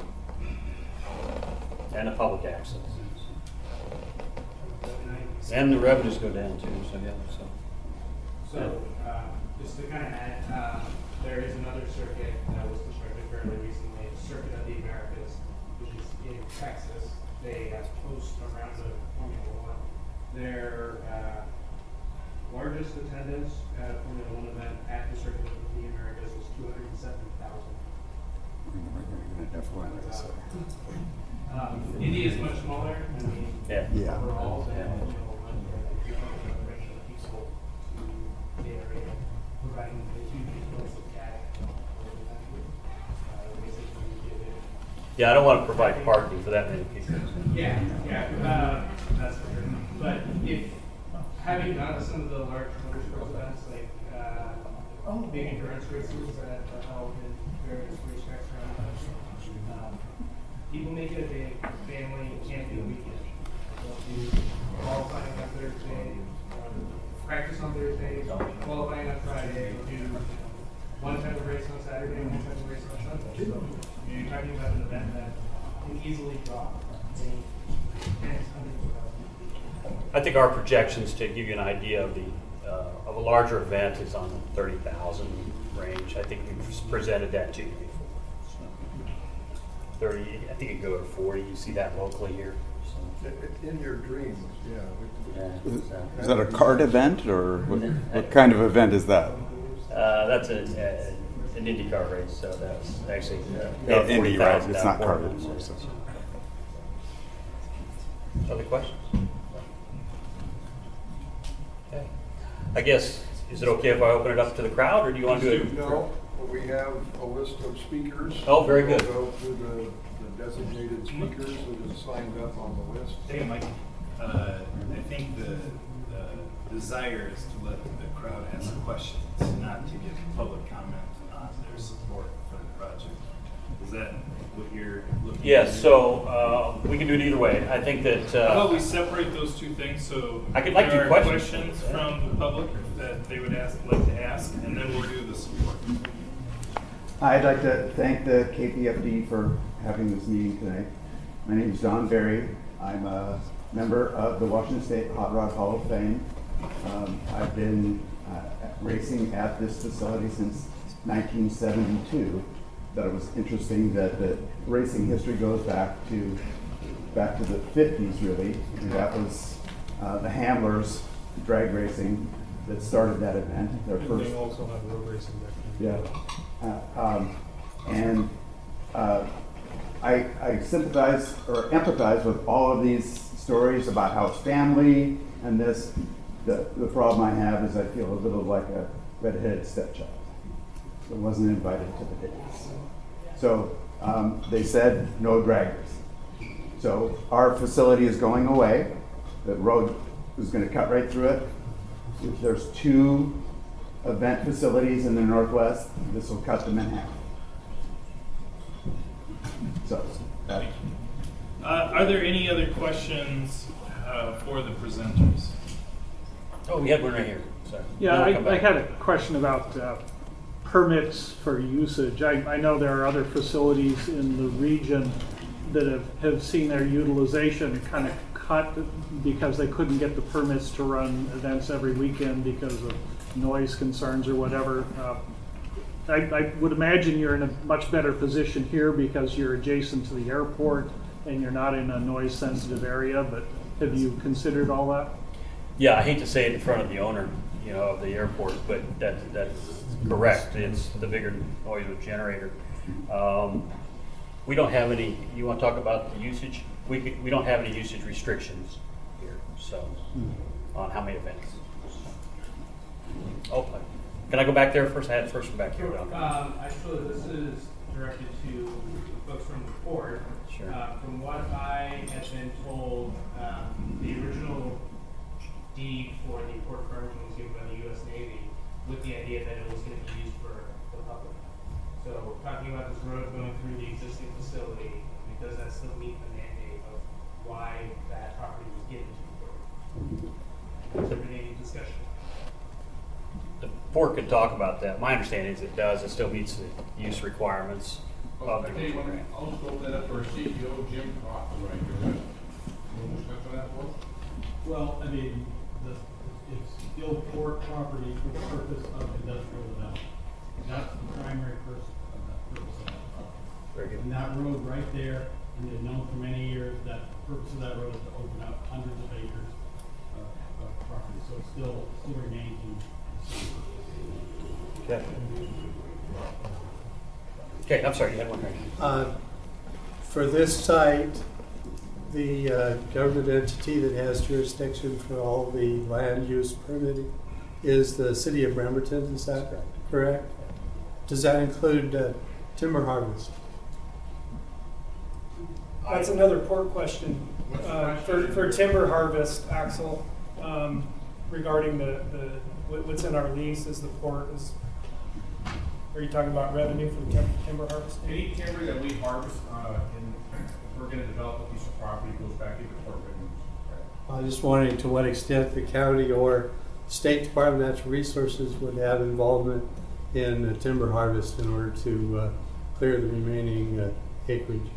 Speaker 14: and the public access. And the revenues go down too. So yeah.
Speaker 19: So, just to kind of add, there is another circuit that was constructed fairly recently, Circuit of the Americas, which is in Texas. They host a round of Formula 1. Their largest attendance at a Formula 1 event at the Circuit of the Americas was 270,000. Indy is much smaller. I mean, overall, providing a huge influence of CAD.
Speaker 14: Yeah, I don't want to provide parking for that many people.
Speaker 19: That's for sure. But if having gone to some of the large motorsports events, like big endurance races that are held in various racetracks around the country, people make it a big family camping weekend. They'll do qualifying on Thursday, practice on Thursday, qualifying on Friday, do one type of race on Saturday, one type of race on Sunday. So you're talking about an event that can easily draw tens, hundreds of thousands.
Speaker 14: I think our projections to give you an idea of the of a larger event is on 30,000 range. I think we've presented that to you before. So 30, I think it could go to 40. You see that locally here. So.
Speaker 3: In your dreams, yeah.
Speaker 17: Is that a card event, or what kind of event is that?
Speaker 14: That's an IndyCar race, so that's actually
Speaker 17: Indy, right? It's not
Speaker 14: card.
Speaker 17: card anymore. So.
Speaker 14: Other questions? Okay. I guess, is it okay if I open it up to the crowd, or do you want to do it?
Speaker 3: No, we have a list of speakers.
Speaker 14: Oh, very good.
Speaker 3: We'll go through the designated speakers that have signed up on the list.
Speaker 1: Hey, Mike. I think the desire is to let the crowd ask questions, not to give public comment on their support for the project. Is that what you're looking
Speaker 14: Yes,
Speaker 1: to do?
Speaker 14: so we can do it either way. I think that.
Speaker 1: How about we separate those two things? So
Speaker 14: I could like
Speaker 1: there
Speaker 14: to
Speaker 1: are
Speaker 14: questions.
Speaker 1: from the public that they would like to ask, and then we'll do the support.
Speaker 4: I'd like to thank the KPFD for having this meeting tonight. My name is Don Berry. I'm a member of the Washington State Hot Rod Hall of Fame. I've been racing at this facility since 1972. Thought it was interesting that the racing history goes back to the 50s, really. And that was the Handlers drag racing that started that event. Their first.
Speaker 10: They also have road racing back then.
Speaker 4: Yeah. I sympathize or empathize with all of these stories about how it's family and this. The problem I have is I feel a little like a red-headed stepchild. So I wasn't invited to the dance. So they said no draggers. So our facility is going away. The road is going to cut right through it. If there's 2 event facilities in the Northwest, this will cut them in half. So,
Speaker 1: Are there any other questions for the presenters?
Speaker 14: Oh, we had one right here. Sorry.
Speaker 21: Yeah, I had a question about permits for usage. I know there are other facilities in the region that have seen their utilization kind of cut because they couldn't get the permits to run events every weekend because of noise concerns or whatever. I would imagine you're in a much better position here because you're adjacent to the airport and you're not in a noise sensitive area, but have you considered all that?
Speaker 14: Yeah, I hate to say it in front of the owner, of the airport, but that's correct. It's the bigger noise generator. We don't have any. You want to talk about the usage? We don't have any usage restrictions here. So on how many events? Oh, can I go back there first? I had first one back here.
Speaker 19: Actually, this is directed to folks from the port.
Speaker 14: Sure.
Speaker 19: From what I have been told, the original deed for the port of Farmington was given by the U.S. Navy with the idea that it was going to be used for the public. So talking about this road going through the existing facility, does that still meet the mandate of why that property was given to the port? Has there been any discussion?
Speaker 14: The port could talk about that. My understanding is it does. It still meets the use requirements of the original grant.
Speaker 13: I'll just open that up for our CEO, Jim Coffin, right here. We'll discuss on that one.
Speaker 6: Well, I mean, it's still port property for the purpose of industrial development. That's the primary purpose of that property.
Speaker 14: Very good.
Speaker 6: And that road right there, and they've known for many years that the purpose of that road is to open up hundreds of acres of property. So it still remains in the city.
Speaker 14: Okay. Okay, I'm sorry, you had one right.
Speaker 20: For this site, the government entity that has jurisdiction for all the land use permitting is the city of Bremerton, is that correct? Does that include timber harvest?
Speaker 10: That's another port question. For timber harvest, Axel, regarding what's in our lease is the port is. Are you talking about revenue from timber harvest?
Speaker 13: Any timber that we harvest, and we're going to develop a piece of property, goes back into port revenues.
Speaker 20: I just wondering to what extent the county or State Department of Natural Resources would have involvement in timber harvest in order to clear the remaining acreage.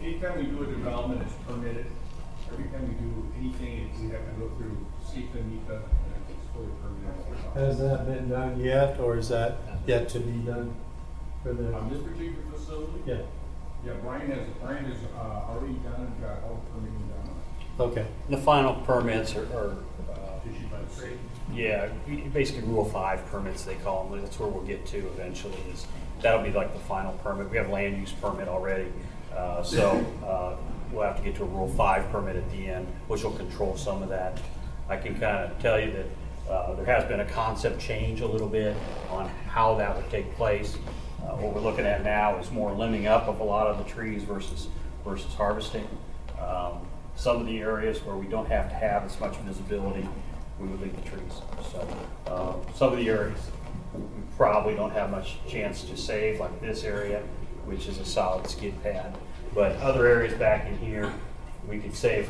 Speaker 13: Anytime we do a development, it's permitted. Every time we do anything, we have to go through SEPA, NEPA, and it's
Speaker 20: Has that been done yet, or is that yet to be done for the?
Speaker 13: On this particular facility?
Speaker 20: Yeah.
Speaker 13: Yeah, Brian has already done and got all the permitting done.
Speaker 20: Okay.
Speaker 14: The final permits are
Speaker 13: Issued by the state.
Speaker 14: yeah, basically Rule 5 permits they call them. That's where we'll get to eventually. That'll be like the final permit. We have land use permit already, so we'll have to get to a Rule 5 permit at the end, which will control some of that. I can kind of tell you that there has been a concept change a little bit on how that would take place. What we're looking at now is more limbing up of a lot of the trees versus harvesting. Some of the areas where we don't have to have as much visibility, we would leave the trees. So some of the areas we probably don't have much chance to save, like this area, which is a solid skid pad. But other areas back in here, we could save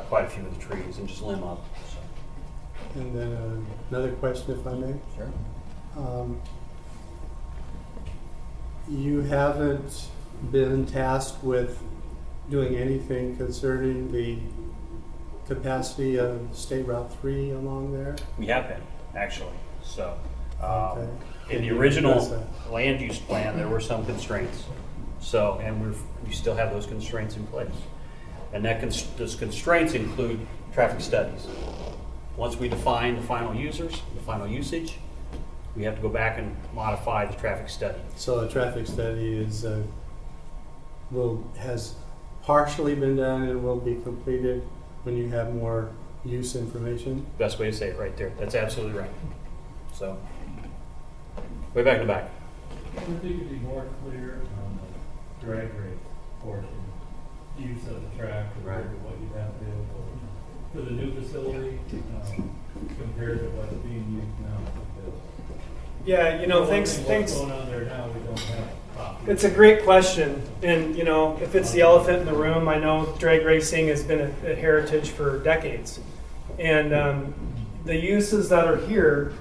Speaker 14: quite a few of the trees and just limb up. So.
Speaker 20: And then another question, if I may.
Speaker 14: Sure.
Speaker 20: You haven't been tasked with doing anything concerning the capacity of State Route 3 along there?
Speaker 14: We have been, actually. So
Speaker 20: Okay.
Speaker 14: in the
Speaker 20: Can you
Speaker 14: original
Speaker 20: address that?
Speaker 14: land use plan, there were some constraints. So, and we still have those constraints in place. And those constraints include traffic studies. Once we define the final users, the final usage, we have to go back and modify the traffic study.
Speaker 20: So a traffic study is has partially been done and will be completed when you have more use information?
Speaker 14: Best way to say it right there. That's absolutely right. So, way back in the back.
Speaker 6: I think it'd be more clear on the drag race portion, use of the track compared to what you have available for the new facility compared to what's being used now.
Speaker 10: Yeah, you know, thanks.
Speaker 6: What's going on there now, we don't have copies.
Speaker 10: It's a great question, and you know, if it's the elephant in the room, I know drag racing has been a heritage for decades, and the uses that are here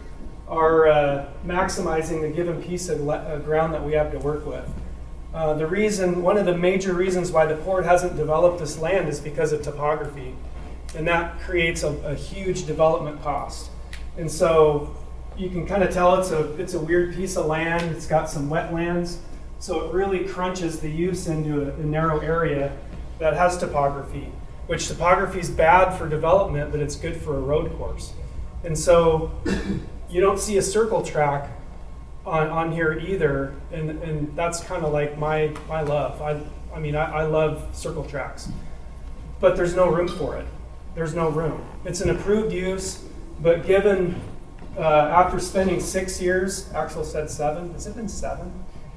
Speaker 10: are maximizing the given piece of ground that we have to work with. One of the major reasons why the port hasn't developed this land is because of topography, and that creates a huge development cost. And so you can kind of tell it's a weird piece of land. It's got some wetlands, so it really crunches the use into a narrow area that has topography, which topography is bad for development, but it's good for a road course. And so you don't see a circle track on here either, and that's kind of like my love. I mean, I love circle tracks, but there's no room for it. There's no room. It's an approved use, but given after spending 6 years, Axel said 7, has it been 7?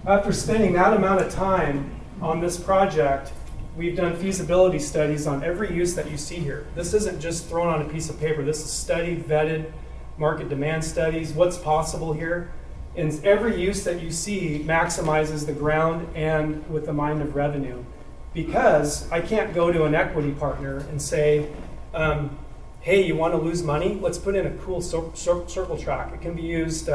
Speaker 10: After spending that amount of time on this project, we've done feasibility studies on every use that you see here. This isn't just thrown on a piece of paper. This is studied, vetted, market demand studies, what's possible here. And every use that you see maximizes the ground and with the mind of revenue. Because I can't go to an equity partner and say, hey, you want to lose money? Let's put in a cool circle track. It can be used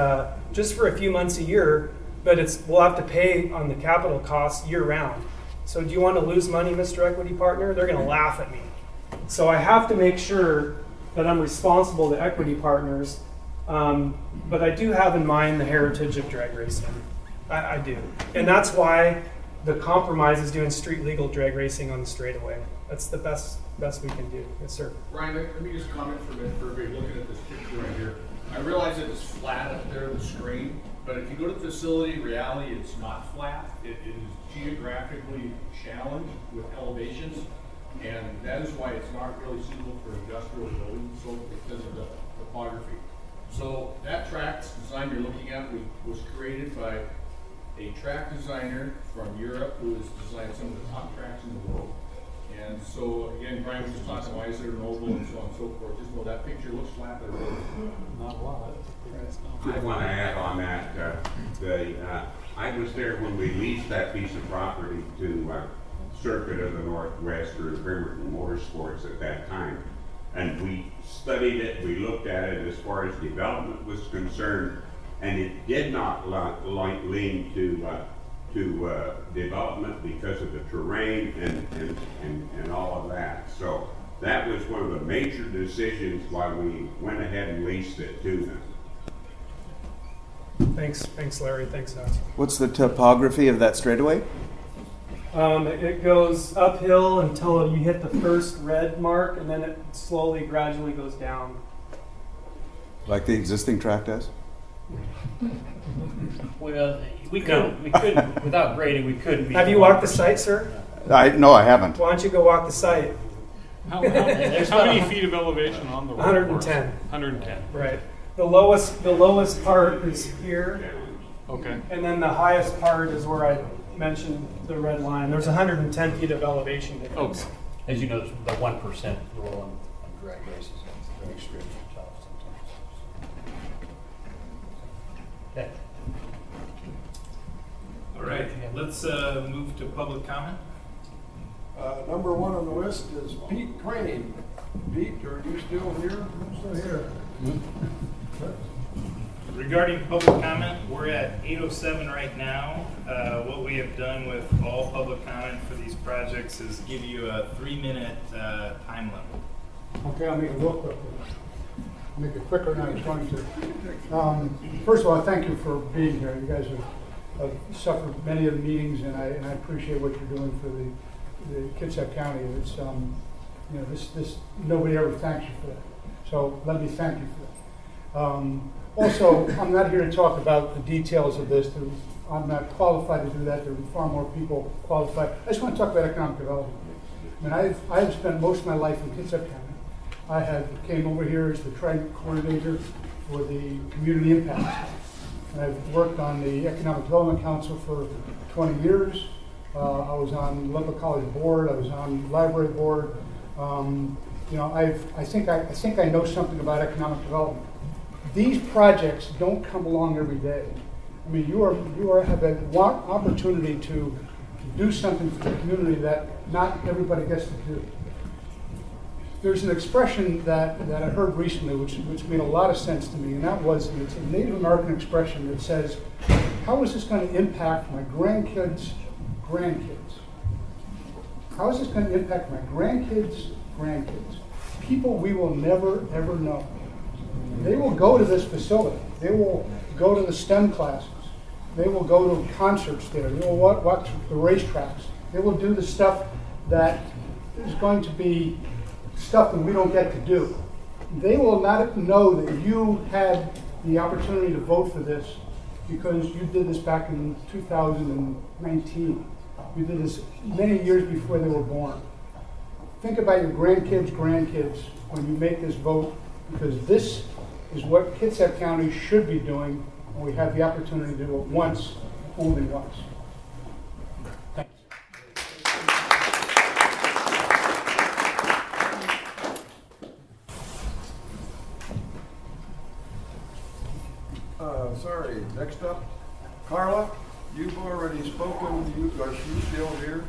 Speaker 10: just for a few months a year, but we'll have to pay on the capital costs year round. So do you want to lose money, Mr. Equity Partner? They're going to laugh at me. So I have to make sure that I'm responsible to equity partners, but I do have in mind the heritage of drag racing. I do. And that's why the compromise is doing street legal drag racing on the straightaway. That's the best we can do. Yes, sir.
Speaker 13: Ryan, let me just comment for a minute for everybody looking at this picture right here. I realize that it's flat up there on the screen, but if you go to the facility, in reality, it's not flat. It is geographically challenged with elevations, and that is why it's not really suitable for industrial buildings, so because of the topography. So that track design you're looking at was created by a track designer from Europe who has designed some of the top tracks in the world. And so, again, Brian was just talking, why is there an oval and so on and so forth. Just know that picture looks flat, but it really
Speaker 20: Not a lot.
Speaker 7: I want to add on that. I was there when we leased that piece of property to Circuit of the Northwest or Bremerton Motorsports at that time. And we studied it, we looked at it as far as development was concerned, and it did not lean to development because of the terrain and all of that. So that was one of the major decisions why we went ahead and leased it to them.
Speaker 10: Thanks, Larry. Thanks, Alex.
Speaker 17: What's the topography of that straightaway?
Speaker 10: It goes uphill until you hit the first red mark, and then it slowly, gradually goes down.
Speaker 17: Like the existing track does?
Speaker 14: Well, we could, without grading, we couldn't be.
Speaker 10: Have you walked the site, sir?
Speaker 17: No, I haven't.
Speaker 10: Why don't you go walk the site?
Speaker 9: How many feet of elevation on the road?
Speaker 10: 110.
Speaker 9: 110.
Speaker 10: Right. The lowest part is here.
Speaker 9: Okay.
Speaker 10: And then the highest part is where I mentioned the red line. There's 110 feet of elevation difference.
Speaker 9: Okay.
Speaker 14: As you know, the 1% rule on drag races is very strict and tough sometimes. Okay.
Speaker 1: All right, let's move to public comment.
Speaker 3: Number one on the list is Pete Crane. Pete, are you still here? I'm still here.
Speaker 1: Regarding public comment, we're at 8:07 right now. What we have done with all public comment for these projects is give you a 3-minute time limit.
Speaker 5: Okay, I'll make it real quick. I'll make it quicker than I was going to. First of all, thank you for being here. You guys have suffered many of the meetings, and I appreciate what you're doing for the Kitsap County. It's this nobody ever thanks you for that. So let me thank you for that. Also, I'm not here to talk about the details of this. I'm not qualified to do that. There are far more people qualified. I just want to talk about economic development. I mean, I've spent most of my life in Kitsap County. I came over here as the Trident coordinator for the community impact. And I've worked on the Economic Development Council for 20 years. I was on the Olympic College board. I was on the library board. I think I know something about economic development. These projects don't come along every day. I mean, you have an opportunity to do something for the community that not everybody gets to do. There's an expression that I heard recently, which made a lot of sense to me, and that was, it's a Native American expression that says, how is this going to impact my grandkids' grandkids? How is this going to impact my grandkids' grandkids? People we will never, ever know. They will go to this facility. They will go to the STEM classes. They will go to concerts there. They will watch the racetracks. They will do the stuff that is going to be stuff that we don't get to do. They will not know that you had the opportunity to vote for this because you did this back in 2019. You did this many years before they were born. Think about your grandkids when you make this vote, because this is what Kitsap County should be doing, and we have the opportunity to do it once, only once. Thanks.
Speaker 3: Sorry, next up, Carla, you've already spoken. Are you still here?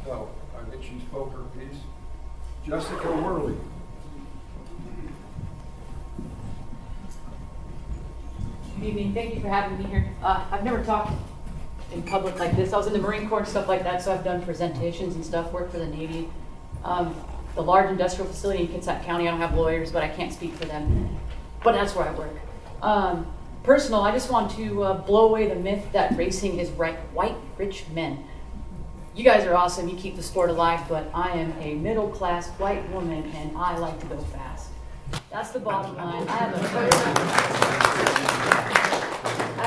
Speaker 3: No, I think she spoke her piece. Jessica Worley.
Speaker 8: Good evening. Thank you for having me here. I've never talked in public like this. I was in the Marine Corps and stuff like that, so I've done presentations and stuff, worked for the Navy. The large industrial facility in Kitsap County, I don't have lawyers, but I can't speak for them. But that's where I work. Personal, I just want to blow away the myth that racing is white, rich men. You guys are awesome. You keep the sport alive, but I am a middle-class white woman, and I like to go fast. That's the bottom line. I have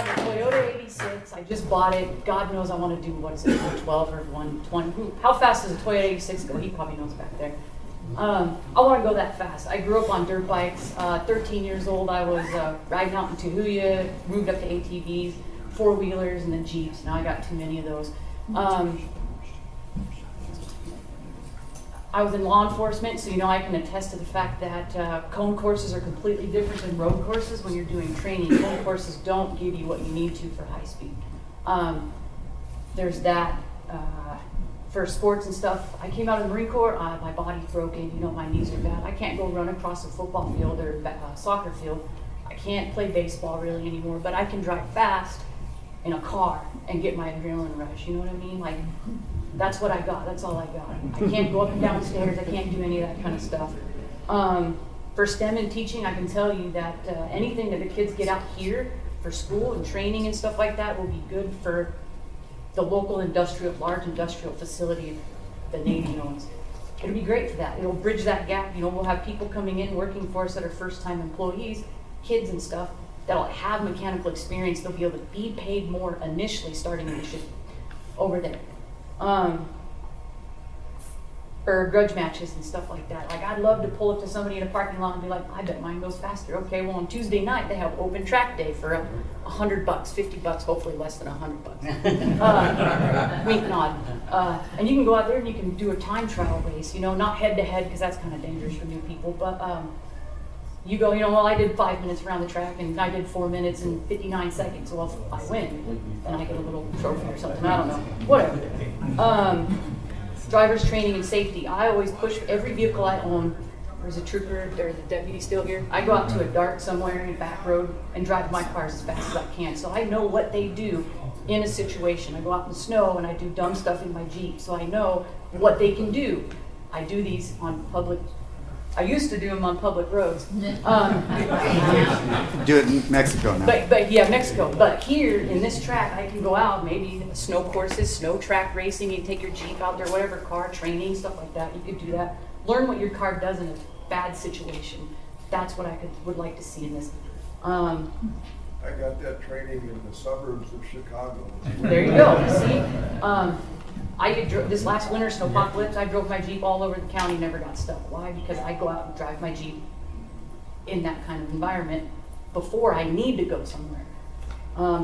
Speaker 8: a Toyota 86. I just bought it. God knows I want to do, what is it, 112 or 120. How fast does a Toyota 86 go? He probably knows back there. I want to go that fast. I grew up on dirt bikes. 13 years old, I was riding out in Tahuya, moved up to ATVs, four-wheelers, and then Jeeps. Now I got too many of those. I was in law enforcement, so I can attest to the fact that cone courses are completely different than road courses when you're doing training. Cone courses don't give you what you need to for high speed. There's that. For sports and stuff, I came out of the Marine Corps, my body's broken, my knees are bad. I can't go run across a football field or soccer field. I can't play baseball really anymore, but I can drive fast in a car and get my adrenaline rush. You know what I mean? Like, that's what I got. That's all I got. I can't go up and down stairs. I can't do any of that kind of stuff. For STEM and teaching, I can tell you that anything that the kids get out here for school and training and stuff like that will be good for the local large industrial facility the Navy owns. It'll be great for that. It'll bridge that gap. You know, we'll have people coming in working for us that are first-time employees, kids and stuff, that'll have mechanical experience. They'll be able to be paid more initially starting in the shift over there. For grudge matches and stuff like that. Like, I'd love to pull up to somebody in a parking lot and be like, I bet mine goes faster. Okay, well, on Tuesday night, they have open track day for $100, $50, hopefully less than $100. Wink nod. And you can go out there and you can do a time trial race, you know, not head to head, because that's kind of dangerous for new people, but you go, you know, well, I did 5 minutes around the track and I did 4 minutes and 59 seconds. Well, if I win, then I get a little trophy or something. I don't know. Whatever. Driver's training and safety. I always push every vehicle I own. There's a trooper or the deputy still here. I go out to a dart somewhere in a back road and drive my cars as fast as I can. So I know what they do in a situation. I go out in the snow and I do dumb stuff in my Jeep. So I know what they can do. I do these on public. I used to do them on public roads.
Speaker 17: Do it in Mexico now.
Speaker 8: But yeah, Mexico. But here in this track, I can go out, maybe snow courses, snow track racing. You take your Jeep out there, whatever, car training, stuff like that. You could do that. Learn what your car does in a bad situation. That's what I would like to see in this.
Speaker 3: I got that training in the suburbs of Chicago.
Speaker 8: There you go. See, I did this last winter snowpocalypse. I drove my Jeep all over the county, never got stuck. Why? Because I go out and drive my Jeep in that kind of environment before I need to go somewhere.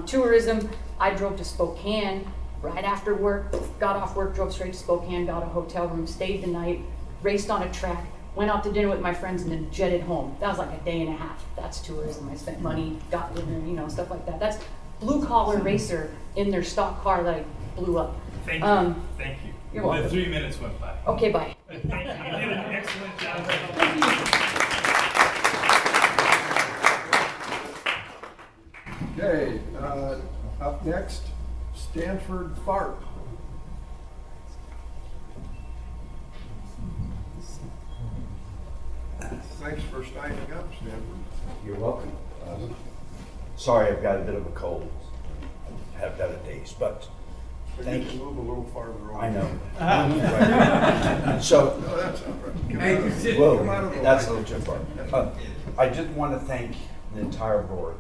Speaker 8: Tourism, I drove to Spokane right after work, got off work, drove straight to Spokane, got a hotel room, stayed the night, raced on a track, went out to dinner with my friends, and then jetted home. That was like a day and a half. That's tourism. I spent money, got dinner, you know, stuff like that. That's blue-collar racer in their stock car that I blew up.
Speaker 1: Thank you. Thank you.
Speaker 8: You're welcome.
Speaker 1: The 3 minutes went by.
Speaker 8: Okay, bye.
Speaker 1: Thank you. You did an excellent job.
Speaker 3: Okay, up next, Stanford Farp. Thanks for signing up, Stanford.
Speaker 18: You're welcome. Sorry, I've got a bit of a cold. I have better days, but thank you.
Speaker 3: Move a little farther over.
Speaker 18: I know. Right. So,
Speaker 3: no, that's not right.
Speaker 18: Whoa,
Speaker 3: Come out of the
Speaker 18: that's a
Speaker 3: line.
Speaker 18: little too far. I did want to thank the entire board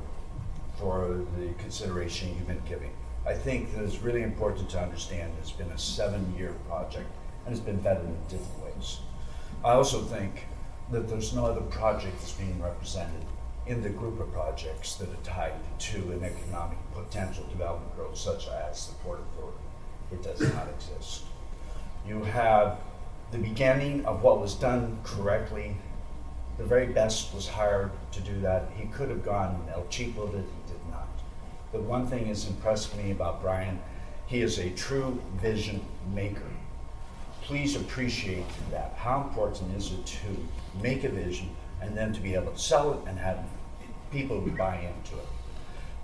Speaker 18: for the consideration you've been giving. I think that it's really important to understand it's been a 7-year project and it's been vetted in different ways. I also think that there's no other project that's being represented in the group of projects that are tied to an economic potential development growth such as the Port Authority. It does not exist. You have the beginning of what was done correctly. The very best was hired to do that. He could have gone El Cheapo, that he did not. The one thing that's impressed me about Brian, he is a true vision maker. Please appreciate that. How important is it to make a vision and then to be able to sell it and have people who buy into it?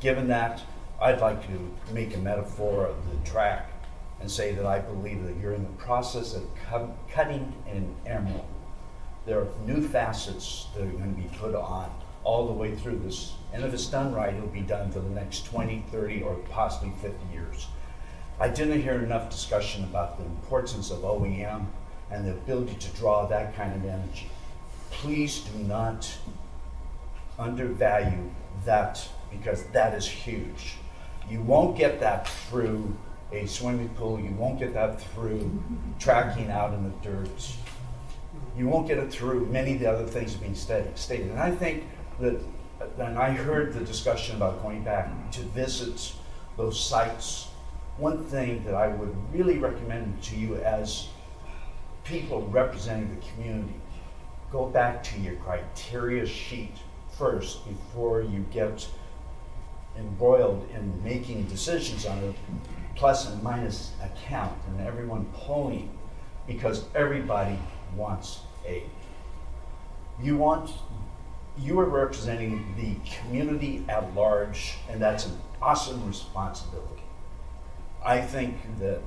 Speaker 18: Given that, I'd like to make a metaphor of the track and say that I believe that you're in the process of cutting an emerald. There are new facets that are going to be put on all the way through this. And if it's done right, it'll be done for the next 20, 30, or possibly 50 years. I didn't hear enough discussion about the importance of OEM and the ability to draw that kind of energy. Please do not undervalue that, because that is huge. You won't get that through a swimming pool. You won't get that through tracking out in the dirt. You won't get it through many of the other things being stated. And I think that, and I heard the discussion about going back to visit those sites. One thing that I would really recommend to you as people representing the community, go back to your criteria sheet first before you get embroiled in making decisions on a plus and minus account and everyone pulling, because everybody wants A. You want you are representing the community at large, and that's an awesome responsibility. I think that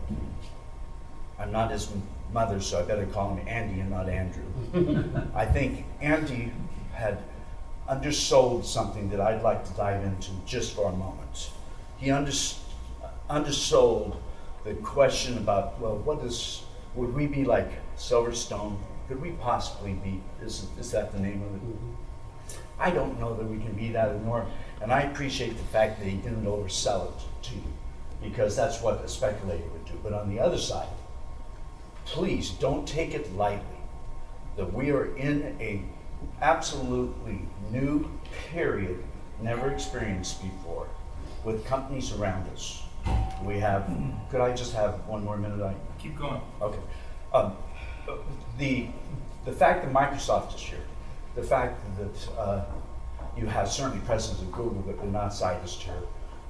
Speaker 18: I'm not his mother, so I better call him Andy and not Andrew. I think Andy had undersold something that I'd like to dive into just for a moment. He undersold the question about, well, would we be like Silverstone? Could we possibly be, is that the name of it? I don't know that we can be that anymore, and I appreciate the fact that he didn't oversell it to you, because that's what a speculator would do. But on the other side, please don't take it lightly that we are in a absolutely new period, never experienced before, with companies around us. We have, could I just have one more minute?
Speaker 1: Keep going.
Speaker 18: Okay. The fact that Microsoft is here, the fact that you have certainly presence of Google, but they're not scientists here.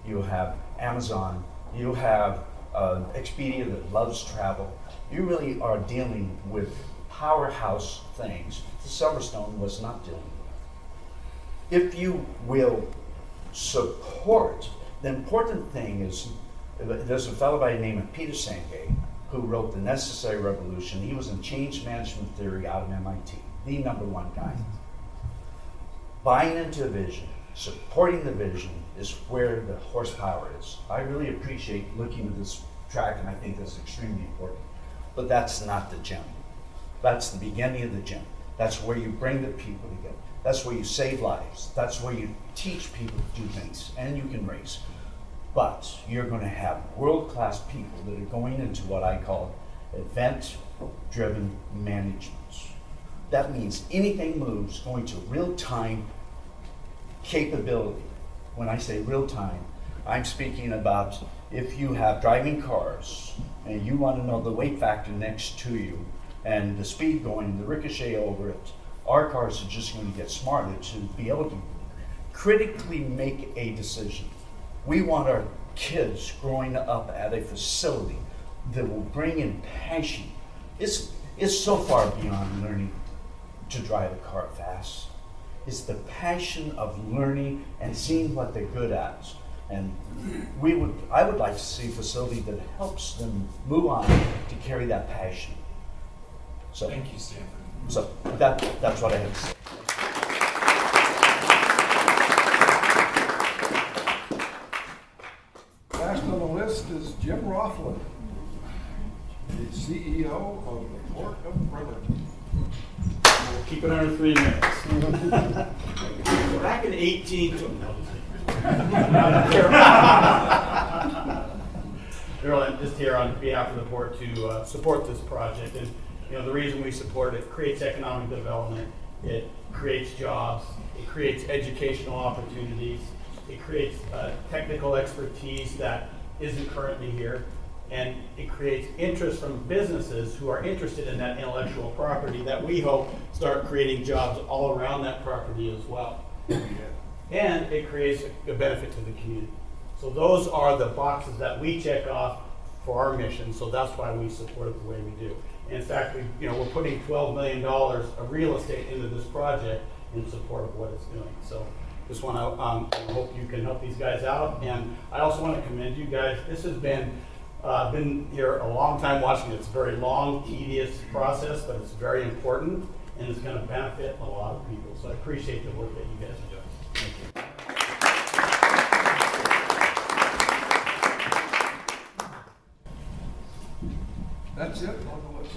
Speaker 18: You have Amazon. You have Expedia that loves travel. You really are dealing with powerhouse things that Silverstone was not dealing with. If you will support, the important thing is, there's a fellow by the name of Peter Senge who wrote The Necessary Revolution. He was in change management theory out of MIT, the #1 guy. Buying into a vision, supporting the vision is where the horsepower is. I really appreciate looking at this track, and I think that's extremely important. But that's not the gym. That's the beginning of the gym. That's where you bring the people together. That's where you save lives. That's where you teach people to do things, and you can race. But you're going to have world-class people that are going into what I call event-driven management. That means anything moves going to real-time capability. When I say real-time, I'm speaking about if you have driving cars and you want to know the weight factor next to you and the speed going, the ricochet over it, our cars are just going to get smarter to be able to critically make a decision. We want our kids growing up at a facility that will bring in passion. It's so far beyond learning to drive a car fast. It's the passion of learning and seeing what they're good at. And I would like to see a facility that helps them move on to carry that passion. So
Speaker 1: thank you, Stanford.
Speaker 18: So that's what I have to say.
Speaker 3: Last on the list is Jim Rothland, the CEO of the Port of Bremerton.
Speaker 14: We'll keep it under 3 minutes. Back in 18... Earl, I'm just here on behalf of the board to support this project. And the reason we support it creates economic development, it creates jobs, it creates educational opportunities, it creates technical expertise that isn't currently here, and it creates interest from businesses who are interested in that intellectual property that we hope start creating jobs all around that property as well. And it creates a benefit to the community. So those are the boxes that we check off for our mission, so that's why we support it the way we do. In fact, we're putting $12 million of real estate into this project in support of what it's doing. So just want to hope you can help these guys out. And I also want to commend you guys. This has been here a long time watching it. It's a very long, tedious process, but it's very important, and it's going to benefit a lot of people. So I appreciate the work that you guys are doing. Thank you.
Speaker 3: That's it on the list.